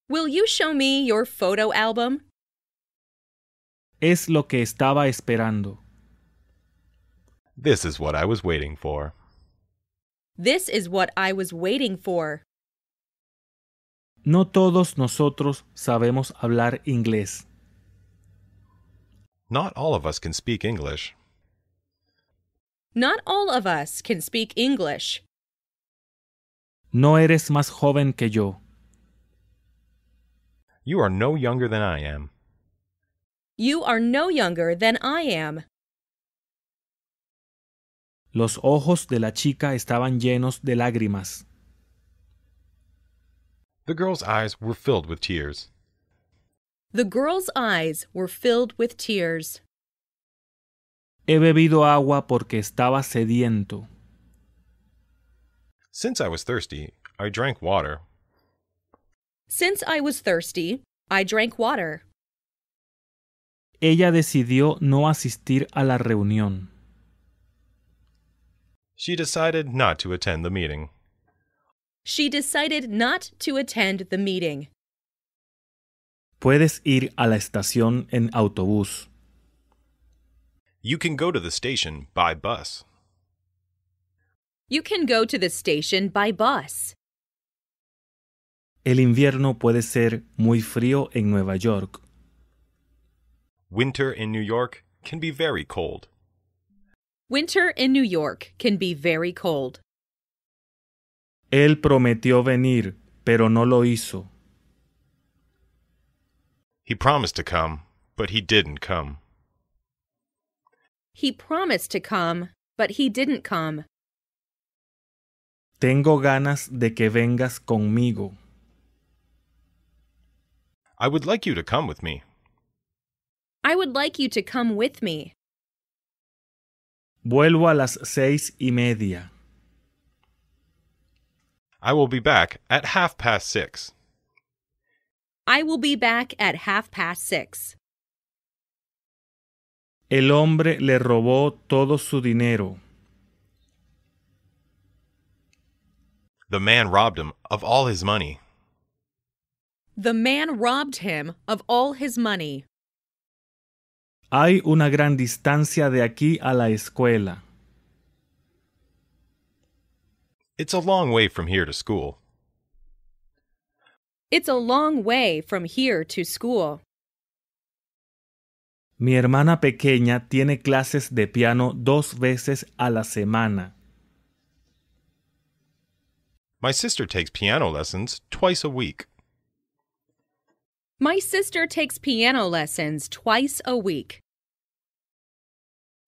Will you show me your photo album? Es lo que estaba esperando. This is what I was waiting for. This is what I was waiting for. No todos nosotros sabemos hablar inglés. Not all of us can speak English. Not all of us can speak English. No eres más joven que yo. You are no younger than I am. You are no younger than I am. Los ojos de la chica estaban llenos de lágrimas. The girl's eyes were filled with tears. The girl's eyes were filled with tears. He bebido agua porque estaba sediento. Since I was thirsty, I drank water. Since I was thirsty, I drank water. Ella decidió no asistir a la reunión. She decided not to attend the meeting. She decided not to attend the meeting. Puedes ir a la estación en autobús. You can go to the station by bus. You can go to the station by bus. El invierno puede ser muy frío en Nueva York. Winter in New York can be very cold. Winter in New York can be very cold. Él prometió venir, pero no lo hizo. He promised to come, but he didn't come. He promised to come, but he didn't come. Tengo ganas de que vengas conmigo. I would like you to come with me. I would like you to come with me. Vuelvo a las 6:30. I will be back at 6:30. I will be back at 6:30. El hombre le robó todo su dinero. The man robbed him of all his money. The man robbed him of all his money. Hay una gran distancia de aquí a la escuela. It's a long way from here to school. It's a long way from here to school. Mi hermana pequeña tiene clases de piano 2 veces a la semana. My sister takes piano lessons twice a week. My sister takes piano lessons twice a week.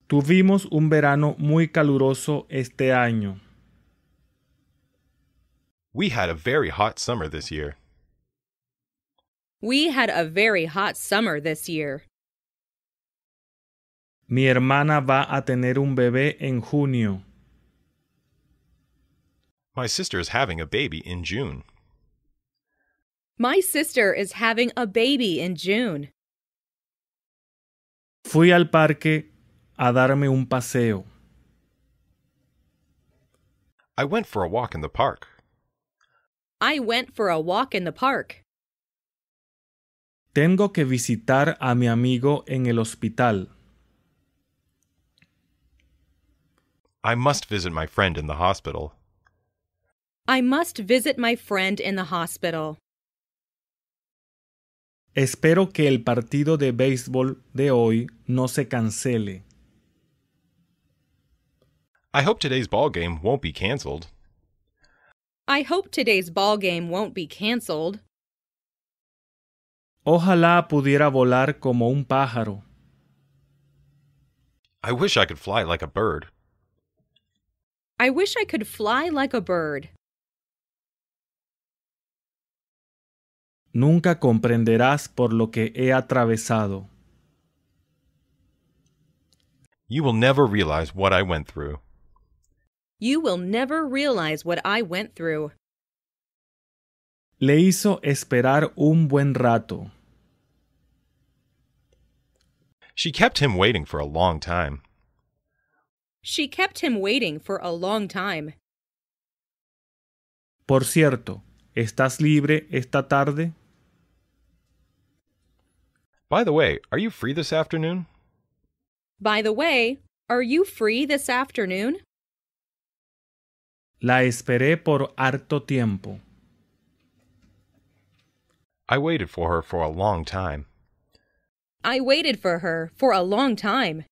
Tuvimos un verano muy caluroso este año. We had a very hot summer this year. We had a very hot summer this year. Mi hermana va a tener un bebé en junio. My sister is having a baby in June. My sister is having a baby in June. Fui al parque a darme un paseo. I went for a walk in the park. I went for a walk in the park. Tengo que visitar a mi amigo en el hospital. I must visit my friend in the hospital. I must visit my friend in the hospital. Espero que el partido de béisbol de hoy no se cancele. I hope today's ball game won't be canceled. I hope today's ball game won't be canceled. Ojalá pudiera volar como un pájaro. I wish I could fly like a bird. I wish I could fly like a bird. Nunca comprenderás por lo que he atravesado. You will never realize what I went through. You will never realize what I went through. Le hizo esperar un buen rato. She kept him waiting for a long time. She kept him waiting for a long time. Por cierto, ¿estás libre esta tarde? By the way, are you free this afternoon? By the way, are you free this afternoon? La esperé por harto tiempo. I waited for her for a long time. I waited for her for a long time.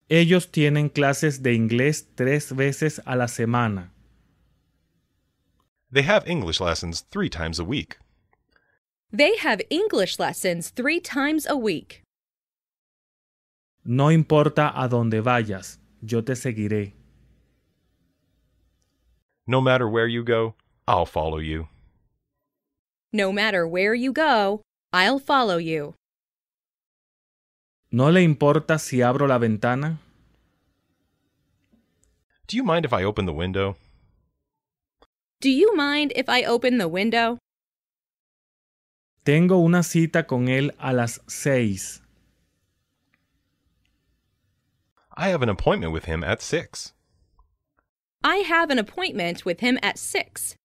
Ellos tienen clases de inglés 3 veces a la semana. They have English lessons 3 times a week. They have English lessons 3 times a week. No importa a dónde vayas, yo te seguiré. No matter where you go, I'll follow you. No matter where you go, I'll follow you. ¿No le importa si abro la ventana? Do you mind if I open the window? Do you mind if I open the window? Tengo una cita con él a las 6. I have an appointment with him at 6. I have an appointment with him at 6.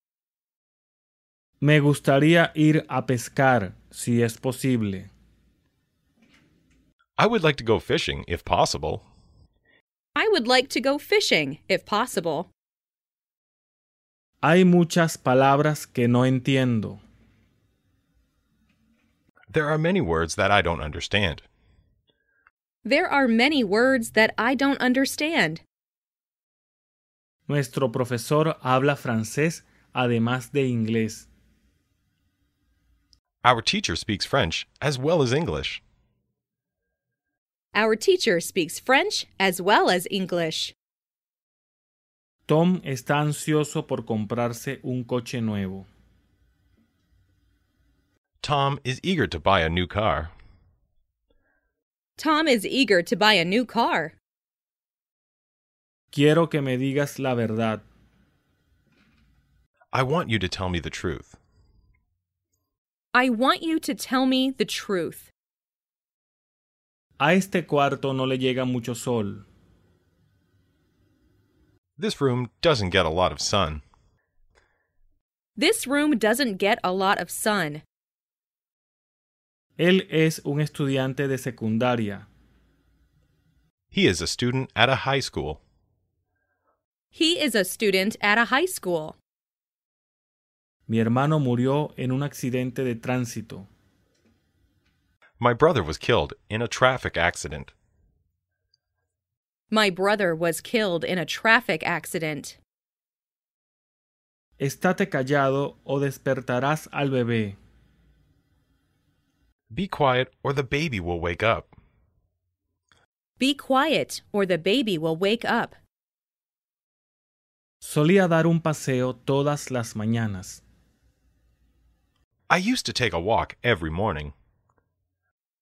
Me gustaría ir a pescar, si es posible. I would like to go fishing, if possible. I would like to go fishing, if possible. Hay muchas palabras que no entiendo. There are many words that I don't understand. There are many words that I don't understand. Nuestro profesor habla francés además de inglés. Our teacher speaks French as well as English. Our teacher speaks French as well as English. Tom está ansioso por comprarse un coche nuevo. Tom is eager to buy a new car. Tom is eager to buy a new car. Quiero que me digas la verdad. I want you to tell me the truth. I want you to tell me the truth. A este cuarto no le llega mucho sol. This room doesn't get a lot of sun. This room doesn't get a lot of sun. Él es un estudiante de secundaria. He is a student at a high school. He is a student at a high school. Mi hermano murió en un accidente de tránsito. My brother was killed in a traffic accident. My brother was killed in a traffic accident. Estate callado o despertarás al bebé. Be quiet or the baby will wake up. Be quiet, or the baby will wake up. Solía dar un paseo todas las mañanas. I used to take a walk every morning.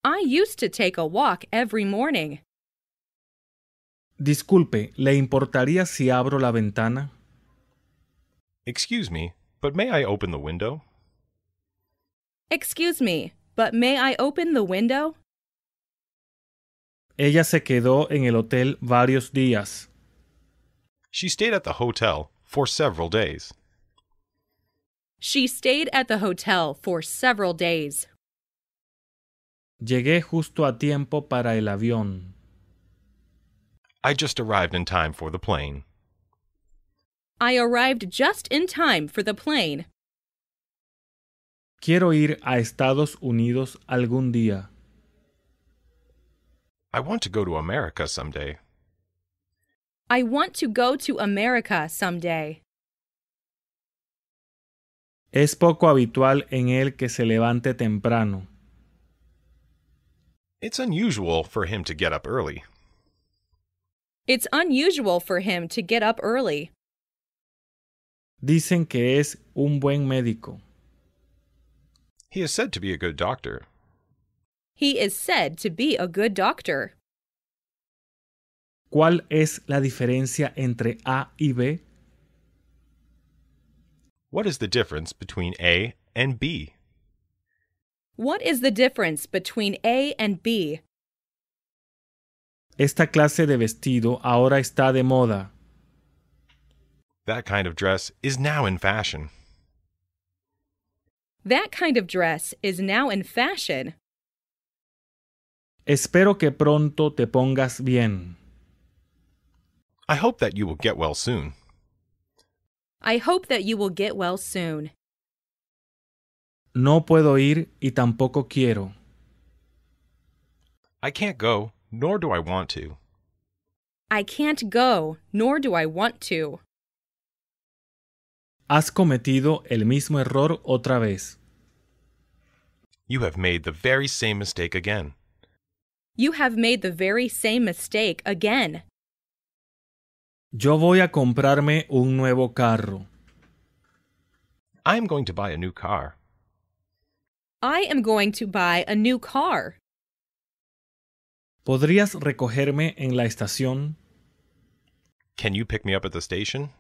I used to take a walk every morning. Disculpe, ¿le importaría si abro la ventana? Excuse me, but may I open the window? Excuse me, but may I open the window? Ella se quedó en el hotel varios días. She stayed at the hotel for several days. She stayed at the hotel for several days. Llegué justo a tiempo para el avión. I just arrived in time for the plane. I arrived just in time for the plane. Quiero ir a Estados Unidos algún día. I want to go to America someday. I want to go to America someday. Es poco habitual en él que se levante temprano. It's unusual for him to get up early. It's unusual for him to get up early. Dicen que es un buen médico. He is said to be a good doctor. He is said to be a good doctor. ¿Cuál es la diferencia entre A y B? What is the difference between A and B? What is the difference between A and B? Esta clase de vestido ahora está de moda. That kind of dress is now in fashion. That kind of dress is now in fashion. Espero que pronto te pongas bien. I hope that you will get well soon. I hope that you will get well soon. No puedo ir y tampoco quiero. I can't go, nor do I want to. I can't go, nor do I want to. Has cometido el mismo error otra vez. You have made the very same mistake again. You have made the very same mistake again. Yo voy a comprarme un nuevo carro. I am going to buy a new car. I am going to buy a new car. ¿Podrías recogerme en la estación? Can you pick me up at the station?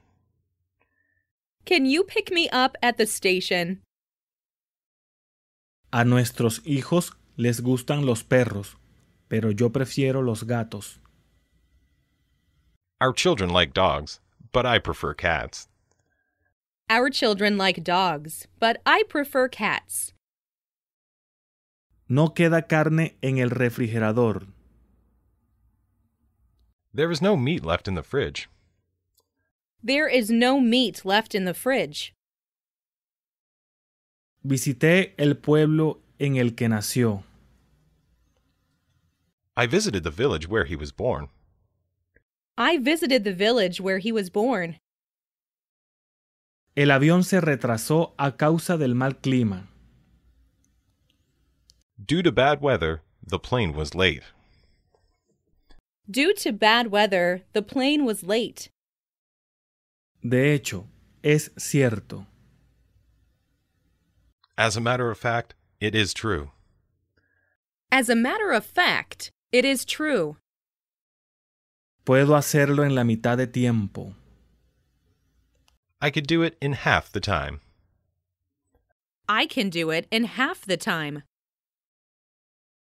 Can you pick me up at the station? A nuestros hijos les gustan los perros, pero yo prefiero los gatos. Our children like dogs, but I prefer cats. Our children like dogs, but I prefer cats. No queda carne en el refrigerador. There is no meat left in the fridge. There is no meat left in the fridge. Visité el pueblo en el que nació. I visited the village where he was born. I visited the village where he was born. El avión se retrasó a causa del mal clima. Due to bad weather, the plane was late. Due to bad weather, the plane was late. De hecho, es cierto. As a matter of fact, it is true. As a matter of fact, it is true. Puedo hacerlo en la mitad de tiempo. I could do it in half the time. I can do it in half the time.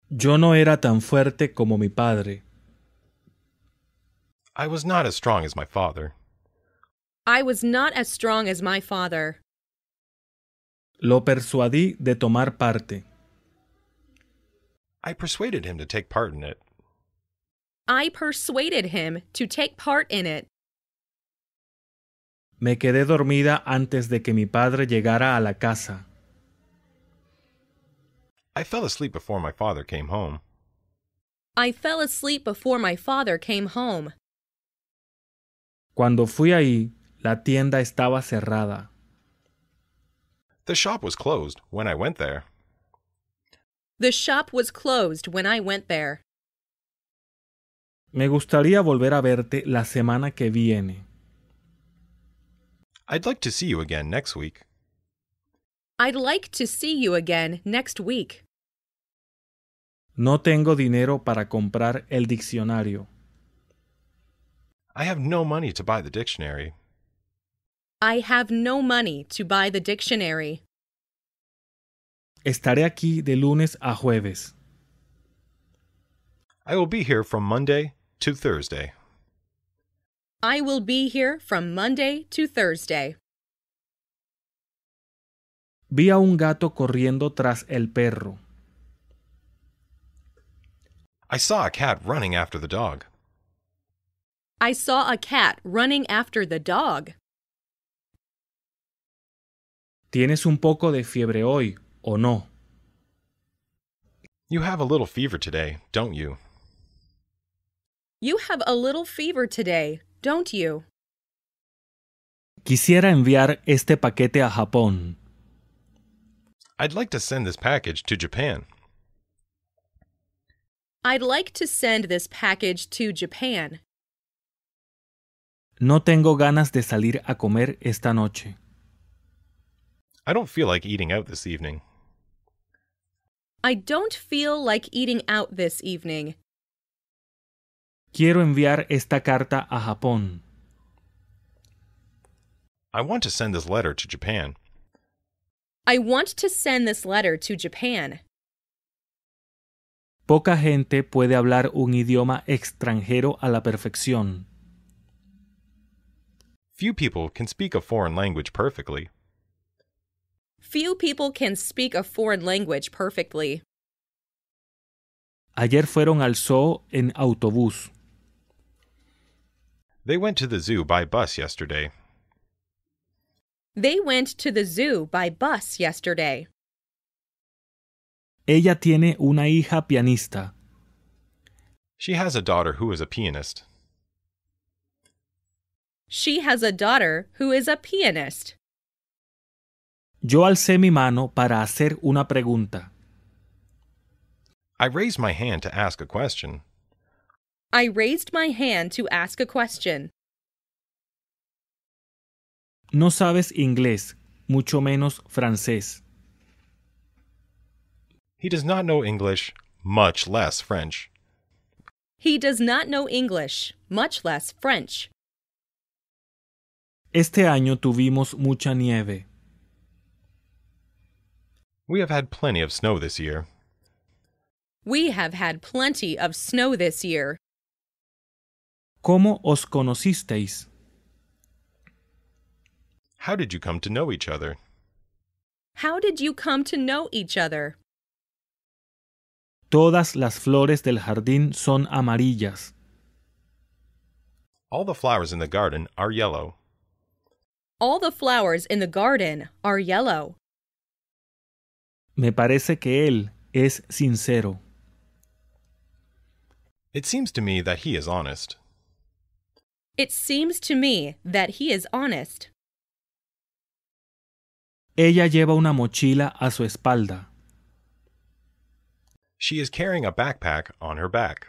Yo no era tan fuerte como mi padre. I was not as strong as my father. I was not as strong as my father. Lo persuadí de tomar parte. I persuaded him to take part in it. I persuaded him to take part in it. Me quedé dormida antes de que mi padre llegara a la casa. I fell asleep before my father came home. I fell asleep before my father came home. Cuando fui ahí, la tienda estaba cerrada. The shop was closed when I went there. The shop was closed when I went there. Me gustaría volver a verte la semana que viene. I'd like to see you again next week. I'd like to see you again next week. No tengo dinero para comprar el diccionario. I have no money to buy the dictionary. I have no money to buy the dictionary. Estaré aquí de lunes a jueves. I will be here from Monday to Thursday. I will be here from Monday to Thursday. Vi a un gato corriendo tras el perro. I saw a cat running after the dog. I saw a cat running after the dog. ¿Tienes un poco de fiebre hoy, o no? You have a little fever today, don't you? You have a little fever today, don't you? Quisiera enviar este paquete a Japón. I'd like to send this package to Japan. I'd like to send this package to Japan. No tengo ganas de salir a comer esta noche. I don't feel like eating out this evening. I don't feel like eating out this evening. Quiero enviar esta carta a Japón. I want to send this letter to Japan. I want to send this letter to Japan. Poca gente puede hablar un idioma extranjero a la perfección. Few people can speak a foreign language perfectly. Few people can speak a foreign language perfectly. Ayer fueron al zoo en autobús. They went to the zoo by bus yesterday. They went to the zoo by bus yesterday. Ella tiene una hija pianista. She has a daughter who is a pianist. She has a daughter who is a pianist. Yo alcé mi mano para hacer una pregunta. I raised my hand to ask a question. I raised my hand to ask a question. No sabes inglés, mucho menos francés. He does not know English, much less French. He does not know English, much less French. Este año tuvimos mucha nieve. We have had plenty of snow this year. We have had plenty of snow this year. ¿Cómo os conocisteis? How did you come to know each other? How did you come to know each other? Todas las flores del jardín son amarillas. All the flowers in the garden are yellow. All the flowers in the garden are yellow. Me parece que él es sincero. It seems to me that he is honest. It seems to me that he is honest. Ella lleva una mochila a su espalda. She is carrying a backpack on her back.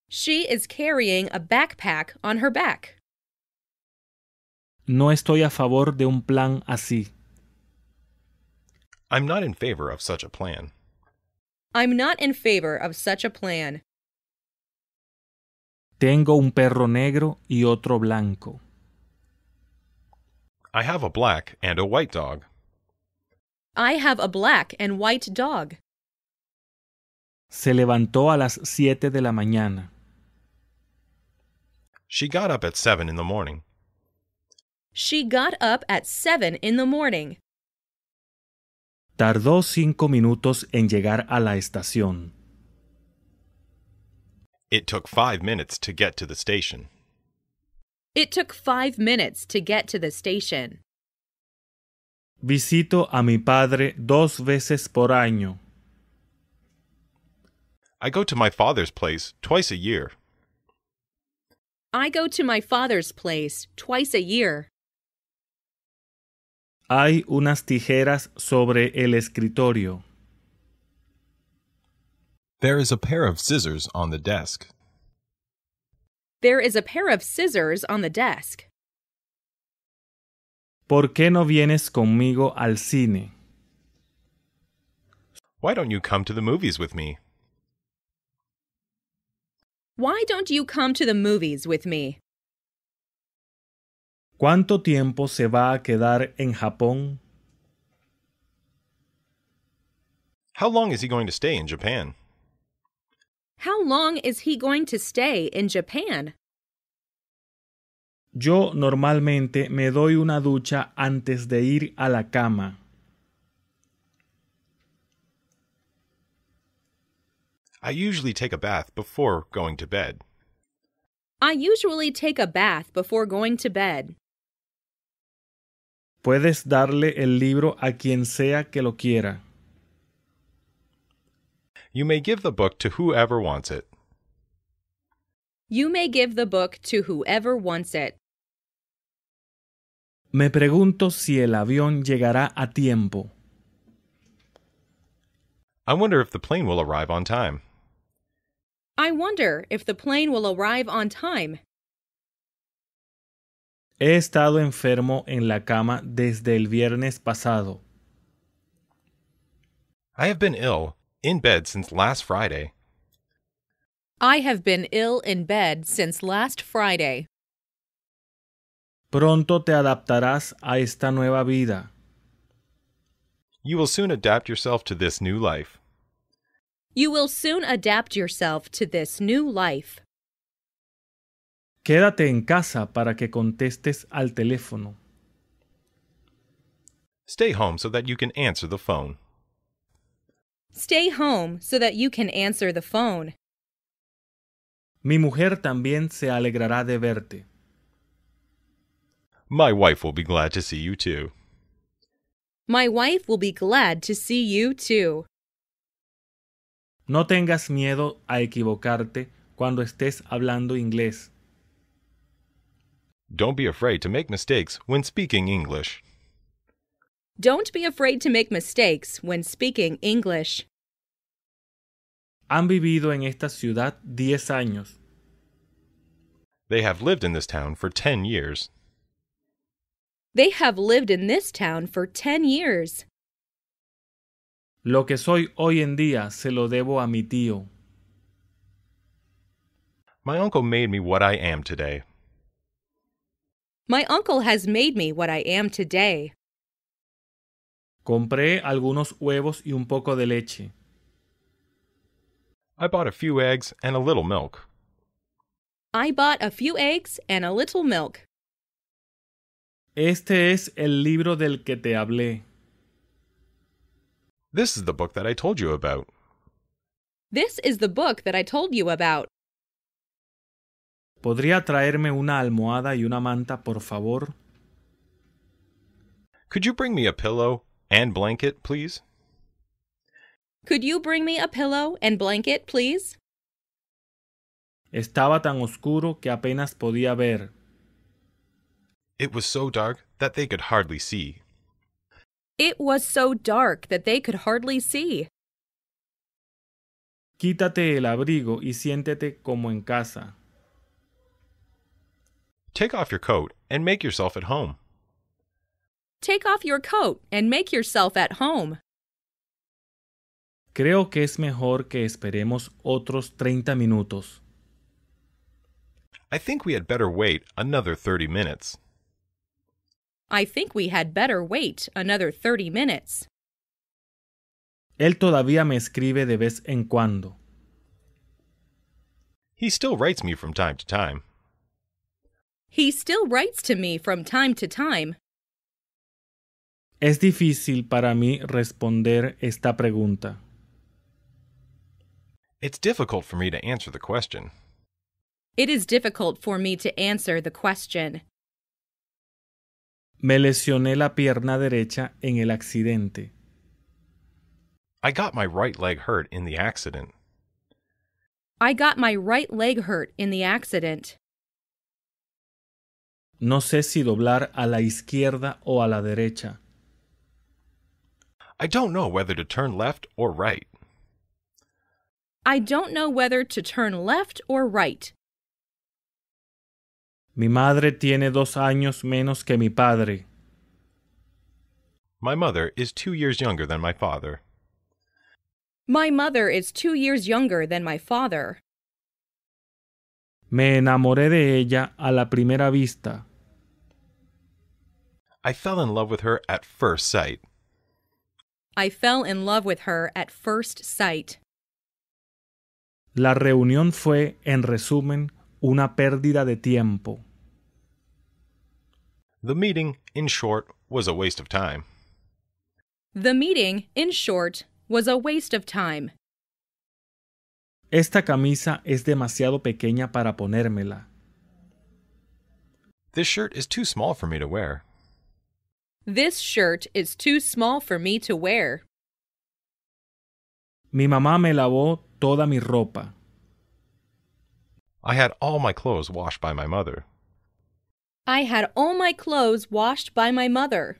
She is carrying a backpack on her back. No estoy a favor de un plan así. I'm not in favor of such a plan. I'm not in favor of such a plan. Tengo un perro negro y otro blanco. I have a black and a white dog. I have a black and white dog. Se levantó a las 7 de la mañana. She got up at 7 in the morning. She got up at 7 in the morning. Tardó 5 minutos en llegar a la estación. It took 5 minutes to get to the station. It took 5 minutes to get to the station. Visito a mi padre 2 veces por año. I go to my father's place twice a year. I go to my father's place twice a year. Hay unas tijeras sobre el escritorio. There is a pair of scissors on the desk. There is a pair of scissors on the desk. ¿Por qué no vienes conmigo al cine? Why don't you come to the movies with me? Why don't you come to the movies with me? ¿Cuánto tiempo se va a quedar en Japón? How long is he going to stay in Japan? How long is he going to stay in Japan? Yo normalmente me doy una ducha antes de ir a la cama. I usually take a bath before going to bed. I usually take a bath before going to bed. Puedes darle el libro a quien sea que lo quiera. You may give the book to whoever wants it. You may give the book to whoever wants it. Me pregunto si el avión llegará a tiempo. I wonder if the plane will arrive on time. I wonder if the plane will arrive on time. He estado enfermo en la cama desde el viernes pasado. I have been ill, in bed since last Friday. I have been ill in bed since last Friday. Pronto te adaptarás a esta nueva vida. You will soon adapt yourself to this new life. You will soon adapt yourself to this new life. Quédate en casa para que contestes al teléfono. Stay home so that you can answer the phone. Stay home so that you can answer the phone. Mi mujer también se alegrará de verte. My wife will be glad to see you too. My wife will be glad to see you too. No tengas miedo a equivocarte cuando estés hablando inglés. Don't be afraid to make mistakes when speaking English. Don't be afraid to make mistakes when speaking English. Han vivido en esta ciudad 10 años. They have lived in this town for 10 years. They have lived in this town for 10 years. Lo que soy hoy en día se lo debo a mi tío. My uncle made me what I am today. My uncle has made me what I am today. Compré algunos huevos y un poco de leche. I bought a few eggs and a little milk. I bought a few eggs and a little milk. Este es el libro del que te hablé. This is the book that I told you about. This is the book that I told you about. ¿Podría traerme una almohada y una manta, por favor? Could you bring me a pillow and blanket, please? Could you bring me a pillow and blanket, please? Estaba tan oscuro que apenas podía ver. It was so dark that they could hardly see. It was so dark that they could hardly see. Quítate el abrigo y siéntete como en casa. Take off your coat and make yourself at home. Take off your coat and make yourself at home. Creo que es mejor que esperemos otros 30 minutos. I think we had better wait another 30 minutes. I think we had better wait another 30 minutes. Él todavía me escribe de vez en cuando. He still writes me from time to time. He still writes to me from time to time. Es difícil para mí responder esta pregunta. It's difficult for me to answer the question. It is difficult for me to answer the question. Me lesioné la pierna derecha en el accidente. I got my right leg hurt in the accident. I got my right leg hurt in the accident. No sé si doblar a la izquierda o a la derecha. I don't know whether to turn left or right. I don't know whether to turn left or right. Mi madre tiene 2 años menos que mi padre. My mother is 2 years younger than my father. My mother is 2 years younger than my father. Me enamoré de ella a la primera vista. I fell in love with her at first sight. I fell in love with her at first sight. La reunión fue, en resumen, una pérdida de tiempo. The meeting, in short, was a waste of time. The meeting, in short, was a waste of time. Esta camisa es demasiado pequeña para ponérmela. This shirt is too small for me to wear. This shirt is too small for me to wear. Mi mamá me lavó toda mi ropa. I had all my clothes washed by my mother. I had all my clothes washed by my mother.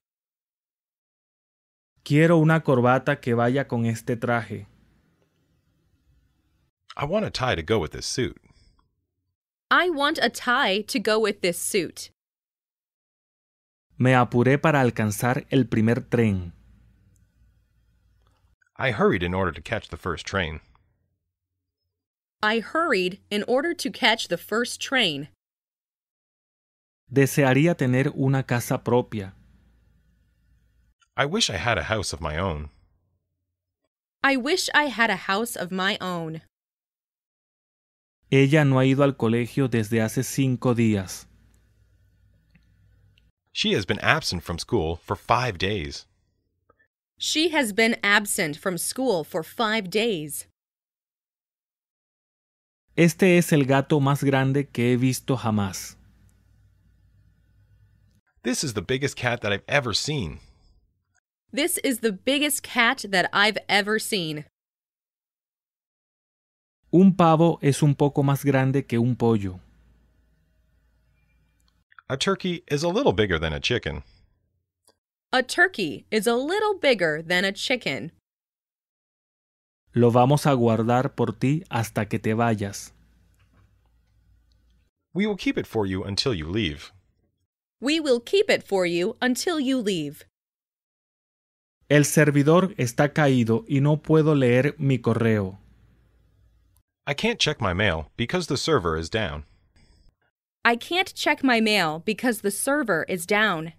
Quiero una corbata que vaya con este traje. I want a tie to go with this suit. I want a tie to go with this suit. Me apuré para alcanzar el primer tren. I hurried in order to catch the first train. I hurried in order to catch the first train. Desearía tener una casa propia. I wish I had a house of my own. I wish I had a house of my own. Ella no ha ido al colegio desde hace 5 días. She has been absent from school for 5 days. She has been absent from school for 5 days. Este es el gato más grande que he visto jamás. This is the biggest cat that I've ever seen. This is the biggest cat that I've ever seen. Un pavo es un poco más grande que un pollo. A turkey is a little bigger than a chicken. A turkey is a little bigger than a chicken. Lo vamos a guardar por ti hasta que te vayas. We will keep it for you until you leave. We will keep it for you until you leave. El servidor está caído y no puedo leer mi correo. I can't check my mail because the server is down. I can't check my mail because the server is down.